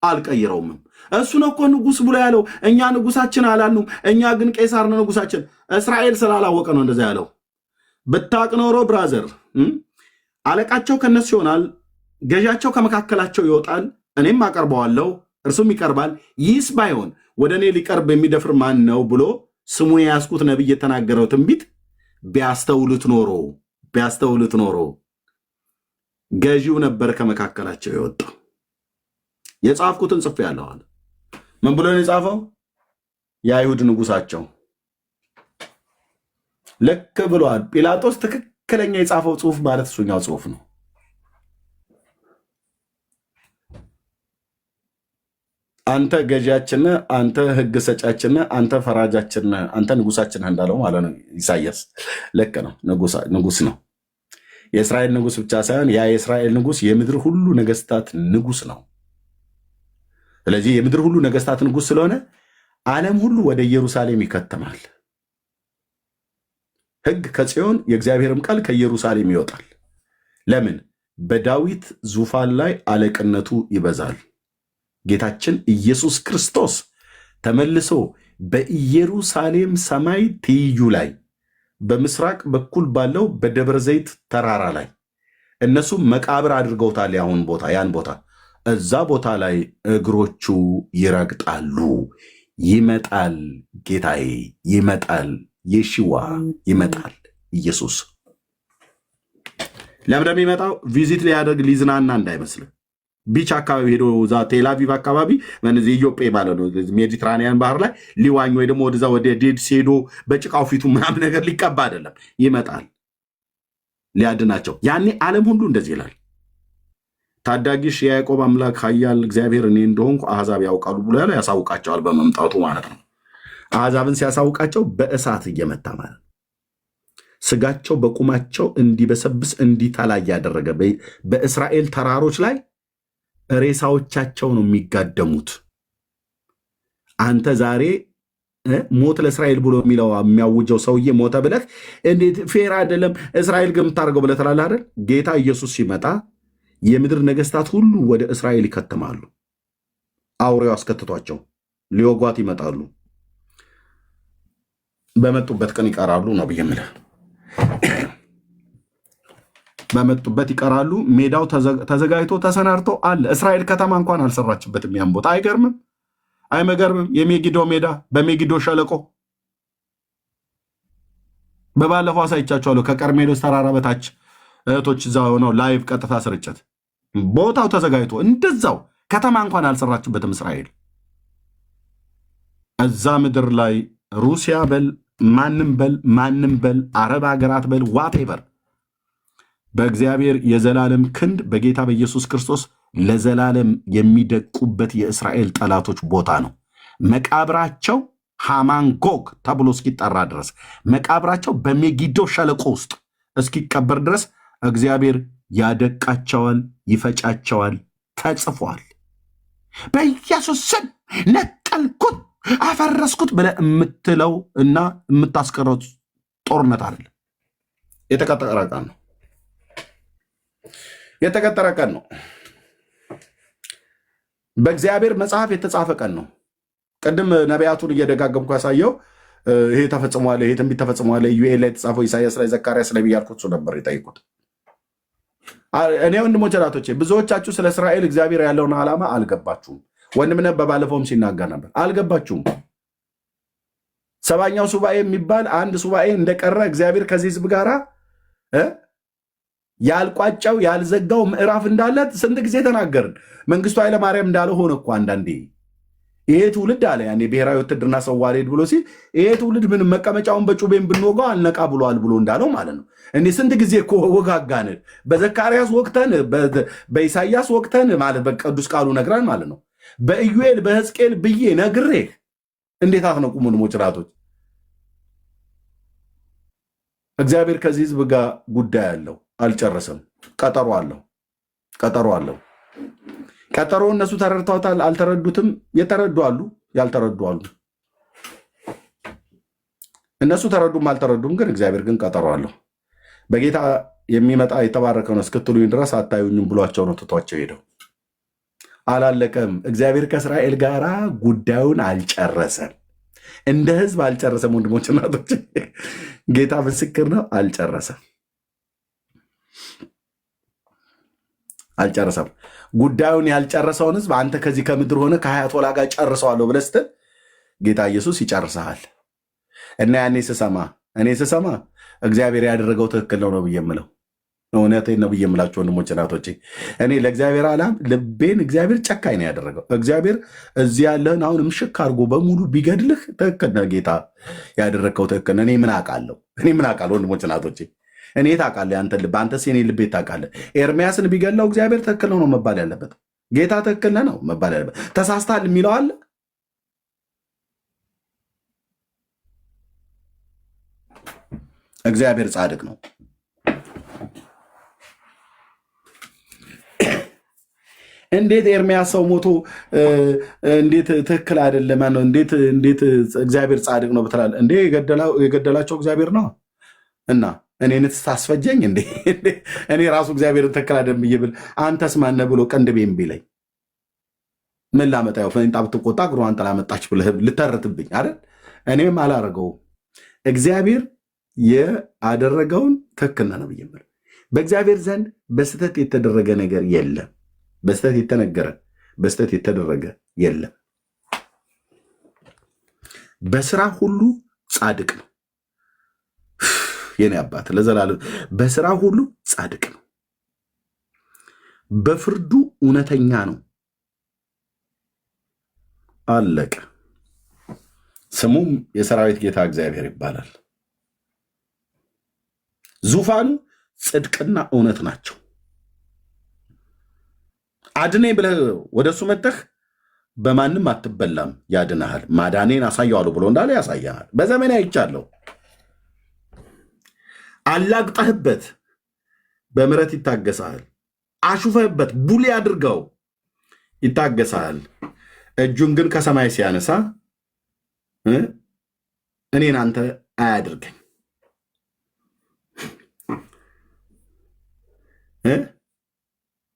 አልቀይረውም። እሱ ነው እኮ ንጉሥ ብሎ ያለው። እኛ ንጉሳችን አላልንም። እኛ ግን ቄሳር ነው ንጉሳችን። እስራኤል ስላላወቀ ነው እንደዛ ያለው። ብታቅ ኖሮ ብራዘር፣ አለቃቸው ከነሱ ይሆናል፣ ገዣቸው ከመካከላቸው ይወጣል፣ እኔም አቀርበዋለሁ፣ እርሱም ይቀርባል። ይህስ ባይሆን ወደ እኔ ሊቀርብ የሚደፍር ማን ነው ብሎ ስሙን የያዝኩት ነቢይ የተናገረው ትንቢት ቢያስተውሉት ኖሮ ገዢው ነበር ከመካከላቸው የወጣው። የጻፍኩትን ጽፌአለሁ አለ። ምን ብሎ ነው የጻፈው? የአይሁድ ንጉሳቸው። ልክ ብሏል ጲላጦስ። ትክክለኛ የጻፈው ጽሁፍ ማለት እሱኛው ጽሁፍ ነው። አንተ ገዢያችን፣ አንተ ህግ ሰጫችን፣ አንተ ፈራጃችን፣ አንተ ንጉሳችን እንዳለው ማለት ነው ኢሳያስ። ልክ ነው፣ ንጉስ ነው። የእስራኤል ንጉስ ብቻ ሳይሆን ያ የእስራኤል ንጉስ የምድር ሁሉ ነገስታት ንጉስ ነው። ስለዚህ የምድር ሁሉ ነገስታት ንጉስ ስለሆነ ዓለም ሁሉ ወደ ኢየሩሳሌም ይከተማል። ህግ ከጽዮን የእግዚአብሔርም ቃል ከኢየሩሳሌም ይወጣል። ለምን? በዳዊት ዙፋን ላይ አለቅነቱ ይበዛል። ጌታችን ኢየሱስ ክርስቶስ ተመልሶ በኢየሩሳሌም ሰማይ ትይዩ ላይ በምስራቅ በኩል ባለው በደብረ ዘይት ተራራ ላይ እነሱ መቃብር አድርገውታል። ያን ቦታ እዛ ቦታ ላይ እግሮቹ ይረግጣሉ። ይመጣል፣ ጌታዬ ይመጣል፣ የሺዋ ይመጣል። ኢየሱስ ለምን እንደሚመጣው ቪዚት ሊያደርግ ሊዝናና እንዳይመስል ቢች አካባቢ ሄዶ እዛ ቴልአቪቭ አካባቢ በነዚህ ኢዮጴ ማለት ነው ሜዲትራኒያን ባህር ላይ ሊዋኝ ወይ ደግሞ ወደዛ ወደ ዴድስ ሄዶ በጭቃው ፊቱ ምናምን ነገር ሊቀባ አይደለም። ይመጣል ሊያድናቸው። ያኔ ዓለም ሁሉ እንደዚህ ይላል፣ ታዳጊሽ የያዕቆብ አምላክ ኃያል እግዚአብሔር እኔ እንደሆንኩ አሕዛብ ያውቃሉ ብሎ ያለው ያሳውቃቸዋል በመምጣቱ ማለት ነው። አሕዛብን ሲያሳውቃቸው በእሳት እየመታ ማለት ነው። ስጋቸው በቁማቸው እንዲበሰብስ እንዲታላ ያደረገ በእስራኤል ተራሮች ላይ ሬሳዎቻቸው ነው የሚጋደሙት። አንተ ዛሬ ሞት ለእስራኤል ብሎ የሚያውጀው ሰውዬ ሞተ ብለህ እንዴት ፌር አይደለም እስራኤል ግን የምታደርገው ብለህ ትላለህ አይደል? ጌታ ኢየሱስ ሲመጣ የምድር ነገስታት ሁሉ ወደ እስራኤል ይከተማሉ። አውሬው አስከትቷቸው ሊወጓት ይመጣሉ። በመጡበት ቀን ይቀራሉ ነው ብዬ የምልህ። በመጡበት ይቀራሉ። ሜዳው ተዘጋጅቶ ተሰናድቶ አለ። እስራኤል ከተማ እንኳን አልሰራችበትም ያን ቦታ። አይገርምም? አይመገርምም? የሜጊዶ ሜዳ በሜጊዶ ሸለቆ በባለፈው አሳይቻችኋለሁ። ከቀርሜሎስ ተራራ በታች እህቶች እዛ ሆነው ላይቭ ቀጥታ ስርጭት ቦታው ተዘጋጅቶ እንደዛው ከተማ እንኳን አልሰራችበትም እስራኤል። እዛ ምድር ላይ ሩሲያ በል ማንም በል አረብ ሀገራት በል ዋቴቨር በእግዚአብሔር የዘላለም ክንድ በጌታ በኢየሱስ ክርስቶስ ለዘላለም የሚደቁበት የእስራኤል ጠላቶች ቦታ ነው። መቃብራቸው ሃማንጎግ ተብሎ እስኪጠራ ድረስ መቃብራቸው በሜጊዶ ሸለቆ ውስጥ እስኪቀበር ድረስ እግዚአብሔር ያደቃቸዋል፣ ይፈጫቸዋል። ተጽፏል። በኢየሱስ ስም ነቀልኩት፣ አፈረስኩት ብለህ የምትለው እና የምታስቀረው ጦርነት አይደለም። የተቀጠረ ቀን ነው። የተቀጠረ ቀን ነው። በእግዚአብሔር መጽሐፍ የተጻፈ ቀን ነው። ቅድም ነቢያቱን እየደጋገምኩ ያሳየው ይሄ ተፈጽሟል፣ ይሄ ትንቢት ተፈጽሟል፣ ኢዩኤል ላይ የተጻፈው ኢሳያስ ላይ ዘካርያስ ላይ ብያልኩት እሱ ነበር የጠይቁት። እኔ ወንድሞች እህቶቼ፣ ብዙዎቻችሁ ስለ እስራኤል እግዚአብሔር ያለውን ዓላማ አልገባችሁም። ወንድምነት በባለፈውም ሲናገር ነበር፣ አልገባችሁም። ሰባኛው ሱባኤ የሚባል አንድ ሱባኤ እንደቀረ እግዚአብሔር ከዚህ ህዝብ ጋራ ያልቋጨው ያልዘጋው ምዕራፍ እንዳለ ስንት ጊዜ ተናገርን። መንግስቱ ኃይለማርያም እንዳለ ሆነ እኮ አንዳንዴ ይሄ ትውልድ አለ ያኔ ብሔራዊ ውትድርና ሰው አልሄድ ብሎ ሲል ይሄ ትውልድ ምን መቀመጫውን በጩቤን ብንወጋው አልነቃ ብሏል ብሎ እንዳለው ማለት ነው። እኔ ስንት ጊዜ እኮ ወጋጋን፣ በዘካርያስ ወቅተን፣ በኢሳያስ ወቅተን ማለት በቅዱስ ቃሉ ነግራን ማለት ነው። በኢዩኤል በሕዝቅኤል ብዬ ነግሬህ እንዴት አትነቁም? ወንድሞች እህቶች፣ እግዚአብሔር ከዚህ ህዝብ ጋር ጉዳይ አለው፣ አልጨረሰም። ቀጠሮ አለው። ቀጠሮ እነሱ ተረድተውታል፣ አልተረዱትም። የተረዱ አሉ፣ ያልተረዱ አሉ። እነሱ ተረዱም አልተረዱም፣ ግን እግዚአብሔር ግን ቀጠሮ አለው። በጌታ የሚመጣ የተባረከ ነው እስክትሉኝ ድረስ አታዩኝም ብሏቸው ነው ትቷቸው ሄደው። አላለቀም። እግዚአብሔር ከእስራኤል ጋር ጉዳዩን አልጨረሰም፣ እንደ ህዝብ አልጨረሰም። ወንድሞች እናቶች፣ ጌታ ምስክር ነው፣ አልጨረሰም። ጉዳዩን ያልጨረሰውን ህዝብ አንተ ከዚህ ከምድር ሆነ ከሀያቶላ ጋር ጨርሰዋለሁ ብለህ ስትል ጌታ ኢየሱስ ይጨርሰሃል። እና ያኔ እኔ ስሰማ እግዚአብሔር ያደረገው ትክክል ነው ብዬ የምለው እውነቴን ነው ብዬ የምላቸው ወንድሞች እናቶቼ፣ እኔ ለእግዚአብሔር ዓላማ ልቤን እግዚአብሔር ጨካኝ ነው ያደረገው። እግዚአብሔር እዚህ ያለህን አሁን ምሽክ አድርጎ በሙሉ ቢገድልህ ትክክል ነው ጌታ ያደረግከው ትክክል ነው። እኔ ምን አውቃለሁ ወንድሞች እናቶቼ፣ እኔ ታውቃለህ ያንተ ልብ፣ አንተስ የኔ ልቤ ታውቃለህ። ኤርሚያስን ቢገድለው እግዚአብሔር ትክክል ነው መባል ያለበት፣ ጌታ ትክክል ነው መባል ያለበት። ተሳስተሃል የሚለው አለ? እግዚአብሔር ጻድቅ ነው። እንዴት ኤርሚያስ ሰው ሞቶ እንዴት ትክክል አይደለም ነው? እንዴት እግዚአብሔር ጻድቅ ነው ብትላል እንዴ? የገደላቸው እግዚአብሔር ነው እና እኔን ታስፈጀኝ እንዴ? እኔ ራሱ እግዚአብሔርን ትክክል አይደለም ብዬ ብል አንተስ ማነህ ብሎ ቀንድቤም ቢለኝ ምን ላመጣ? ያው ፈንጣ ብትቆጣ እግሩ አንተ ላመጣች ብለህ ልተርትብኝ አይደል? እኔም አላረገውም። እግዚአብሔር ያደረገውን ትክክል ነው ብዬ ብል በእግዚአብሔር ዘንድ በስተት የተደረገ ነገር የለም። በስተት የተነገረ በስተት የተደረገ የለም። በስራ ሁሉ ጻድቅ ነው የኔ አባት ለዘላለም። በስራ ሁሉ ጻድቅ ነው፣ በፍርዱ እውነተኛ ነው። አለቀ። ስሙም የሰራዊት ጌታ እግዚአብሔር ይባላል። ዙፋኑ ጽድቅና እውነት ናቸው። አድኔ ብለህ ወደሱ መጥተህ በማንም አትበላም፣ ያድንሃል። ማዳኔን አሳየዋለሁ ብሎ እንዳለ ያሳያል። በዘመኔ አይቻለሁ። አላግጠህበት በምሕረት ይታገሳል። አሹፈህበት ቡሌ አድርገው ይታገሳል። እጁን ግን ከሰማይ ሲያነሳ እኔን አንተ አያድርገኝ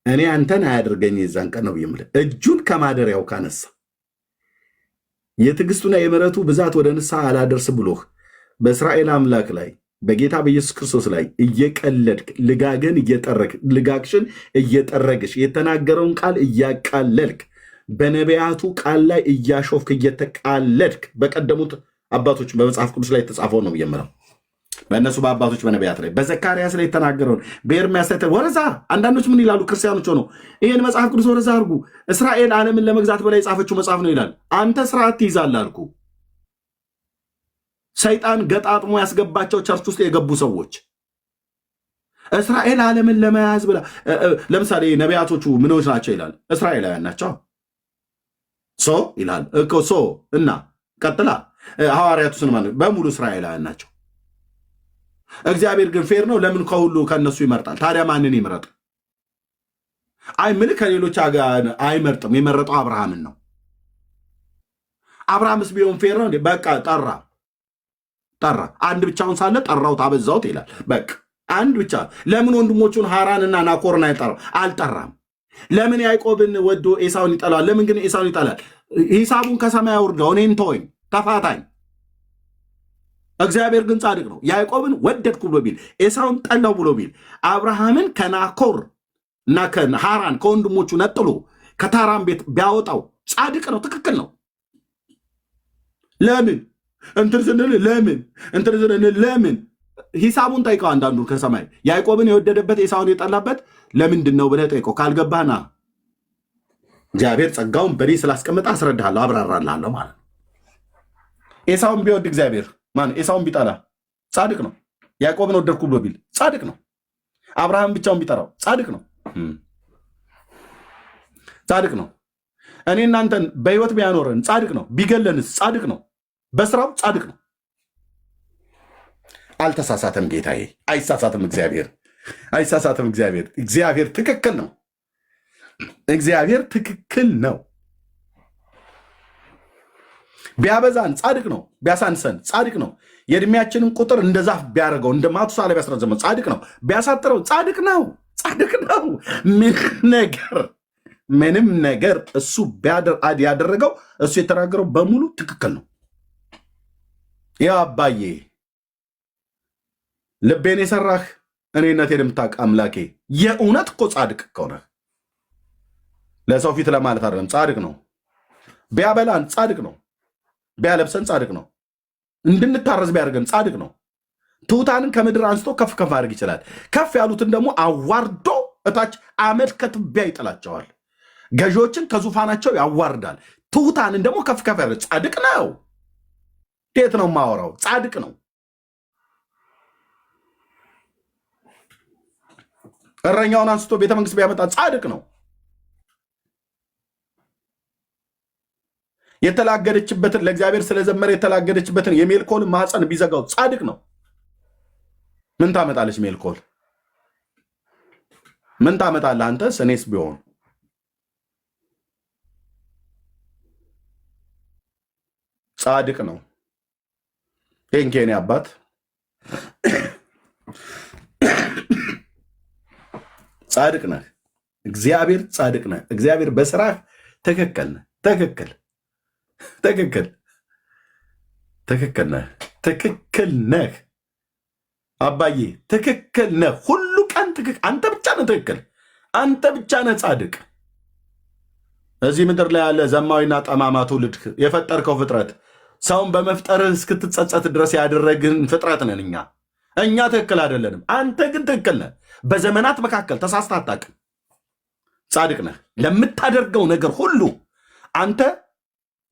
እኔ አንተን አያድርገኝ። የዛን ቀን ነው የምልህ። እጁን ከማደሪያው ካነሳ የትዕግስቱና የምሕረቱ ብዛት ወደ ንስሐ አላደርስ ብሎህ በእስራኤል አምላክ ላይ በጌታ በኢየሱስ ክርስቶስ ላይ እየቀለድክ ልጋግን እየጠረግ ልጋግሽን እየጠረግሽ የተናገረውን ቃል እያቃለልክ በነቢያቱ ቃል ላይ እያሾፍክ እየተቃለድክ በቀደሙት አባቶች በመጽሐፍ ቅዱስ ላይ የተጻፈው ነው የምለው። በእነሱ በአባቶች በነቢያት ላይ በዘካርያስ ላይ የተናገረውን በኤርምያስ ላይ ወረዛ። አንዳንዶች ምን ይላሉ? ክርስቲያኖች ሆነው ይህን መጽሐፍ ቅዱስ ወረዛ አድርጉ፣ እስራኤል ዓለምን ለመግዛት በላይ የጻፈችው መጽሐፍ ነው ይላል። አንተ ስርዓት ትይዛለህ አልኩ። ሰይጣን ገጣጥሞ ያስገባቸው ቸርች ውስጥ የገቡ ሰዎች እስራኤል ዓለምን ለመያዝ ብላ ለምሳሌ ነቢያቶቹ ምኖች ናቸው ይላል? እስራኤላውያን ናቸው። ሶ ይላል እኮ ሶ እና ቀጥላ ሐዋርያቱ ስንማን በሙሉ እስራኤላውያን ናቸው። እግዚአብሔር ግን ፌር ነው። ለምን ከሁሉ ከነሱ ይመርጣል? ታዲያ ማንን ይመረጥ? አይ ምልክ ከሌሎች አይመርጥም። የመረጠው አብርሃምን ነው። አብርሃምስ ቢሆን ፌር ነው እንዴ? በቃ ጠራ አንድ ብቻውን ሳለ ጠራው ታበዛውት ይላል። በቃ አንድ ብቻ። ለምን ወንድሞቹን ሐራንና ናኮርን አይጠራው? አልጠራም። ለምን ያዕቆብን ወዶ ኤሳውን ይጠላል? ለምን ግን ኤሳውን ይጠላል? ሂሳቡን ከሰማይ አውርደው እኔን ተወኝ፣ ተፋታኝ። እግዚአብሔር ግን ጻድቅ ነው። ያዕቆብን ወደድኩ ብሎ ቢል ኤሳውን ጠላው ብሎ ቢል አብርሃምን ከናኮር እና ከሐራን ከወንድሞቹ ነጥሎ ከታራን ቤት ቢያወጣው ጻድቅ ነው፣ ትክክል ነው። ለምን እንትን ስንል ለምን ሂሳቡን ጠይቀው። አንዳንዱ ከሰማይ ያዕቆብን የወደደበት ኤሳውን የጠላበት ለምንድን ነው ብለህ ጠይቀው። ካልገባህና እግዚአብሔር ጸጋውን በእኔ ስላስቀመጠ አስረዳሃለሁ፣ አብራራልሃለሁ ማለት ነው። ኤሳውን ቢወድ እግዚአብሔር ኤሳውን ቢጠላ ጻድቅ ነው። ያዕቆብን ወደድኩ ብሎ ቢል ጻድቅ ነው። አብርሃም ብቻውን ቢጠራው ጻድቅ ነው። ጻድቅ ነው። እኔ እናንተን በህይወት ቢያኖረን ጻድቅ ነው። ቢገለንስ ጻድቅ ነው። በስራው ጻድቅ ነው። አልተሳሳተም ጌታዬ፣ አይሳሳትም እግዚአብሔር፣ አይሳሳትም እግዚአብሔር። እግዚአብሔር ትክክል ነው። እግዚአብሔር ትክክል ነው። ቢያበዛን ጻድቅ ነው። ቢያሳንሰን ጻድቅ ነው። የእድሜያችንን ቁጥር እንደ ዛፍ ቢያደርገው እንደ ማቱሳላ ቢያስረዘመው ጻድቅ ነው። ቢያሳጥረው ጻድቅ ነው። ጻድቅ ነው። ምንም ነገር እሱ ያደረገው እሱ የተናገረው በሙሉ ትክክል ነው። ያው አባዬ ልቤን የሰራህ እኔነቴን የምታውቅ አምላኬ የእውነት እኮ ጻድቅ ከሆነ ለሰው ፊት ለማለት አይደለም፣ ጻድቅ ነው። ቢያበላን ጻድቅ ነው። ቢያለብሰን ጻድቅ ነው። እንድንታረዝ ቢያደርገን ጻድቅ ነው። ትሑታንን ከምድር አንስቶ ከፍ ከፍ አድርግ ይችላል። ከፍ ያሉትን ደግሞ አዋርዶ እታች አመድ ከትቢያ ይጥላቸዋል። ገዢዎችን ከዙፋናቸው ያዋርዳል። ትሑታንን ደግሞ ከፍ ከፍ ያደርግ ጻድቅ ነው። እንዴት ነው የማወራው? ጻድቅ ነው። እረኛውን አንስቶ ቤተ መንግስት ቢያመጣ ጻድቅ ነው። የተላገደችበትን ለእግዚአብሔር ስለዘመረ የተላገደችበትን የሜልኮል ማህፀን ቢዘጋው ጻድቅ ነው። ምን ታመጣለች ሜልኮል? ምን ታመጣለህ አንተስ? እኔስ ቢሆን ጻድቅ ነው። ቴንኬኔ አባት ጻድቅ ነህ። እግዚአብሔር ጻድቅ ነህ። እግዚአብሔር በስራህ ትክክል ነህ። ትክክል ነህ። ትክክል ነህ አባዬ፣ ትክክል ነህ። ሁሉ ቀን ትክክል። አንተ ብቻ ነህ ትክክል። አንተ ብቻ ነህ ጻድቅ። እዚህ ምድር ላይ ያለ ዘማዊና ጠማማ ትውልድ የፈጠርከው ፍጥረት ሰውን በመፍጠርህ እስክትጸጸት ድረስ ያደረግን ፍጥረት ነን እኛ። እኛ ትክክል አይደለንም። አንተ ግን ትክክል ነህ። በዘመናት መካከል ተሳስተህ አታውቅም። ጻድቅ ነህ። ለምታደርገው ነገር ሁሉ አንተ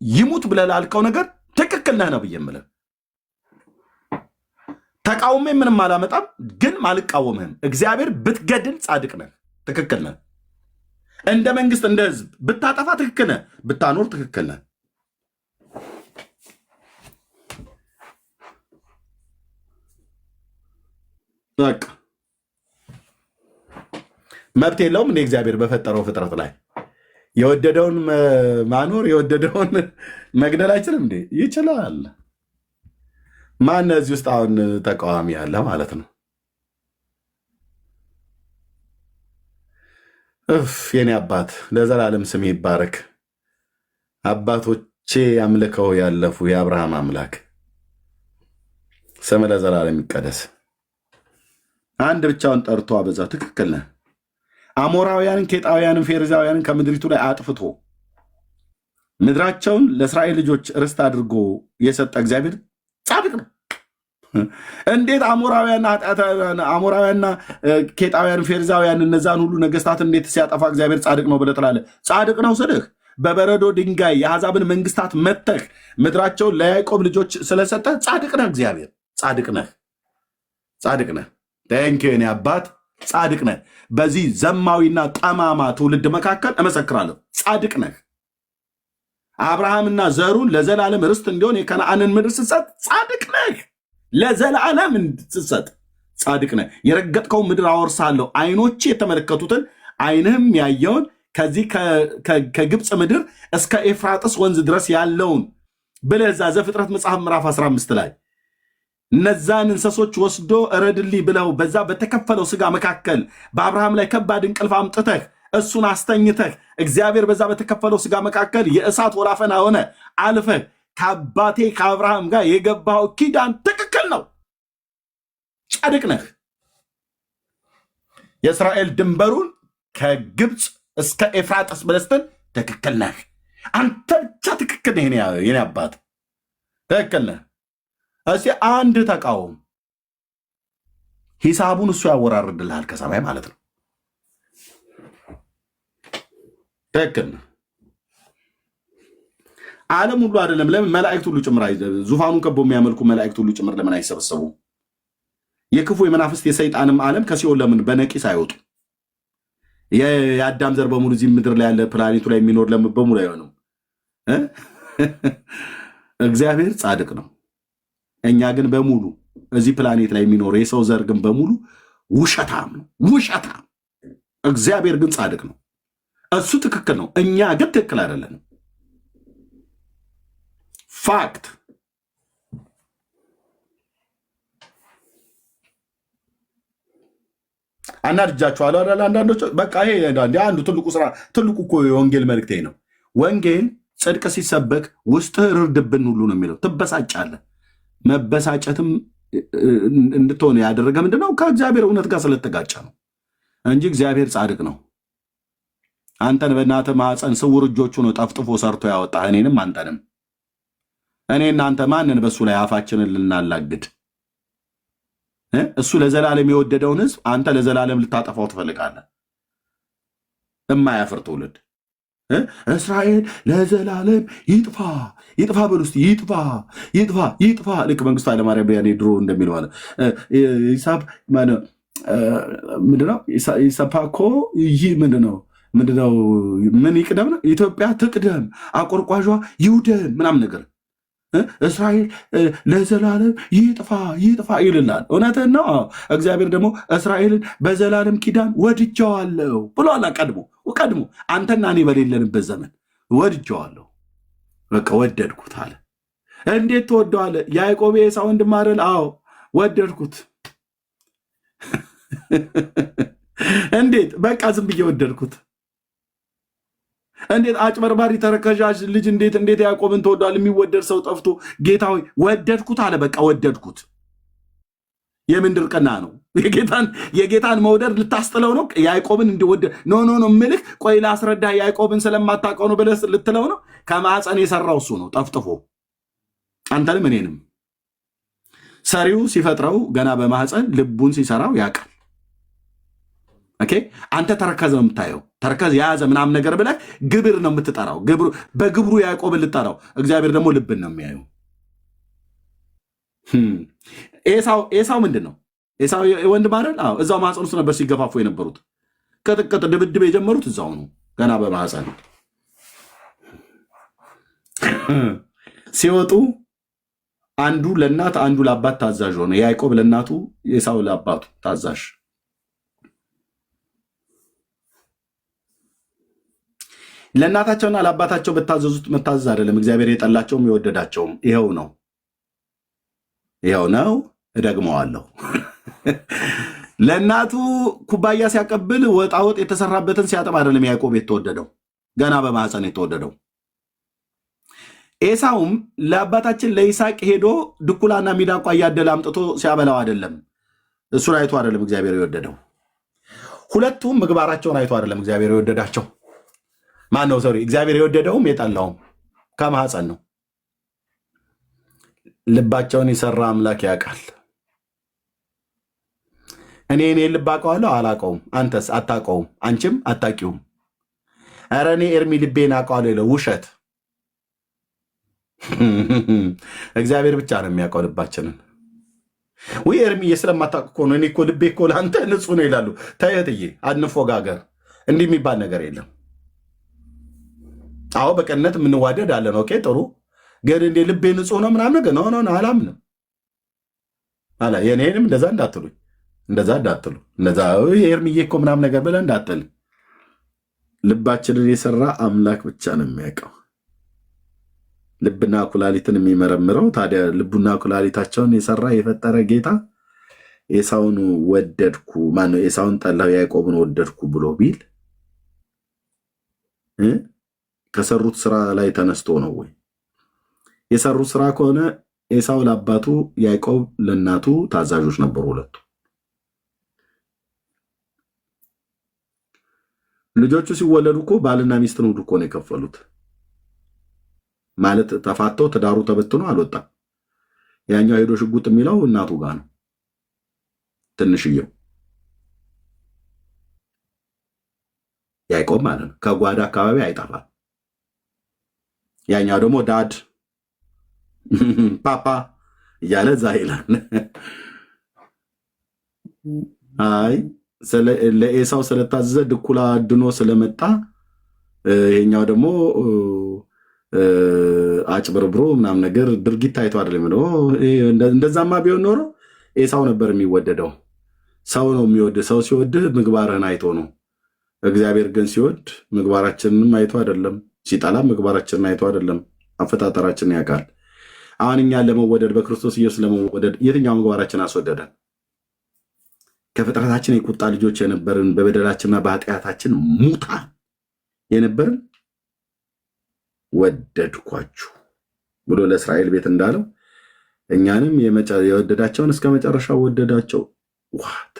ይሙት ብለህ ላልከው ነገር ትክክል ነህ ነው ብዬ የምልህ። ተቃውሜ ምንም አላመጣም፣ ግን አልቃወምህም። እግዚአብሔር ብትገድል ጻድቅ ነህ፣ ትክክል ነህ። እንደ መንግስት እንደ ህዝብ ብታጠፋ ትክክል ነህ፣ ብታኖር ትክክል ነህ። በቃ መብት የለውም እንደ እግዚአብሔር በፈጠረው ፍጥረት ላይ የወደደውን ማኖር የወደደውን መግደል አይችልም እንዴ? ይችላል። ማን እዚህ ውስጥ አሁን ተቃዋሚ ያለ ማለት ነው? የኔ አባት ለዘላለም ስም ይባረክ። አባቶቼ አምልከው ያለፉ የአብርሃም አምላክ ስም ለዘላለም ይቀደስ። አንድ ብቻውን ጠርቶ አበዛ። ትክክል ነህ። አሞራውያንን፣ ኬጣውያንን፣ ፌርዛውያንን ከምድሪቱ ላይ አጥፍቶ ምድራቸውን ለእስራኤል ልጆች ርስት አድርጎ የሰጠ እግዚአብሔር ጻድቅ ነው። እንዴት አሞራውያንና ኬጣውያን፣ ፌርዛውያን እነዛን ሁሉ ነገስታት እንዴት ሲያጠፋ እግዚአብሔር ጻድቅ ነው ብለህ ትላለህ? ጻድቅ ነው ስልህ በበረዶ ድንጋይ የአሕዛብን መንግስታት መተህ ምድራቸውን ለያዕቆብ ልጆች ስለሰጠ ጻድቅ ነህ። እግዚአብሔር ጻድቅ ነህ። ጻድቅ ነህ። ቴንኪው የኔ አባት ጻድቅ ነህ። በዚህ ዘማዊና ጠማማ ትውልድ መካከል እመሰክራለሁ ጻድቅ ነህ። አብርሃምና ዘሩን ለዘላለም ርስት እንዲሆን የከነዓንን ምድር ስትሰጥ ጻድቅ ነህ። ለዘላለም ስትሰጥ ጻድቅ ነህ። የረገጥከውን ምድር አወርሳለሁ፣ አይኖቼ የተመለከቱትን አይንህም ያየውን ከዚህ ከግብፅ ምድር እስከ ኤፍራጥስ ወንዝ ድረስ ያለውን ብለህ እዛ ዘፍጥረት መጽሐፍ ምዕራፍ 15 ላይ እነዛን እንስሶች ወስዶ እረድልኝ ብለው በዛ በተከፈለው ስጋ መካከል በአብርሃም ላይ ከባድ እንቅልፍ አምጥተህ እሱን አስተኝተህ እግዚአብሔር በዛ በተከፈለው ስጋ መካከል የእሳት ወላፈና ሆነ አልፈህ ከአባቴ ከአብርሃም ጋር የገባው ኪዳን ትክክል ነው። ጻድቅ ነህ። የእስራኤል ድንበሩን ከግብፅ እስከ ኤፍራጥስ በለስተን ትክክል ነህ። አንተ ብቻ ትክክል ነህ። የኔ አባት ትክክል ነህ። እስቲ አንድ ተቃውም፣ ሂሳቡን እሱ ያወራርድልሃል ከሰማይ ማለት ነው። ትክክል ነህ። ዓለም ሁሉ አይደለም። ለምን መላእክት ሁሉ ጭምር ዙፋኑን ከቦ የሚያመልኩ መላእክት ሁሉ ጭምር ለምን አይሰበሰቡ? የክፉ የመናፍስት የሰይጣንም ዓለም ከሲኦል ለምን በነቂስ አይወጡ? የአዳም ዘር በሙሉ እዚህ ምድር ላይ ያለ ፕላኔቱ ላይ የሚኖር ለምን በሙሉ አይሆንም? እግዚአብሔር ጻድቅ ነው። እኛ ግን በሙሉ እዚህ ፕላኔት ላይ የሚኖር የሰው ዘር ግን በሙሉ ውሸታም ነው። ውሸታም። እግዚአብሔር ግን ጻድቅ ነው። እሱ ትክክል ነው። እኛ ግን ትክክል አይደለንም። ፋክት። አናድጃችኋለሁ አይደል? አንዳንዶች በቃ ይሄ አንዱ ትልቁ ስራ ትልቁ እኮ የወንጌል መልእክቴ ነው። ወንጌል ጽድቅ ሲሰበክ ውስጥህ ርድብን ሁሉ ነው የሚለው። ትበሳጫለህ። መበሳጨትም እንድትሆን ያደረገ ምንድነው? ከእግዚአብሔር እውነት ጋር ስለተጋጨ ነው እንጂ እግዚአብሔር ጻድቅ ነው። አንተን በእናትህ ማፀን ስውር እጆቹ ነው ጠፍጥፎ ሰርቶ ያወጣህ እኔንም አንተንም። እኔ እናንተ ማንን በእሱ ላይ አፋችንን ልናላግድ? እሱ ለዘላለም የወደደውን ህዝብ አንተ ለዘላለም ልታጠፋው ትፈልጋለህ። እማያፍር ትውልድ። እስራኤል ለዘላለም ይጥፋ ይጥፋ በሉ እስኪ። ይጥፋ ይጥፋ ይጥፋ። ልክ መንግስቱ ኃይለማርያም ያኔ ድሮ እንደሚለው አለ ምንድነው ኢሰፓኮ ይህ ምንድነው ምን ይቅደም ነው? ኢትዮጵያ ትቅደም፣ አቆርቋዧ ይውደም ምናምን ነገር። እስራኤል ለዘላለም ይጥፋ ይጥፋ ይልላል። እውነትን ነው። እግዚአብሔር ደግሞ እስራኤልን በዘላለም ኪዳን ወድጀዋለሁ ብሏል። ቀድሞ አንተና እኔ በሌለንበት ዘመን ወድጀዋለሁ፣ በቃ ወደድኩት አለ። እንዴት ትወደዋለህ? ያዕቆብ የዔሳው ወንድም አይደል? አዎ ወደድኩት። እንዴት? በቃ ዝም ብዬ ወደድኩት። እንዴት አጭበርባሪ ተረከዣዥ ልጅ እንዴት ያዕቆብን ተወዷል? የሚወደድ ሰው ጠፍቶ ጌታ ሆይ ወደድኩት አለ። በቃ ወደድኩት። የምን ድርቅና ነው? የጌታን መውደድ ልታስጥለው ነው? ያዕቆብን እንዲወደ ኖ ምልክ ቆይ ላስረዳ፣ ያዕቆብን ስለማታውቀው ነው ብለህ ልትለው ነው? ከማፀን የሰራው እሱ ነው ጠፍጥፎ አንተንም እኔንም። ሰሪው ሲፈጥረው ገና በማህፀን ልቡን ሲሰራው ያውቃል። ኦኬ፣ አንተ ተረከዝ ነው የምታየው፣ ተረከዝ የያዘ ምናምን ነገር ብለህ ግብር ነው የምትጠራው። በግብሩ ያዕቆብን ልጠራው፣ እግዚአብሔር ደግሞ ልብን ነው የሚያየው። ኤሳው ምንድን ነው? ኤሳው ወንድም አይደል? አዎ፣ እዛው ማህፀን ውስጥ ነበር ሲገፋፉ የነበሩት። ቅጥቅጥ ድብድብ የጀመሩት እዛው ነው፣ ገና በማህፀን ሲወጡ አንዱ ለእናት አንዱ ለአባት ታዛዥ ሆነ። ያዕቆብ ለእናቱ፣ ኤሳው ለአባቱ ታዛዥ። ለእናታቸውና ለአባታቸው በታዘዙት መታዘዝ አይደለም እግዚአብሔር የጠላቸውም የወደዳቸውም። ይኸው ነው። እደግመዋለሁ። ለእናቱ ኩባያ ሲያቀብል ወጣወጥ የተሰራበትን ሲያጠብ አይደለም ያዕቆብ የተወደደው፣ ገና በማህፀን የተወደደው። ኤሳውም ለአባታችን ለይስሐቅ ሄዶ ድኩላና ሚዳቋ እያደለ አምጥቶ ሲያበላው አይደለም፣ እሱን አይቶ አይደለም እግዚአብሔር የወደደው። ሁለቱም ምግባራቸውን አይቶ አይደለም እግዚአብሔር የወደዳቸው። ማን ነው ሰው እግዚአብሔር የወደደውም የጠላውም ከማህፀን ነው። ልባቸውን የሰራ አምላክ ያውቃል። እኔ ልብ አውቀዋለሁ አላውቀውም፣ አንተስ አታውቀውም፣ አንቺም አታውቂውም። ኧረ እኔ ኤርሚ ልቤን አውቀዋለሁ ይለው ውሸት። እግዚአብሔር ብቻ ነው የሚያውቀው ልባችንን። ወይ ኤርሚዬ ስለማታውቅ እኮ ነው። እኔ እኮ ልቤ እኮ ለአንተ ንጹህ ነው ይላሉ። ተየትዬ አንፎጋገር፣ እንዲህ የሚባል ነገር የለም። አዎ በቅንነት የምንዋደድ አለን። ኦኬ ጥሩ። ግን እንዴ ልቤ ንጹህ ነው ምናምን ነገር ነው አላምንም። የኔንም እንደዛ እንዳትሉ እንደዛ ኤርሚዬ እኮ ምናምን ነገር ብለህ እንዳትል። ልባችንን የሰራ አምላክ ብቻ ነው የሚያውቀው። ልብና ኩላሊትን የሚመረምረው ታዲያ ልቡና ኩላሊታቸውን የሰራ የፈጠረ ጌታ ኤሳውን ወደድኩ ማነው ኤሳውን ጠላሁ ያዕቆብን ወደድኩ ብሎ ቢል ከሰሩት ስራ ላይ ተነስቶ ነው ወይ? የሰሩት ስራ ከሆነ ኤሳው ለአባቱ ያዕቆብ ለእናቱ ታዛዦች ነበሩ ሁለቱ። ልጆቹ ሲወለዱ እኮ ባልና ሚስትን ሁሉ እኮ ነው የከፈሉት። ማለት ተፋቶ ትዳሩ ተበትኖ አልወጣም። ያኛው ሄዶ ሽጉጥ የሚለው እናቱ ጋር ነው። ትንሽየው ያዕቆብ ማለት ነው። ከጓዳ አካባቢ አይጠፋም። ያኛው ደግሞ ዳድ ፓፓ እያለ እዛ ይላል። አይ ለኤሳው ስለታዘዘ ድኩላ ድኖ ስለመጣ ይሄኛው ደግሞ አጭበርብሮ ምናምን ነገር ድርጊት ታይቶ አይደለም ነው። እንደዛማ ቢሆን ኖሮ ኤሳው ነበር የሚወደደው። ሰው ነው የሚወድ። ሰው ሲወድህ ምግባርህን አይቶ ነው። እግዚአብሔር ግን ሲወድ ምግባራችንንም አይቶ አይደለም፣ ሲጠላ ምግባራችንን አይቶ አይደለም፣ አፈጣጠራችንን ያውቃል። አሁን እኛን ለመወደድ በክርስቶስ ኢየሱስ ለመወደድ የትኛው ምግባራችን አስወደደን? ከፍጥረታችን የቁጣ ልጆች የነበርን በበደላችንና በኃጢአታችን ሙታን የነበርን ወደድኳችሁ ብሎ ለእስራኤል ቤት እንዳለው እኛንም የወደዳቸውን እስከ መጨረሻው ወደዳቸው። ዋት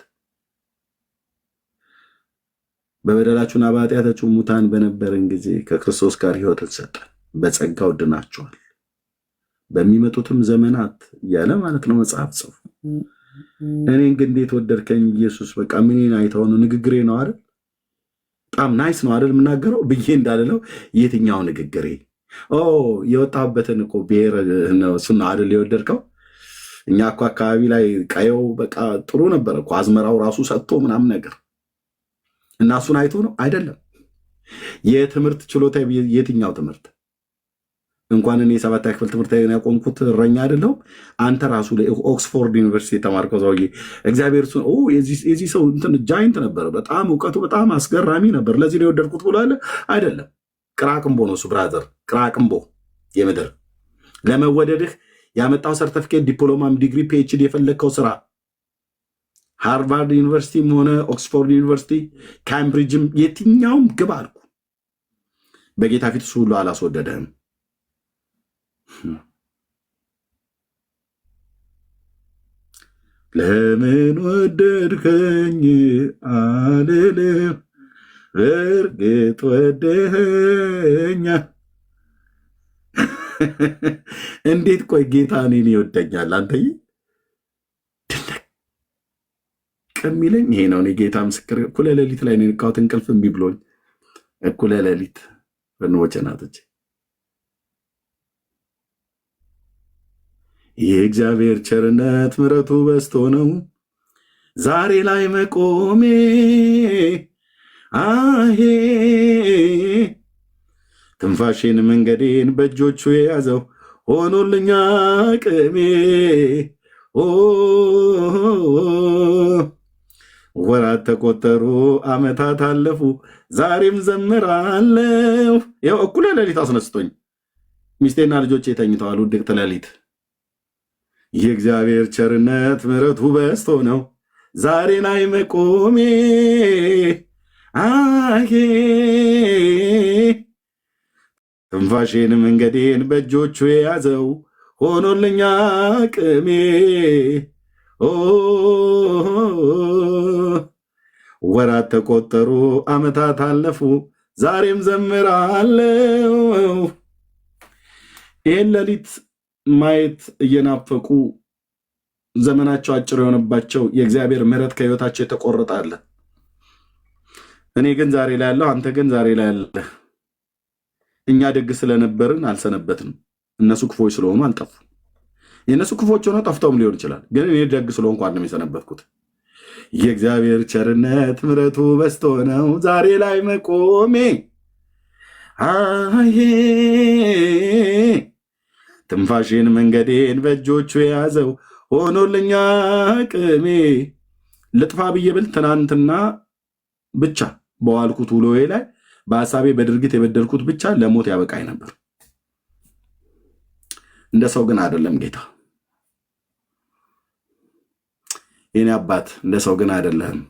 በበደላችሁና በኃጢአታችሁ ሙታን በነበርን ጊዜ ከክርስቶስ ጋር ሕይወትን ሰጠን፣ በጸጋው ድናችኋል፣ በሚመጡትም ዘመናት እያለ ማለት ነው መጽሐፍ ጽፉ። እኔን ግን እንዴት ወደድከኝ ኢየሱስ? በቃ ምንን አይተው ነው? ንግግሬ ነው አይደል? በጣም ናይስ ነው አይደል የምናገረው ብዬ እንዳልለው የትኛው ንግግሬ? የወጣበትን እኮ ብሔር ነው እሱን አይደል የወደድከው? እኛ እኮ አካባቢ ላይ ቀየው በቃ ጥሩ ነበር እኮ አዝመራው ራሱ ሰጥቶ ምናምን ነገር እና እሱን አይቶ ነው አይደለም። የትምህርት ችሎታ የትኛው ትምህርት? እንኳን እኔ 7ኛ ክፍል ትምህርት ያቆምኩት እረኛ አይደለሁም። አንተ ራሱ ኦክስፎርድ ዩኒቨርሲቲ የተማርከው ሰውዬ እግዚአብሔር የዚህ ሰው እንትን ጃይንት ነበር፣ በጣም እውቀቱ በጣም አስገራሚ ነበር፣ ለዚህ ነው የወደድኩት ብሎ አለ አይደለም። ቅራቅንቦ ነው እሱ ብራዘር፣ ቅራቅንቦ የምድር ለመወደድህ ያመጣው ሰርተፊኬት፣ ዲፕሎማም፣ ዲግሪ፣ ፒኤችዲ የፈለግከው ስራ ሃርቫርድ ዩኒቨርሲቲም ሆነ ኦክስፎርድ ዩኒቨርሲቲ ካምብሪጅም የትኛውም ግባ አልኩ። በጌታ ፊት እሱ ሁሉ አላስወደደህም። ለምን ወደድከኝ አልልም፣ እርግጥ ወደኸኛ። እንዴት ቆይ ጌታ እኔን ይወደኛል? አንተዬ ድነቅ ከሚለኝ ይሄ ነው። እኔ ጌታ ምስክር፣ እኩለ ሌሊት ላይ ነው የነቃሁት፣ እንቅልፍ እምቢ ብሎኝ እኩለ ሌሊት በንወቸናቶች የእግዚአብሔር ቸርነት ምሕረቱ በዝቶ ነው ዛሬ ላይ መቆሜ። አሄ ትንፋሼን መንገዴን በእጆቹ የያዘው ሆኖልኛ አቅሜ። ወራት ተቆጠሩ፣ ዓመታት አለፉ፣ ዛሬም ዘምራለሁ። ያው እኩለ ሌሊት አስነስቶኝ ሚስቴና ልጆቼ ተኝተዋል። ውድቅት ሌሊት የእግዚአብሔር ቸርነት ምሕረቱ በዝቶ ነው ዛሬ ላይ መቆሜ። አሄ ትንፋሼን መንገዴን በእጆቹ የያዘው ሆኖልኛ አቅሜ። ወራት ተቆጠሩ፣ ዓመታት አለፉ፣ ዛሬም ዘምራለሁ። ይህን ሌሊት ማየት እየናፈቁ ዘመናቸው አጭር የሆነባቸው የእግዚአብሔር ምሕረት ከሕይወታቸው የተቆረጠ አለ። እኔ ግን ዛሬ ላይ ያለሁ፣ አንተ ግን ዛሬ ላይ ያለ። እኛ ደግ ስለነበርን አልሰነበትንም። እነሱ ክፎች ስለሆኑ አልጠፉ። የእነሱ ክፎች ሆነው ጠፍተውም ሊሆን ይችላል። ግን እኔ ደግ ስለሆንኩ አይደለም የሰነበትኩት። የእግዚአብሔር ቸርነት ምሕረቱ በዝቶ ነው ዛሬ ላይ መቆሜ። አሄ ትንፋሼን መንገዴን በእጆቹ የያዘው ሆኖልኛ አቅሜ። ልጥፋ ብዬ ብል ትናንትና ብቻ በዋልኩት ውሎዬ ላይ በሀሳቤ በድርጊት የበደልኩት ብቻ ለሞት ያበቃኝ ነበር። እንደ ሰው ግን አይደለም ጌታ። የኔ አባት እንደ ሰው ግን አይደለህም።